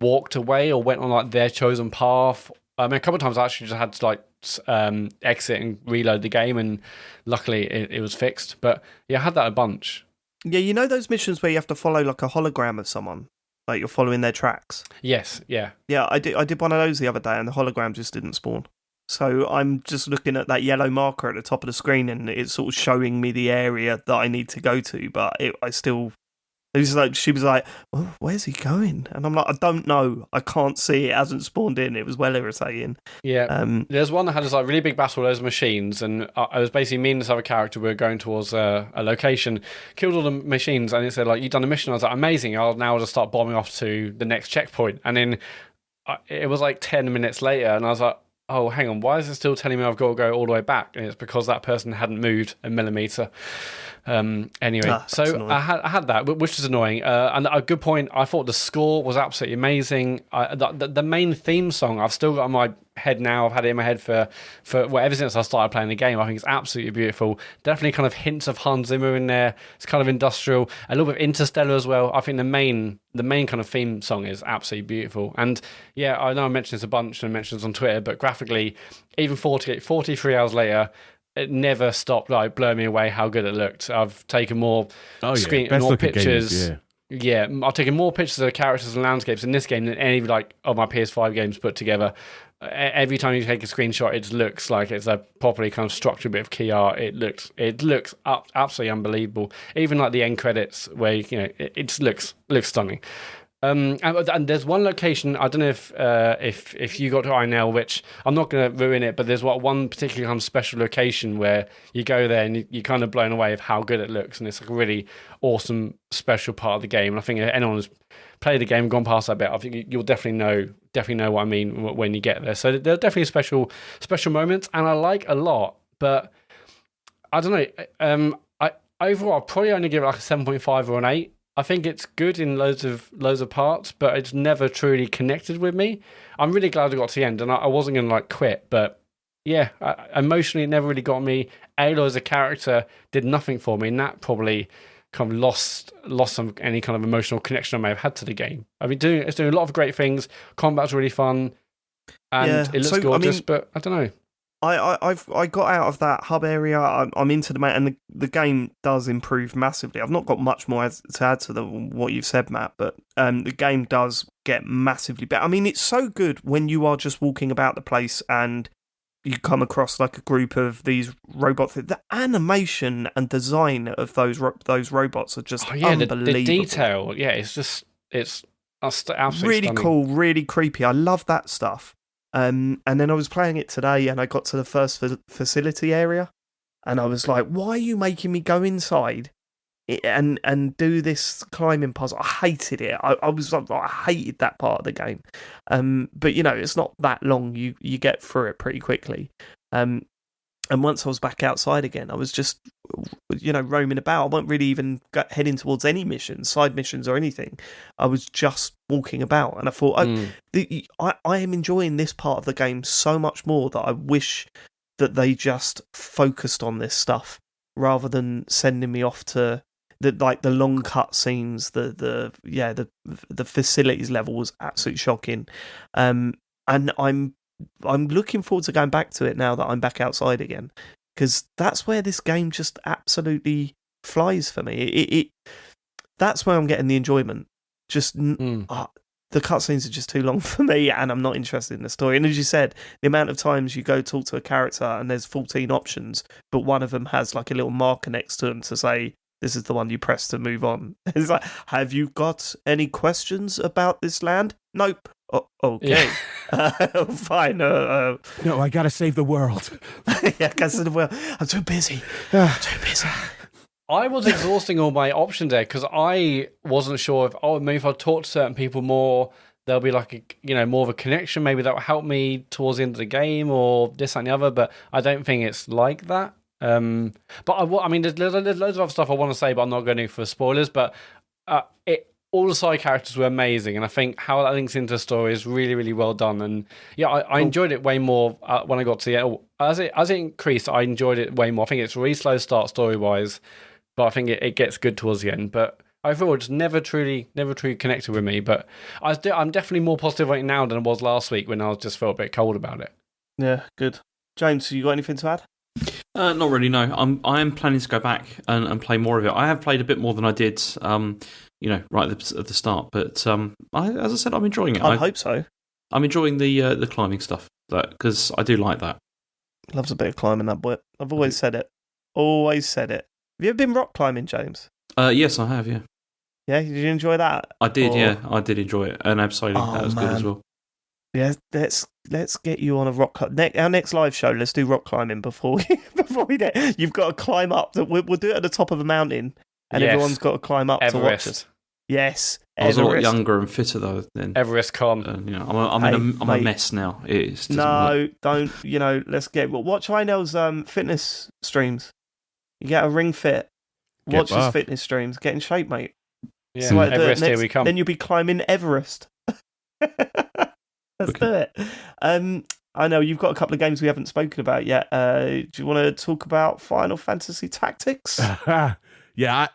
walked away or went on like their chosen path. I mean, a couple of times I actually just had to like exit and reload the game, and luckily it was fixed. But yeah, I had that a bunch. Yeah, those missions where you have to follow like a hologram of someone, like you're following their tracks. Yes, yeah. Yeah, I did one of those the other day, and the hologram just didn't spawn. So I'm just looking at that yellow marker at the top of the screen, and it's sort of showing me the area that I need to go to, but she was like, oh, where's he going? And I'm like, I don't know. I can't see. It hasn't spawned in. It was well irritating. Yeah. There's one that had this like really big battle with those machines, and I was basically me and this other character, we were going towards a location, killed all the machines, and it said like, you've done a mission. I was like, amazing. I'll now just start bombing off to the next checkpoint. And then it was like 10 minutes later, and I was like, oh, hang on, why is it still telling me I've got to go all the way back? And it's because that person hadn't moved a millimetre. Anyway, so I had that, which is annoying. And a good point, I thought the score was absolutely amazing. The main theme song, I've still got in my head now. I've had it in my head for ever since I started playing the game. I think it's absolutely beautiful. Definitely kind of hints of Hans Zimmer in there. It's kind of industrial, a little bit of Interstellar as well. I think the main kind of theme song is absolutely beautiful. And yeah, I know I mentioned this a bunch and mentioned this on Twitter, but graphically, even 43 hours later, it never stopped like blowing me away how good it looked. I've taken more more pictures. Yeah, I've taken more pictures of characters and landscapes in this game than any like of my PS5 games put together. Every time you take a screenshot, it looks like it's a properly kind of structured bit of key art. It looks absolutely unbelievable. Even like the end credits, where it just looks stunning. And there's one location, I don't know if you got to Einel, which I'm not going to ruin it, but there's one particular kind of special location where you go there and you're kind of blown away of how good it looks, and it's like a really awesome special part of the game. And I think if anyone who's played the game and gone past that bit, I think you'll definitely know what I mean when you get there. So there are definitely special moments, and I like a lot, but I don't know. Overall, I'll probably only give it like a 7.5 or an 8. I think it's good in loads of parts, but it's never truly connected with me. I'm really glad I got to the end, and I wasn't going to like quit, but yeah, emotionally it never really got me. Aloy as a character did nothing for me, and that probably kind of lost some any kind of emotional connection I may have had to the game. It's doing a lot of great things. Combat's really fun, and it looks gorgeous, but I don't know. I got out of that hub area. I'm into the and the game does improve massively. I've not got much more to add to what you've said, Matt, but the game does get massively better. I mean, it's so good when you are just walking about the place and you come across like a group of these robots. The animation and design of those robots are just unbelievable. The detail, it's absolutely really stunning. Cool, really creepy. I love that stuff. And then I was playing it today and I got to the first facility area and I was like, why are you making me go inside and do this climbing puzzle? I hated it. I hated that part of the game. But it's not that long. You get through it pretty quickly. And once I was back outside again, I was just, roaming about. I wasn't really even heading towards any missions, side missions or anything. I was just walking about. And I thought, I am enjoying this part of the game so much more that I wish that they just focused on this stuff rather than sending me off to the long cut scenes. The facilities level was absolutely shocking. And I'm looking forward to going back to it now that I'm back outside again, because that's where this game just absolutely flies for me. That's where I'm getting the enjoyment. Just the cutscenes are just too long for me, and I'm not interested in the story. And as you said, the amount of times you go talk to a character and there's 14 options, but one of them has like a little marker next to them to say, this is the one you press to move on. It's like, have you got any questions about this land? Nope. Oh, okay. Yeah. Fine. No, I gotta save the world. Yeah, I gotta save the world. I'm too busy. I was exhausting all my options there because I wasn't sure if I talk to certain people more, there'll be like more of a connection. Maybe that will help me towards the end of the game or this and the other. But I don't think it's like that. But there's loads of other stuff I want to say, but I'm not going to for spoilers. But all the side characters were amazing, and I think how that links into the story is really, really well done. And yeah, I enjoyed it way more when I got to the end. As it increased, I enjoyed it way more. I think it's a really slow start story wise, but I think it gets good towards the end. But overall, it's never truly connected with me. But I'm definitely more positive right now than I was last week when I just felt a bit cold about it. Yeah, good. James, you got anything to add? Not really, no. I am planning to go back and play more of it. I have played a bit more than I did, right at the start. But as I said, I'm enjoying it. I hope so. I'm enjoying the climbing stuff because I do like that. Loves a bit of climbing, that boy. I've always said it. Always said it. Have you ever been rock climbing, James? Yes, I have. Yeah. Yeah. Did you enjoy that? I did. Yeah, I did enjoy it, and absolutely, that was good as well. Yeah, let's get you on a rock. Our next live show, let's do rock climbing before we do. You've got to climb up. We'll do it at the top of a mountain, and everyone's got to climb up Everest. To watch us. Yes, I was a lot younger and fitter though then. EverestCon. I'm a mess now. Don't. Let's watch Einel's fitness streams. You get a ring fit. Watch his fitness streams. Get in shape, mate. Yeah, so Everest, here we come. Then you'll be climbing Everest. Let's do it. I know you've got a couple of games we haven't spoken about yet. Do you want to talk about Final Fantasy Tactics? Yeah,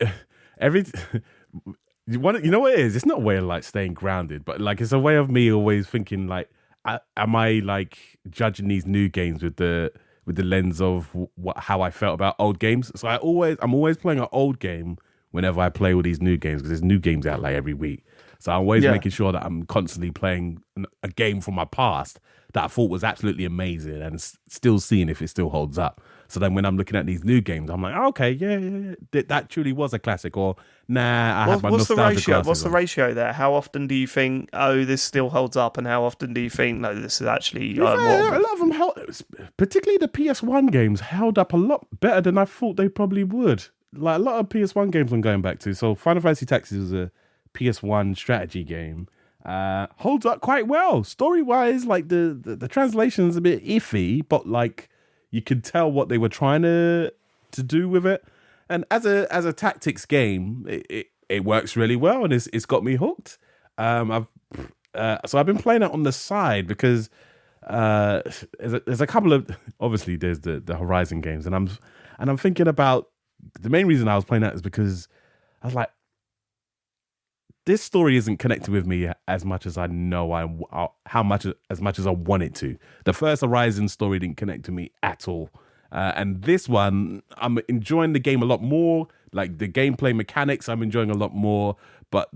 you know what it is? It's not a way of like staying grounded, but like it's a way of me always thinking like, am I like judging these new games with the lens of how I felt about old games? So I'm always playing an old game whenever I play all these new games, because there's new games out like every week. So I'm always making sure that I'm constantly playing a game from my past that I thought was absolutely amazing and still seeing if it still holds up. So then when I'm looking at these new games, I'm like, oh, okay, yeah, that truly was a classic. Or, nah, I have my nostalgia glasses What's the ratio there? How often do you think, oh, this still holds up? And how often do you think, no, this is actually... a lot of them, particularly the PS1 games, held up a lot better than I thought they probably would. Like a lot of PS1 games I'm going back to. So Final Fantasy Tactics was a PS1 strategy game. Holds up quite well. Story-wise, like the translation's a bit iffy, but like... you could tell what they were trying to do with it, and as a tactics game, it works really well, and it's got me hooked. So I've been playing it on the side because there's a couple of, obviously there's the Horizon games, and I'm thinking about the main reason I was playing that is because I was like, this story isn't connected with me as much as I know as much as I want it to. The first Horizon story didn't connect to me at all. And this one, I'm enjoying the game a lot more. Like the gameplay mechanics, I'm enjoying a lot more. But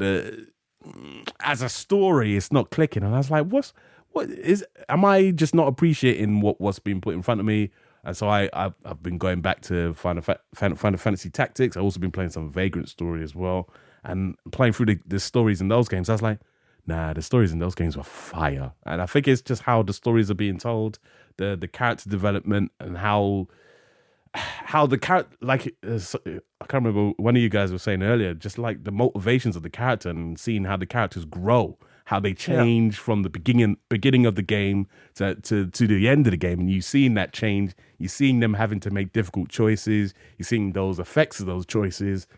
as a story, it's not clicking. And I was like, am I just not appreciating what's being put in front of me? And so I've been going back to Final Fantasy Tactics. I've also been playing some Vagrant Story as well. And playing through the stories in those games, I was like, nah, the stories in those games were fire. And I think it's just how the stories are being told, the character development, and how the character, like, I can't remember, one of you guys were saying earlier, just like the motivations of the character and seeing how the characters grow, how they change from the beginning of the game to the end of the game. And you've seen that change. You're seeing them having to make difficult choices. You're seeing those effects of those choices.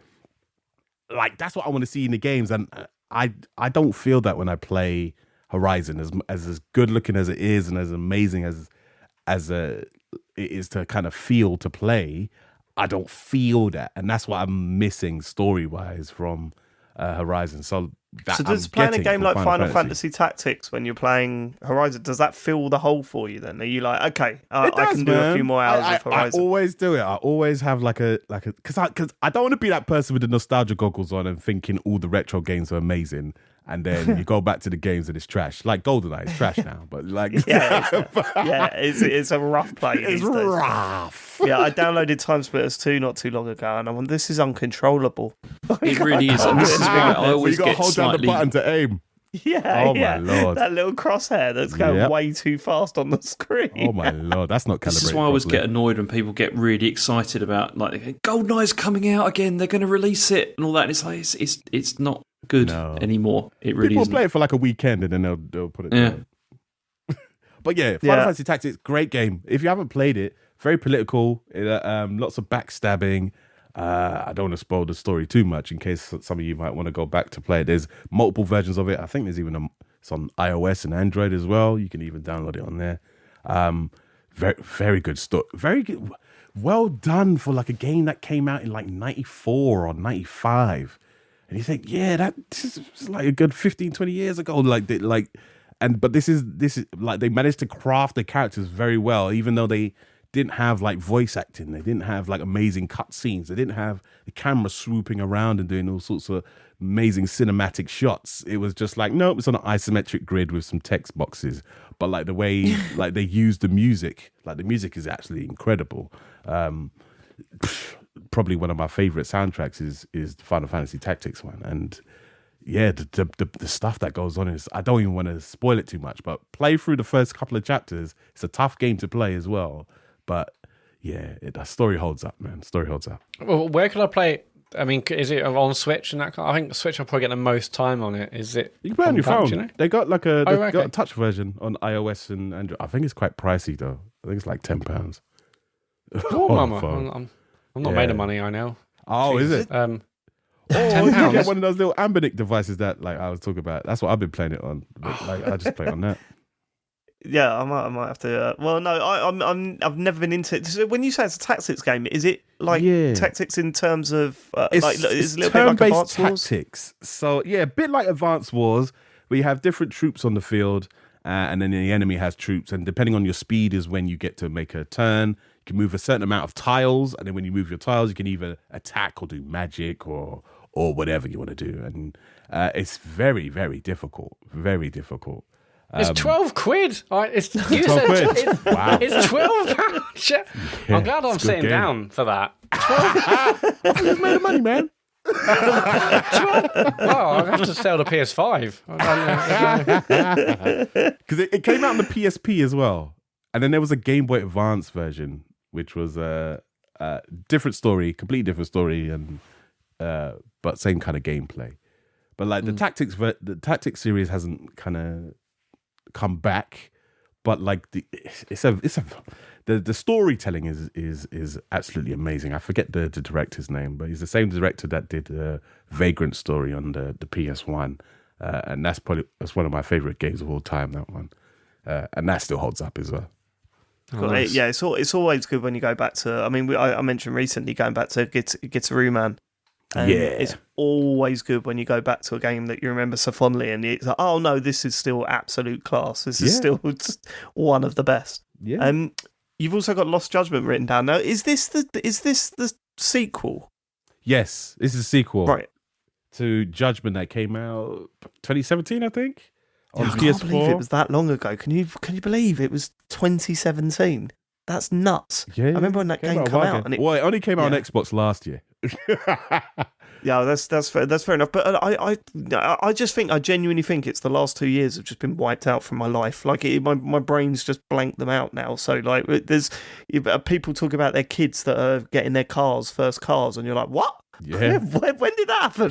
Like, that's what I want to see in the games, and I don't feel that when I play Horizon, as good looking as it is and as amazing as it is to kind of feel to play. I don't feel that, and that's what I'm missing story wise from Horizon. So does playing a game like Final Fantasy Tactics when you're playing Horizon, does that fill the hole for you then? Are you like, okay, I can do a few more hours of Horizon? I always do it. I always have because I don't want to be that person with the nostalgia goggles on and thinking all the retro games are amazing, and then you go back to the games and it's trash. Like GoldenEye is trash now, but like it's a rough play. It's rough. Yeah, I downloaded Time Splitters 2 not too long ago, and I'm like, this is uncontrollable. It really is. And this is why I always get hold down the button to aim. Yeah, my Lord. That little crosshair that's going way too fast on the screen. Oh my Lord, that's not calibrated. This is why I always get annoyed when people get really excited about, like, GoldenEye's coming out again, they're going to release it and all that. And it's like, it's not good anymore. It really people isn't. Play it for like a weekend and then they'll put it down. But yeah, Final Fantasy Tactics, great game. If you haven't played it, very political, lots of backstabbing. I don't want to spoil the story too much in case some of you might want to go back to play it. There's multiple versions of it. I think there's even it's on iOS and Android as well. You can even download it on there. Very, very good story. Very good. Well done for like a game that came out in like 94 or 95. And you think, yeah, this is like a good 15, 20 years ago. But this is like, they managed to craft the characters very well, even though they didn't have like voice acting. They didn't have like amazing cut scenes. They didn't have the camera swooping around and doing all sorts of amazing cinematic shots. It was just like, nope, it's on an isometric grid with some text boxes. But like the way like they use the music, like the music is actually incredible. Probably one of my favorite soundtracks is the Final Fantasy Tactics one. And yeah, the stuff that goes on is, I don't even want to spoil it too much, but play through the first couple of chapters. It's a tough game to play as well. But yeah, the story holds up, man. Story holds up. Well, where can I play it? I mean, is it on Switch and that? I think Switch will probably get the most time on it. Is it? You can play on your phone. You know? They got like got a touch version on iOS and Android. I think it's quite pricey though. I think it's like £10. Oh, mama! I'm not made of money. I know. Oh, Jesus. Is it? £10. You get one of those little Ambinic devices that like I was talking about. That's what I've been playing it on. But, like I just play it on that. Yeah, I might have to. Well, no, I've never been into it. So when you say it's a tactics game, is it like tactics in terms of it's a little bit like Advance Wars? Tactics. So yeah, a bit like Advance Wars, where you have different troops on the field, and then the enemy has troops. And depending on your speed is when you get to make a turn. You can move a certain amount of tiles, and then when you move your tiles, you can either attack or do magic or whatever you want to do. And it's very, very difficult. Very difficult. It's 12 quid. It's you 12 said quid. Wow. It's 12 pounds. I'm glad I'm sitting down for that. 12. You've made the money, man. 12. Well, I'll have to sell the PS5. Because it came out on the PSP as well. And then there was a Game Boy Advance version, which was a different story, completely different story, and but same kind of gameplay. But like the tactics series hasn't kind of come back, but like the storytelling is absolutely amazing. I forget the director's name, but he's the same director that did the Vagrant story on the PS1, and that's one of my favorite games of all time. That one, and that still holds up as well. Oh, nice. Yeah, it's always good when you go back to. I mean, I mentioned recently going back to Guitar Man. It's always good when you go back to a game that you remember so fondly, and it's like, oh no, this is still absolute class. This is still one of the best. Yeah. You've also got Lost Judgment written down. Now, is this the sequel? Yes, this is a sequel, right, to Judgment that came out 2017, I think. On I PS4. can't believe it was that long ago. Can you believe it was 2017? That's nuts. Yeah, I remember when that game came out. And it only came out on Xbox last year. Yeah, that's fair enough. But I genuinely think it's the last 2 years have just been wiped out from my life. Like my brain's just blanked them out now. So like, there's people talk about their kids that are getting their first cars, and you're like, what? Yeah. When did that happen?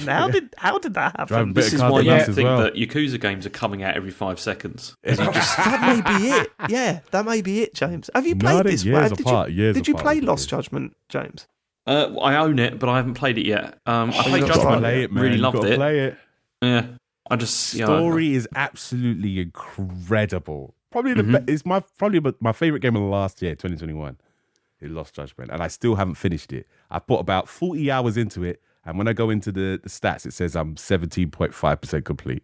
How did that happen? This is why you think that Yakuza games are coming out every 5 seconds. That may be it. Yeah, that may be it, James. Have you played this? Did you play Lost Judgment, James? I own it, but I haven't played it yet. I played Judgment. Really loved it. Play it. Yeah, Story is absolutely incredible. Probably it's my favorite game of the last year, 2021. It Lost Judgment, and I still haven't finished it. I put about 40 hours into it, and when I go into the stats, it says I'm 17.5% complete.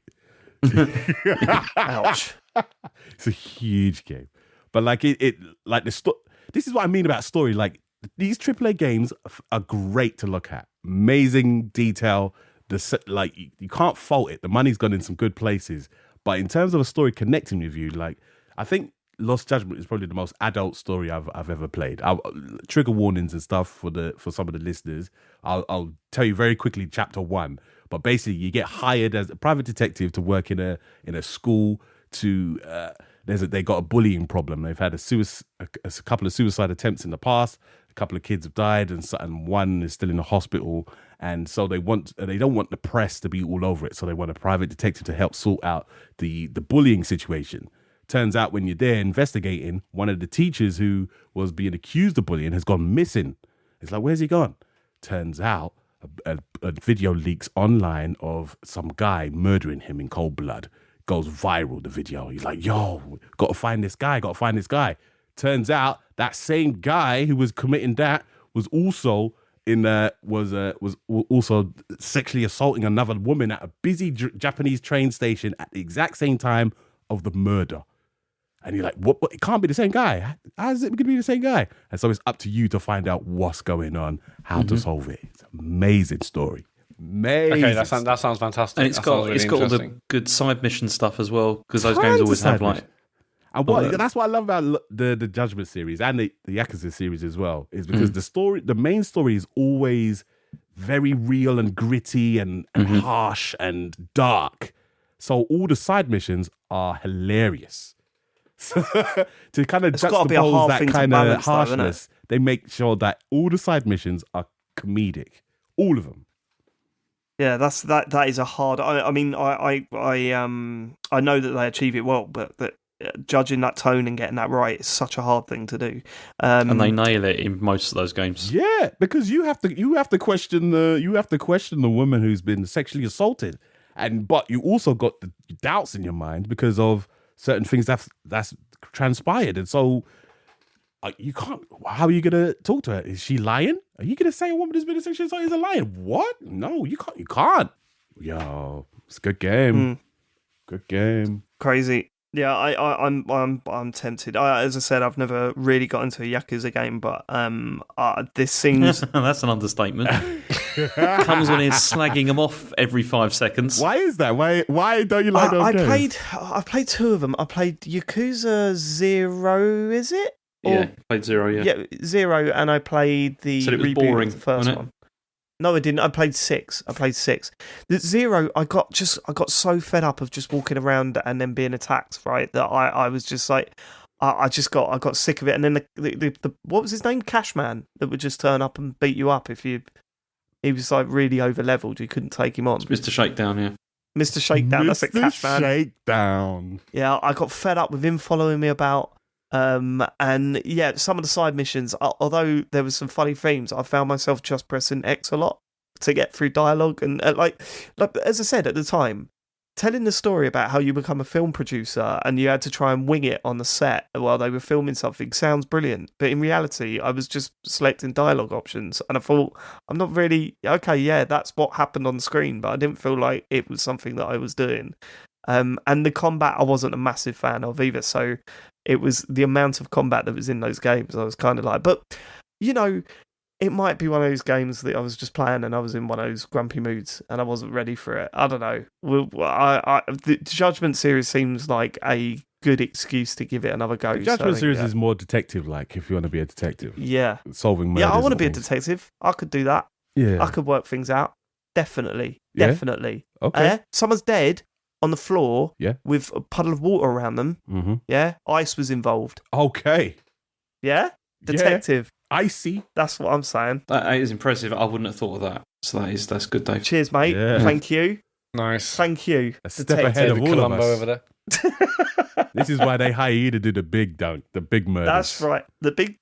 Ouch! It's a huge game, but like this is what I mean about story. Like these AAA games are great to look at. Amazing detail. You can't fault it. The money's gone in some good places, but in terms of a story connecting with you, like I think Lost Judgment is probably the most adult story I've ever played. Trigger warnings and stuff for some of the listeners. I'll tell you very quickly chapter 1. But basically, you get hired as a private detective to work in a school. They got a bullying problem. They've had a couple of suicide attempts in the past. A couple of kids have died, and one is still in the hospital. And so they don't want the press to be all over it. So they want a private detective to help sort out the bullying situation. Turns out when you're there investigating, one of the teachers who was being accused of bullying has gone missing. It's like, where's he gone? Turns out a video leaks online of some guy murdering him in cold blood. Goes viral, the video. He's like, yo, got to find this guy. Turns out that same guy who was committing that was also was also sexually assaulting another woman at a busy Japanese train station at the exact same time of the murder. And you're like, what? It can't be the same guy. How is it going to be the same guy? And so it's up to you to find out what's going on, how to solve it. It's an amazing story. Amazing. Okay, that sounds fantastic. And it's got all the good side mission stuff as well, because those games always have like. And that's what I love about the Judgment series and the Yakuza series as well, is because the main story is always very real and gritty and harsh and dark. So all the side missions are hilarious. To kind of juxtapose that kind of harshness, they make sure that all the side missions are comedic, all of them. Yeah, that is a hard. I mean, I know that they achieve it well, but judging that tone and getting that right is such a hard thing to do. And they nail it in most of those games. Yeah, because you have to question the woman who's been sexually assaulted, but you also got the doubts in your mind because of certain things that's transpired, and so you can't. How are you gonna talk to her? Is she lying? Are you gonna say a woman who's been sexually assaulted is a liar? What? No, you can't. Yo, it's a good game. Good game. Crazy. Yeah, I'm tempted. As I said, I've never really got into a Yakuza game, but this seems That's an understatement. Comes on here slagging them off every 5 seconds. Why is that? Why don't you like those games? I played two of them. I played Yakuza 0, is it? Yeah, played 0, yeah. Yeah, 0, and I played the Said it was reboot boring, of the first wasn't it? one. No, I didn't. I played 6. The 0, I got so fed up of just walking around and then being attacked, right? That I was just like, I got sick of it. And then the what was his name? Cashman, that would just turn up and beat you up if you. He was like really over leveled. You couldn't take him on. It's Mr. Shakedown, yeah. Mr. Shakedown. That's it, Cashman. Shakedown. Yeah, I got fed up with him following me about. And yeah, some of the side missions, although there was some funny themes, I found myself just pressing X a lot to get through dialogue. And like as I said at the time, telling the story about how you become a film producer and you had to try and wing it on the set while they were filming something sounds brilliant. But in reality, I was just selecting dialogue options, and I thought, I'm not really okay. Yeah, that's what happened on the screen, but I didn't feel like it was something that I was doing. And the combat I wasn't a massive fan of either, so it was the amount of combat that was in those games I was kind of like, but you know, it might be one of those games that I was just playing and I was in one of those grumpy moods and I wasn't ready for it. I don't know. The Judgment series seems like a good excuse to give it another go. The Judgment series is more detective-like, if you want to be a detective. Yeah. Solving murders. Yeah, I want to be a things. detective. I could do that. Yeah. I could work things out. Definitely. Yeah? Definitely. Okay. Someone's dead on the floor Yeah. with a puddle of water around them. Mm-hmm. Yeah. Ice was involved. Okay. Yeah. Detective. Yeah. Icy. That's what I'm saying. That is impressive. I wouldn't have thought of that. So that's good, Dave. Cheers, mate. Yeah. Thank you. Nice. Thank you. A step ahead of David all of Columbo us. over there. This is why they hire you to do the big dunk, the big murders. That's right. The big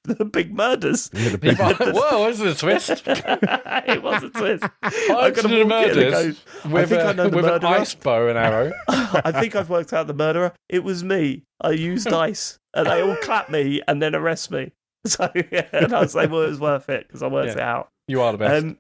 murders. Yeah, the big Whoa, this is a twist. It was a twist. I'm gonna going to walk in and murders go, I with, think I know the with an murderer. ice bow and arrow. I think I've worked out the murderer. It was me. I used dice, and they all clap me and then arrest me. So yeah, and I was like, well, it was worth it because I worked it out. You are the best.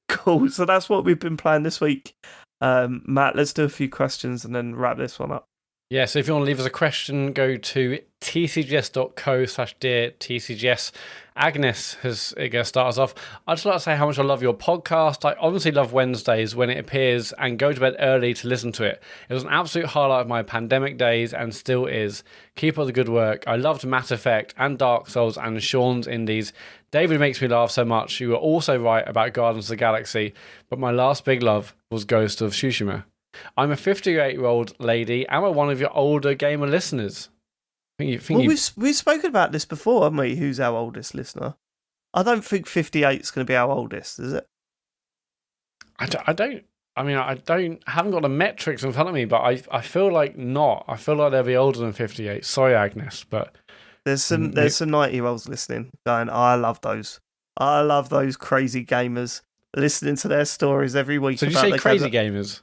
Cool. So that's what we've been playing this week. Matt, let's do a few questions and then wrap this one up. Yeah, so if you want to leave us a question, go to tcgs.co/dear TCGS. Agnes is going to start us off. I'd just like to say how much I love your podcast. I honestly love Wednesdays when it appears and go to bed early to listen to it. It was an absolute highlight of my pandemic days and still is. Keep up the good work. I loved Mass Effect and Dark Souls and Sean's Indies. David makes me laugh so much. You were also right about Guardians of the Galaxy, but my last big love was Ghost of Tsushima. I'm a 58-year-old lady. Am I one of your older gamer listeners? We've spoken about this before, haven't we? Who's our oldest listener? I don't think 58 is going to be our oldest, is it? I haven't got the metrics in front of me, but I feel like not. I feel like they'll be older than 58. Sorry, Agnes, but there's some 90-year-olds listening going, I love those. I love those crazy gamers listening to their stories every week. So did you say crazy gamers?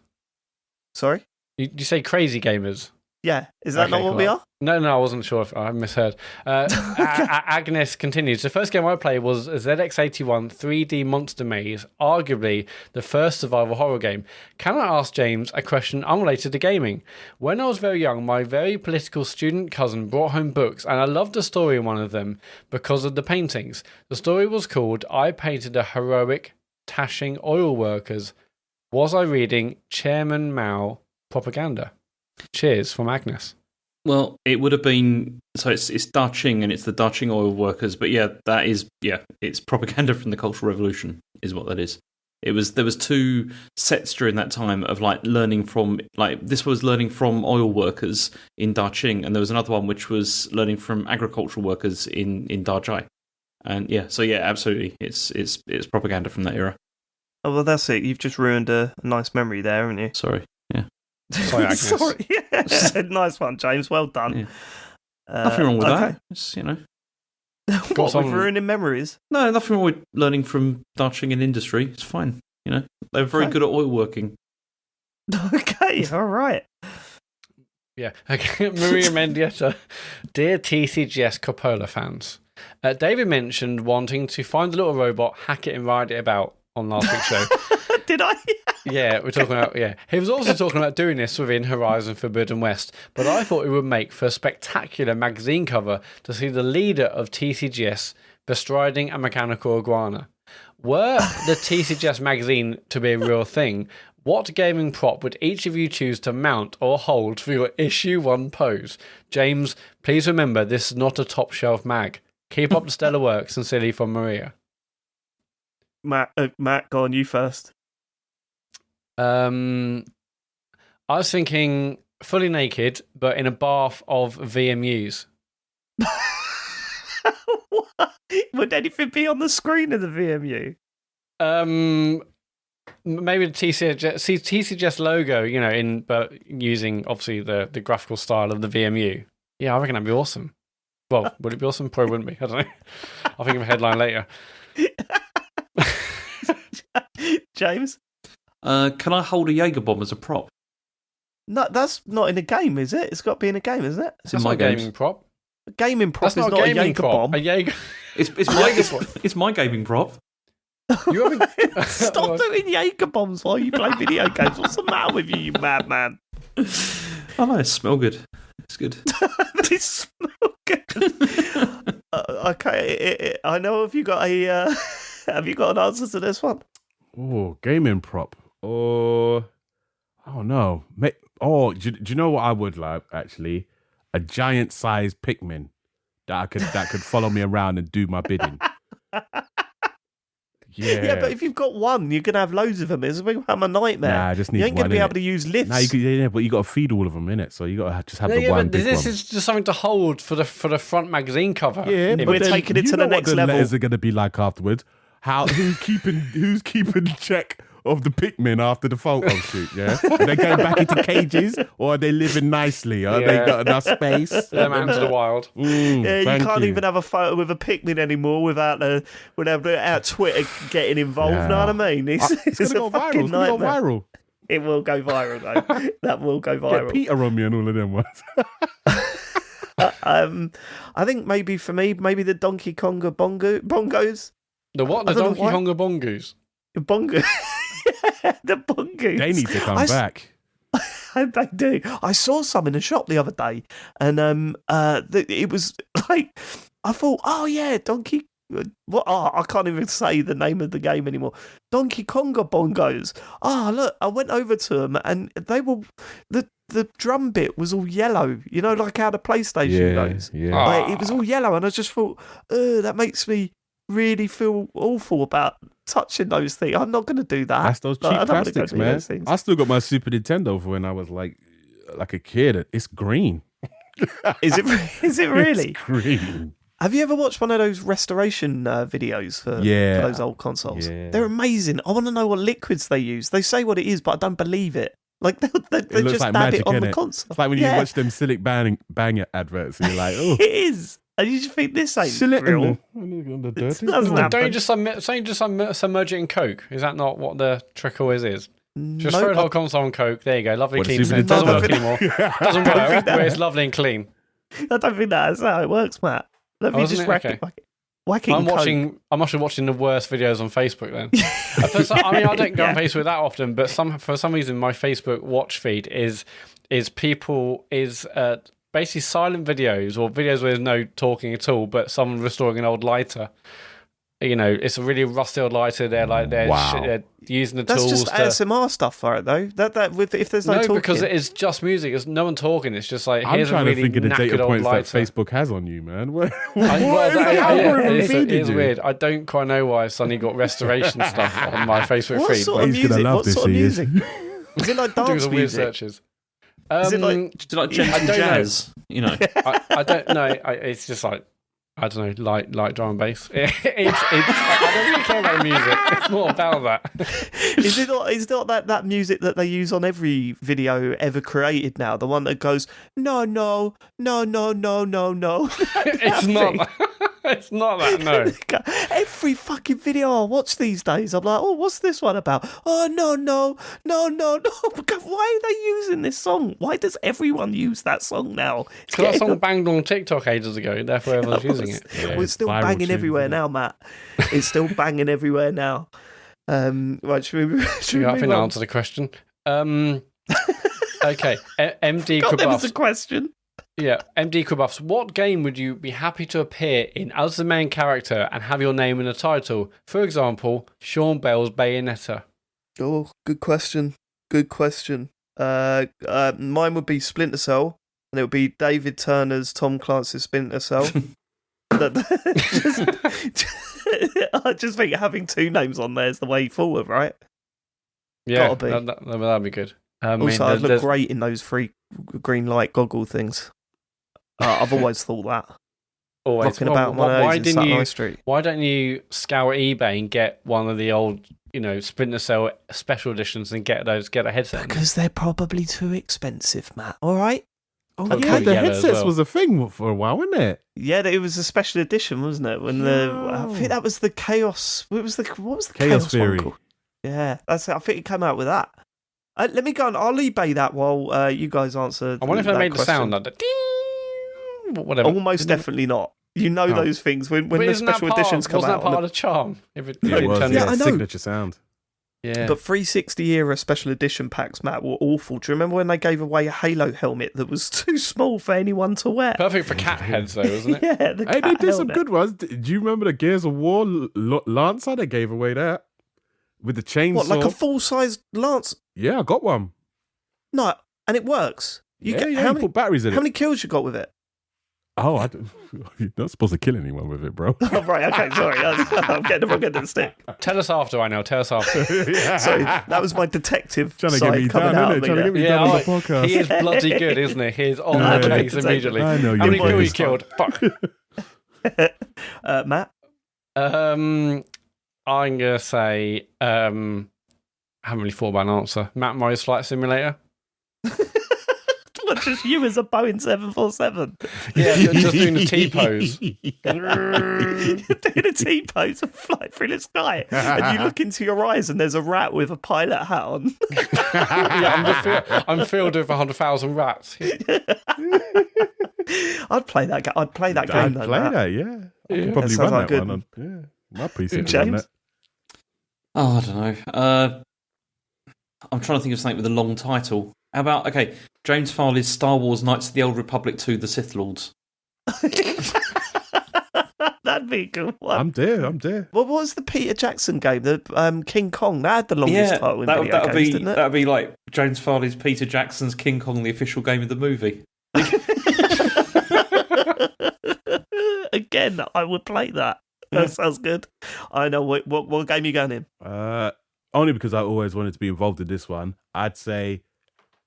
Sorry? You say crazy gamers? Yeah. Is that not what we are? No, I wasn't sure if I misheard. Agnes continues. The first game I played was ZX81 3D Monster Maze, arguably the first survival horror game. Can I ask James a question unrelated to gaming? When I was very young, my very political student cousin brought home books, and I loved the story in one of them because of the paintings. The story was called I Painted a Heroic Tashing Oil Workers. Was I reading Chairman Mao propaganda? Cheers from Agnes. Well, it would have been, so it's Daching and it's the Daching oil workers, but it's propaganda from the Cultural Revolution is what that is. There was two sets during that time of learning from oil workers in Daching, and there was another one which was learning from agricultural workers in Dajai. And absolutely, it's propaganda from that era. Oh, well, that's it. You've just ruined a nice memory there, haven't you? Sorry. Yeah. Sorry, Agnes. Sorry. Yeah. Nice one, James. Well done. Yeah. Nothing wrong with that. It's, What, with ruining memories? No, nothing wrong with learning from Daching in industry. It's fine. They're very good at oil working. Okay, all right. Yeah. Okay. Maria Mendieta. Dear TCGS Coppola fans, David mentioned wanting to find a little robot, hack it and ride it about on last week's show. Did I? Yeah, we're talking about, yeah. He was also talking about doing this within Horizon Forbidden West, but I thought it would make for a spectacular magazine cover to see the leader of TCGS bestriding a mechanical iguana. Were the TCGS magazine to be a real thing, what gaming prop would each of you choose to mount or hold for your issue 1 pose? James, please remember this is not a top shelf mag. Keep up the stellar work. Sincerely from Maria. Matt, go on, you first. I was thinking fully naked, but in a bath of VMUs. What? Would anything be on the screen of the VMU? Maybe the TCGS logo, but using obviously the graphical style of the VMU. Yeah, I reckon that'd be awesome. Well, would it be awesome? Probably wouldn't be. I don't know. I'll think of a headline later. James? Can I hold a Jaeger bomb as a prop? No, that's not in a game, is it? It's got to be in a game, isn't it? It's in my gaming prop. A gaming prop That's is not a Jaeger bomb. A Jaeger. It's my gaming prop. You haven't... Stop doing Jaeger bombs while you play video games. What's the matter with you madman? Oh no, it smells good. It's good. They smell good. Okay, I know. Have you got an answer to this one? Oh, gaming prop. Oh, I don't know. Do you know what I would like? Actually, a giant-sized Pikmin that could follow me around and do my bidding. Yeah, but if you've got one, you're gonna have loads of them. It's become a nightmare. Nah, I just need you ain't gonna one, be innit? able to use lifts. Nah, but you got to feed all of them in it, so you got to just have the one. But big this one. is just something to hold for the front magazine cover. Yeah, but we're then taking it to you the know next what the level. letters are going to be like afterwards. Who's keeping check of the Pikmin after the photo shoot? Yeah, are they going back into cages or are they living nicely? Are they got enough space? Them out into the wild. You can't even have a photo with a Pikmin anymore without Twitter getting involved. Yeah. Know what I mean? It's going to go viral. It's going to go viral. It will go viral though. That will go viral. Get Peter on me and all of them ones. I think maybe for me, the Donkey Konga bongos. The what? The Donkey Konga bongoos? Bongo. The bongoos. They need to come back. They do. I saw some in a shop the other day, and it was like I thought, oh yeah, Donkey. What? Oh, I can't even say the name of the game anymore. Donkey Konga bongos. Ah, look, I went over to them, and they were the drum bit was all yellow. You know, like how the PlayStation goes. Yeah. Like, it was all yellow, and I just thought, that makes me really feel awful about touching those things. I'm not going to do that. That's those cheap plastics, man. I still got my Super Nintendo for when I was like a kid. It's green. Is it really? It's green. Have you ever watched one of those restoration videos for those old consoles? Yeah. They're amazing. I want to know what liquids they use. They say what it is, but I don't believe it. Like they just like dab magic, it on the innit? console. It's like when you watch them Silic Banger adverts and you're like, oh. It is. And you just think this ain't real. It doesn't happen. Don't you just submerge it in Coke? Is that not what the trick always is? Just throw the whole console in Coke. There you go. Lovely, clean. It doesn't work anymore. Doesn't work, but it's lovely and clean. I don't think that's how it works, Matt. Let me just whack it. I'm watching the worst videos on Facebook then. I don't go on Facebook that often, but for some reason my Facebook watch feed is basically silent videos or videos where there's no talking at all, but someone restoring an old lighter. You know, it's a really rusty old lighter. They're using the tools. That's just ASMR stuff for it, though. If there's no talking. Because it is just music. It's no one talking. It's just like, here's I'm trying a really to think of the data points lighter. that Facebook has on you, man. What is the algorithm feeding It's you? weird. I don't quite know why I've suddenly got restoration stuff on my Facebook What feed. sort of He's gonna music? love What this, sort of he is. music? Is it like Doing dance some weird music? searches. Is it like Do you like gentle jazz? You know. I don't know. It's just like, I don't know, light drum and bass. I don't really care about the music. It's more about that. Is it not that music that they use on every video ever created now? The one that goes, no. It's not. It's not that, no. Every fucking video I watch these days, I'm like, oh, what's this one about? Oh, no. Why are they using this song? Why does everyone use that song now? Because that song banged on TikTok ages ago, therefore everyone's using it. It's still banging everywhere now, Matt. It's still banging everywhere now. Right, should we I think I move on? answered the question. Okay, MD God, there was a Krabuffs. question. Yeah, MD Krabuffs. What game would you be happy to appear in as the main character and have your name in the title? For example, Sean Bell's Bayonetta. Oh, good question. Good question. Mine would be Splinter Cell, and it would be David Turner's Tom Clancy's Splinter Cell. I just think having two names on there is the way forward, right? Yeah, Gotta be. that'd be good. Also, I'd look great in those free green light goggle things. I've always thought that. Always. Rocking about one of those in Sutton High Street. Why don't you scour eBay and get one of the old, Splinter Cell special editions and get a headset? Because they're probably too expensive, Matt. All right? Oh, That's yeah, probably the yellow as headsets well. was a thing for a while, wasn't it? Yeah, it was a special edition, wasn't it? I think that was the Chaos. What was the Chaos one Theory. called? Yeah, I think it came out with that. Let me go on. I'll eBay that while you guys answer. I wonder if they that made the question. sound like the ding, whatever. Almost definitely not. You know those things when But the isn't that special part editions come wasn't out. that part of the charm? If it It was, turned Yeah, into- I know. signature sound. yeah. But 360 era special edition packs, Matt, were awful. Do you remember when they gave away a Halo helmet that was too small for anyone to wear? Perfect for cat heads, though, wasn't it? Yeah, the Hey, they cat did some helmet. good ones. Do you remember the Gears of War Lancer? They gave away that with the chainsaw. What, like a full-size lance? Yeah, I got one. No, and it works. You Yeah, get yeah, how you many? put batteries in How it. many kills you got with it? Oh, you're not supposed to kill anyone with it, bro. Oh, right, okay, sorry. I'm getting the wrong end of the stick. Tell us after, Einel. Tell us after. Sorry, that was my detective Trying to side get me coming down, out isn't of it? me Trying to there. get me Yeah, down on the he podcast. is bloody good, isn't he? He is on Yeah, the yeah. case immediately. I know How many you kills you boys. killed? Fuck. Matt? I'm gonna say I haven't really thought about an answer. Matt Murray's Flight Simulator. What, just you as a Boeing 747? Yeah, just doing the T pose. You're doing a T-pose and fly through the sky. And you look into your eyes and there's a rat with a pilot hat on. Yeah, I'm filled with 100,000 rats. I'd play that game. I'd play that game I'd though, play Matt. that, yeah. I Yeah. could probably That sounds run like that good. one. My PC could run James? that. Oh, I don't know. I'm trying to think of something with a long title. How about, James Farley's Star Wars Knights of the Old Republic 2, The Sith Lords. That'd be a good one. I'm there. What was the Peter Jackson game? The King Kong. That had the longest title in that video would games, be didn't it? that'd be like James Farley's Peter Jackson's King Kong, the official game of the movie. Again, I would play that. That sounds good. I know. What game are you going in? Only because I always wanted to be involved in this one. I'd say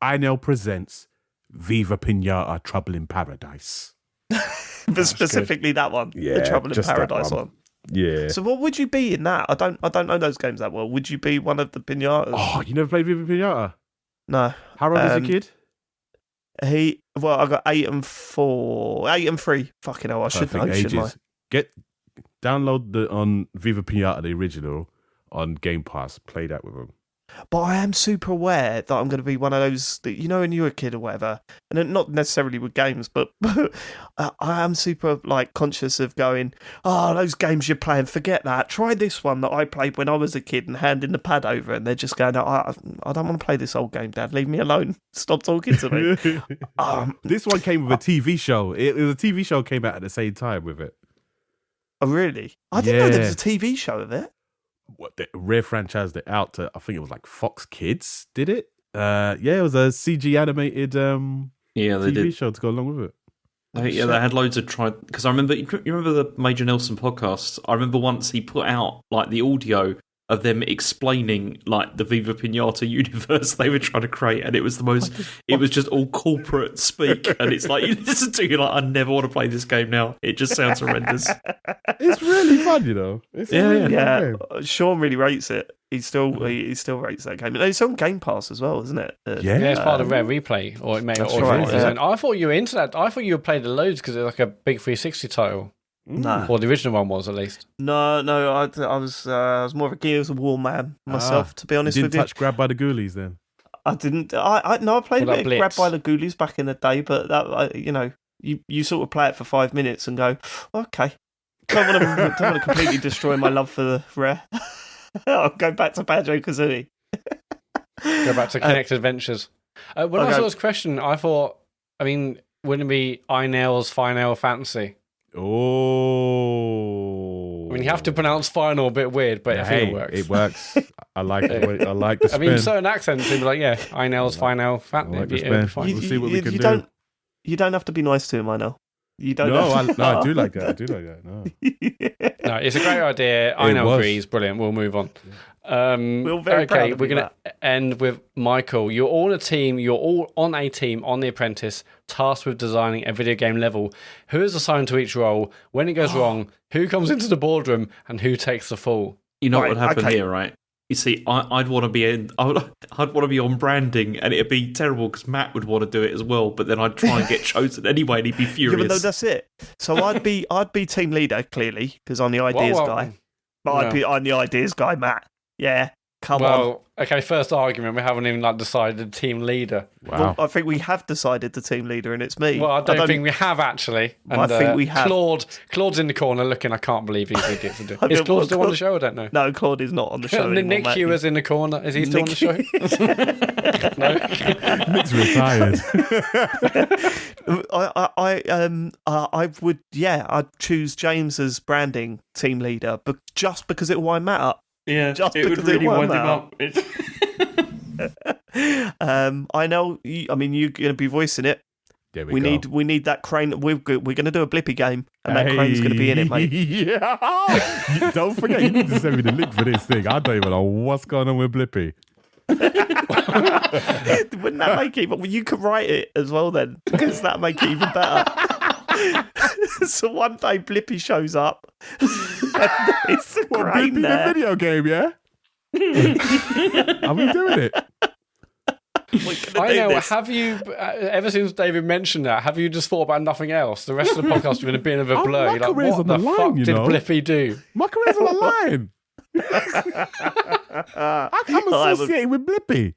Einel presents Viva Pinata Trouble in Paradise. But specifically that one. Yeah, The Trouble in just that Paradise one. one. Yeah. So what would you be in that? I don't know those games that well. Would you be one of the pinatas? Oh, you never played Viva Pinata? No. How old is your kid? I got 8 and 4. 8 and 3. Fucking hell, I should know, shouldn't I? Download on Viva Pinata, the original, on Game Pass. Play that with them. But I am super aware that I'm going to be one of those, when you were a kid or whatever, and not necessarily with games, but I am super conscious of going, those games you're playing, forget that. Try this one that I played when I was a kid and handing the pad over, and they're just going, I don't want to play this old game, Dad. Leave me alone. Stop talking to me. This one came with a TV show. It was a TV show came out at the same time with it. Oh, really? I didn't know there was Yeah. a TV show of it. What the Rare franchised it out to, I think it was like Fox Kids did it. It was a CG animated Yeah, they TV did. show to go along with it. They had loads of try because I remember. You remember the Major Nelson podcast? I remember once he put out the audio of them explaining the Viva Pinata universe they were trying to create, and it was the most. It was just all corporate speak, and it's like you listen to you I never want to play this game now. It just sounds horrendous. It's really fun, It's a really fun game. Sean really rates it. He still rates that game. It's on Game Pass as well, isn't it? Yeah. Yeah, it's part of Rare Replay, or it may. That's or right, if yeah. I thought you were into that. I thought you would play the loads because it's like a big 360 title, No, or the original one was at least. no. I was more of a Gears of War man myself, to be You honest didn't with you. touch Grab by the Ghoulies then? I didn't. I played What a about bit of Grab Blitz? by the Ghoulies back in the day, but that you sort of play it for 5 minutes and go, okay. Don't want to completely destroy my love for the Rare. I'll go back to Banjo-Kazooie. Go back to Kinect Adventures. When I saw this question, I thought, wouldn't it be Einel's Final Fantasy? Oh. You have to pronounce final a bit weird, but I think it works. It works. I like it. I like the spin. Certain accents, they'd be like, Einel's Final Fantasy. Like we'll see what we can do. You don't have to be nice to him, I know. You don't. I do like that. No, it's a great idea. Einel agrees. Brilliant. We'll move on. We're very proud of we're going to end with Michael. You're all on a team. You're all on a team on The Apprentice, tasked with designing a video game level. Who is assigned to each role? When it goes wrong, who comes into the boardroom, and who takes the fall? You know what would happen here, right? You see, I'd want to be I'd want to be on branding, and it'd be terrible because Matt would want to do it as well. But then I'd try and get chosen anyway, and he'd be furious. Yeah, but no, that's it. So I'd be team leader clearly because I'm the ideas guy. But I'm the ideas guy, Matt. Yeah, come on. Okay, first argument. We haven't even decided team leader. Wow. Well, I think we have decided the team leader, and it's me. Well, I don't think we have actually. And, I think we have. Claude's in the corner looking. I can't believe he's going to get to do. Is Claude still on the show? I don't know. No, Claude is not on the show anymore. Nick Hewer's in the corner. Is he still on the show? No. Nick's retired. I'd choose James as branding team leader, but just because it will wind Matt up. Yeah, just it would really wind him up. I know. You're going to be voicing it. There we need that crane. We're going to do a Blippi game, and that crane's going to be in it, mate. Yeah. Don't forget, you need to send me the link for this thing. I don't even know what's going on with Blippi. Wouldn't that make it? But you could write it as well then, because that make it even better. So one day Blippi shows up. It's a crane Blippi there. the video game, yeah? Are we doing it? I know. Have you, ever since David mentioned that, have you just thought about nothing else? The rest of the podcast has been a bit of a blur. My You're like, career's what on the the line, fuck you did know? Blippi do? My career's on the line. I'm associated with Blippi.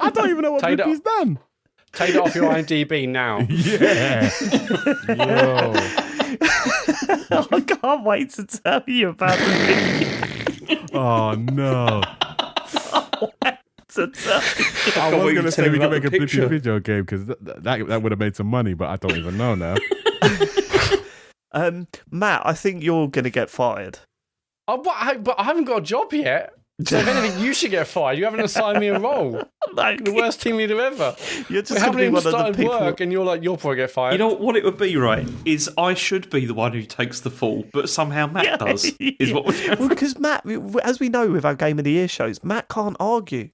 I don't even know what Blippi's done. Take it off your IMDb now. Yeah. Yo. I can't wait to tell you about the video. Oh, no. I was going to say we can make a Blippi video game because that would have made some money, but I don't even know now. Matt, I think you're going to get fired. But I haven't got a job yet. So if anything, you should get fired. You haven't assigned me a role. The worst team leader ever. You're just we haven't even started people... work, and you'll probably get fired. You know what it would be, right? Is I should be the one who takes the fall, but somehow Matt does. Is what would happen. Well, because Matt, as we know with our Game of the Year shows, Matt can't argue.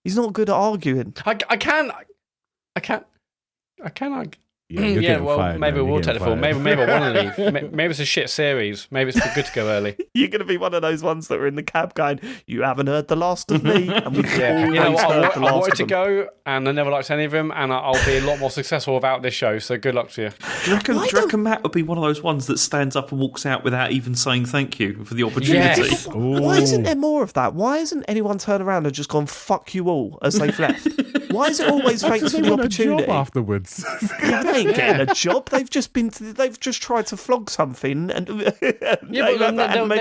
He's not good at arguing. I can argue. Yeah, well, maybe we'll take the fall. Maybe I want to leave. Maybe it's a shit series. Maybe it's good to go early. You're going to be one of those ones that are in the cab going, "You haven't heard the last of me." And we've I wanted to go, and I never liked any of them, and I'll be a lot more successful without this show. So good luck to you. Do you reckon Matt would be one of those ones that stands up and walks out without even saying thank you for the opportunity? Yes. Why isn't there more of that? Why isn't anyone turned around and just gone "fuck you all" as they've left? Why is it always thanks for the opportunity? A job afterwards. Yeah, they ain't getting a job. They've just tried to flog something and they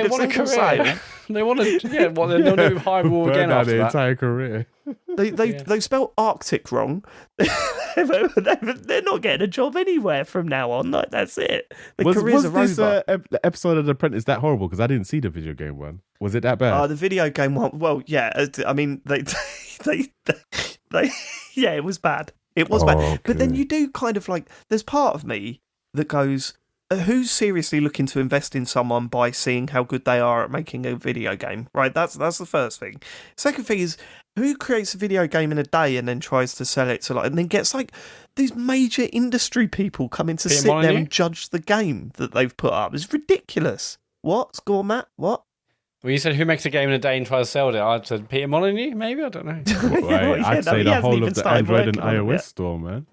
want a career. They want to, they'll do high wall again after their that. entire career. They spelled Arctic wrong. They're not getting a job anywhere from now on. Like, that's it. Was this episode of The Apprentice that horrible? Because I didn't see the video game one. Was it that bad? The video game one. Well, yeah. I mean, they yeah, it was bad. It was bad. Okay. But then you do kind of like, there's part of me that goes, who's seriously looking to invest in someone by seeing how good they are at making a video game, right? That's the first thing. Second thing is, who creates a video game in a day and then tries to sell it to and then gets these major industry people coming to sit there and judge the game that they've put up? It's ridiculous. What? Score, Matt? What? Well, you said who makes a game in a day and tries to sell it? I said Peter Molyneux, maybe? I don't know. I'd say the whole of the Android and iOS store, man.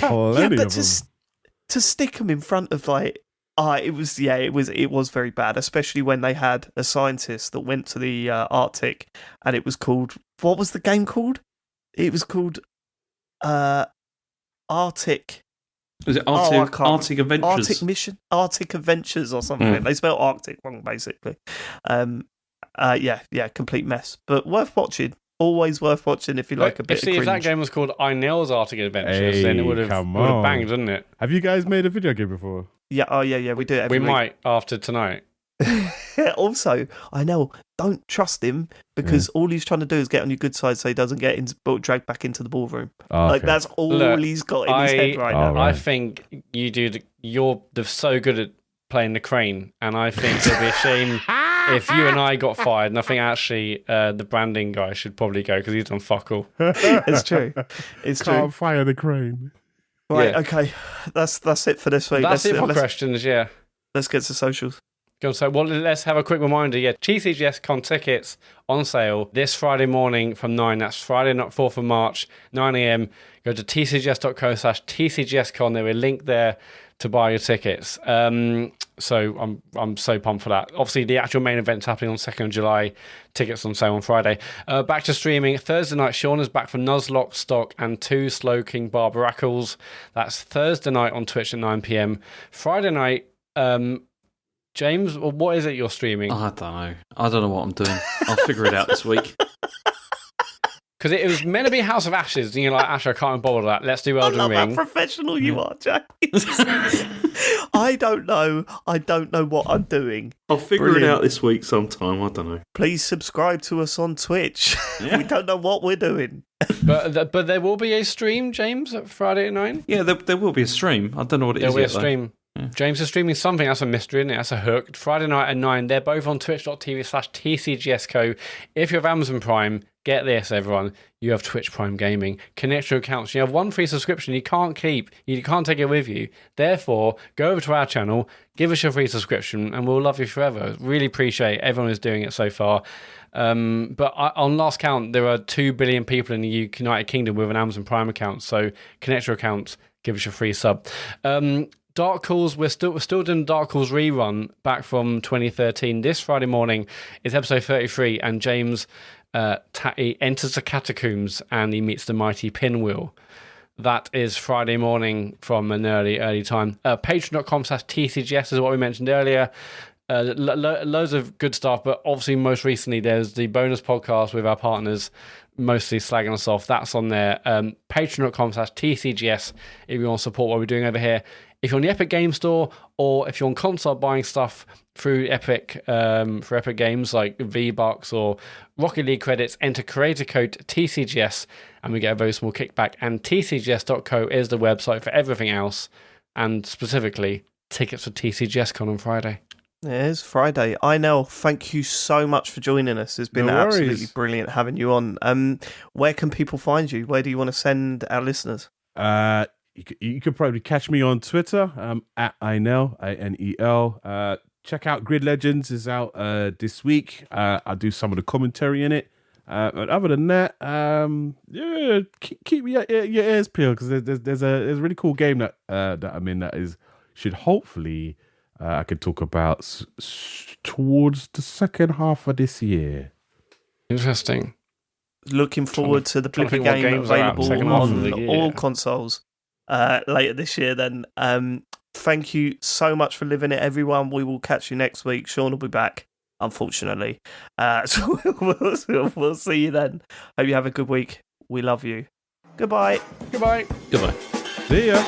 Plenty of them. To stick them in front of it was very bad, especially when they had a scientist that went to the Arctic, and it was called, what was the game called? It was called Arctic Was it I Arctic, can't- Arctic Adventures? Arctic Adventures or something. They spell Arctic wrong, basically. Yeah, complete mess. But worth watching. Always worth watching if you like a bit of cringe. If that game was called Einel's Arctic Adventures, then it would have banged, wouldn't it? Have you guys made a video game before? Yeah, yeah, we do it every We week. might after tonight. Also, I know, don't trust him because all he's trying to do is get on your good side so he doesn't get dragged back into the ballroom. Oh, Like, okay. that's all he's got in his head right now. right. I think you're so good at playing the crane, and I think it'd be a shame if you and I got fired. And I think actually the branding guy should probably go because he's done fuck all. It's true. It's true. Can't fire the crane. Right, Yeah. okay. That's it for this week. That's it for questions, yeah. Let's get to socials. Go on, so let's have a quick reminder. Yeah, TCGSCON tickets on sale this Friday morning from 9. That's Friday, not 4th of March, 9 a.m. Go to tcgs.co/TCGSCon. There will be a link there to buy your tickets. So I'm so pumped for that. Obviously, the actual main event's happening on 2nd of July. Tickets on sale on Friday. Back to streaming. Thursday night, Sean is back for Nuzlocke, Stock, and 2 Slow King Barbaracles. That's Thursday night on Twitch at 9 p.m. Friday night, James, what is it you're streaming? I don't know what I'm doing. I'll figure it out this week. Because it was meant to be House of Ashes, and you're like, Ash, I can't bother that. Let's do Elden I love Ring. how professional you are, James. I don't know what I'm doing. I'll figure Brilliant. it out this week sometime. I don't know. Please subscribe to us on Twitch. Yeah. We don't know what we're doing. But there will be a stream, James, at Friday at 9? Yeah, there will be a stream. I don't know what it There'll be a is yet, though. stream. Yeah. James is streaming something. That's a mystery, isn't it? That's a hook. Friday night at 9. They're both on twitch.tv/TCGSCO. If you have Amazon Prime, get this, everyone. You have Twitch Prime Gaming. Connect your accounts. You have one free subscription you can't keep. You can't take it with you. Therefore, go over to our channel, give us your free subscription, and we'll love you forever. Really appreciate everyone who's doing it so far. But on last count, there are 2 billion people in the United Kingdom with an Amazon Prime account. So connect your accounts, give us your free sub. Dark Calls, we're still doing Dark Calls rerun back from 2013. This Friday morning is episode 33, and James he enters the catacombs and he meets the mighty Pinwheel. That is Friday morning from an early time. Patreon.com/TCGS is what we mentioned earlier. Loads of good stuff, but obviously most recently there's the bonus podcast with our partners mostly slagging us off. That's on there. Patreon.com/TCGS if you want to support what we're doing over here. If you're on the Epic Game Store, or if you're on console buying stuff through Epic, for Epic games like V-Bucks or Rocket League credits, enter creator code TCGS and we get a very small kickback. And tcgs.co is the website for everything else, and specifically tickets for TCGSCon on Friday. It is Friday. Einel, thank you so much for joining us. It's been absolutely brilliant having you on. Where can people find you? Where do you want to send our listeners? You could probably catch me on Twitter, at Einel, INEL. Check out Grid Legends is out this week. I do some of the commentary in it. But other than that, keep your ears peeled because there's a really cool game that I'm in that should hopefully I could talk about towards the second half of this year. Interesting. Looking forward to the Blipper game available on all consoles later this year then. Thank you so much for living it, everyone. We will catch you next week. Sean will be back, unfortunately. So we'll see you then. Hope you have a good week. We love you. Goodbye. Goodbye. Goodbye. See ya.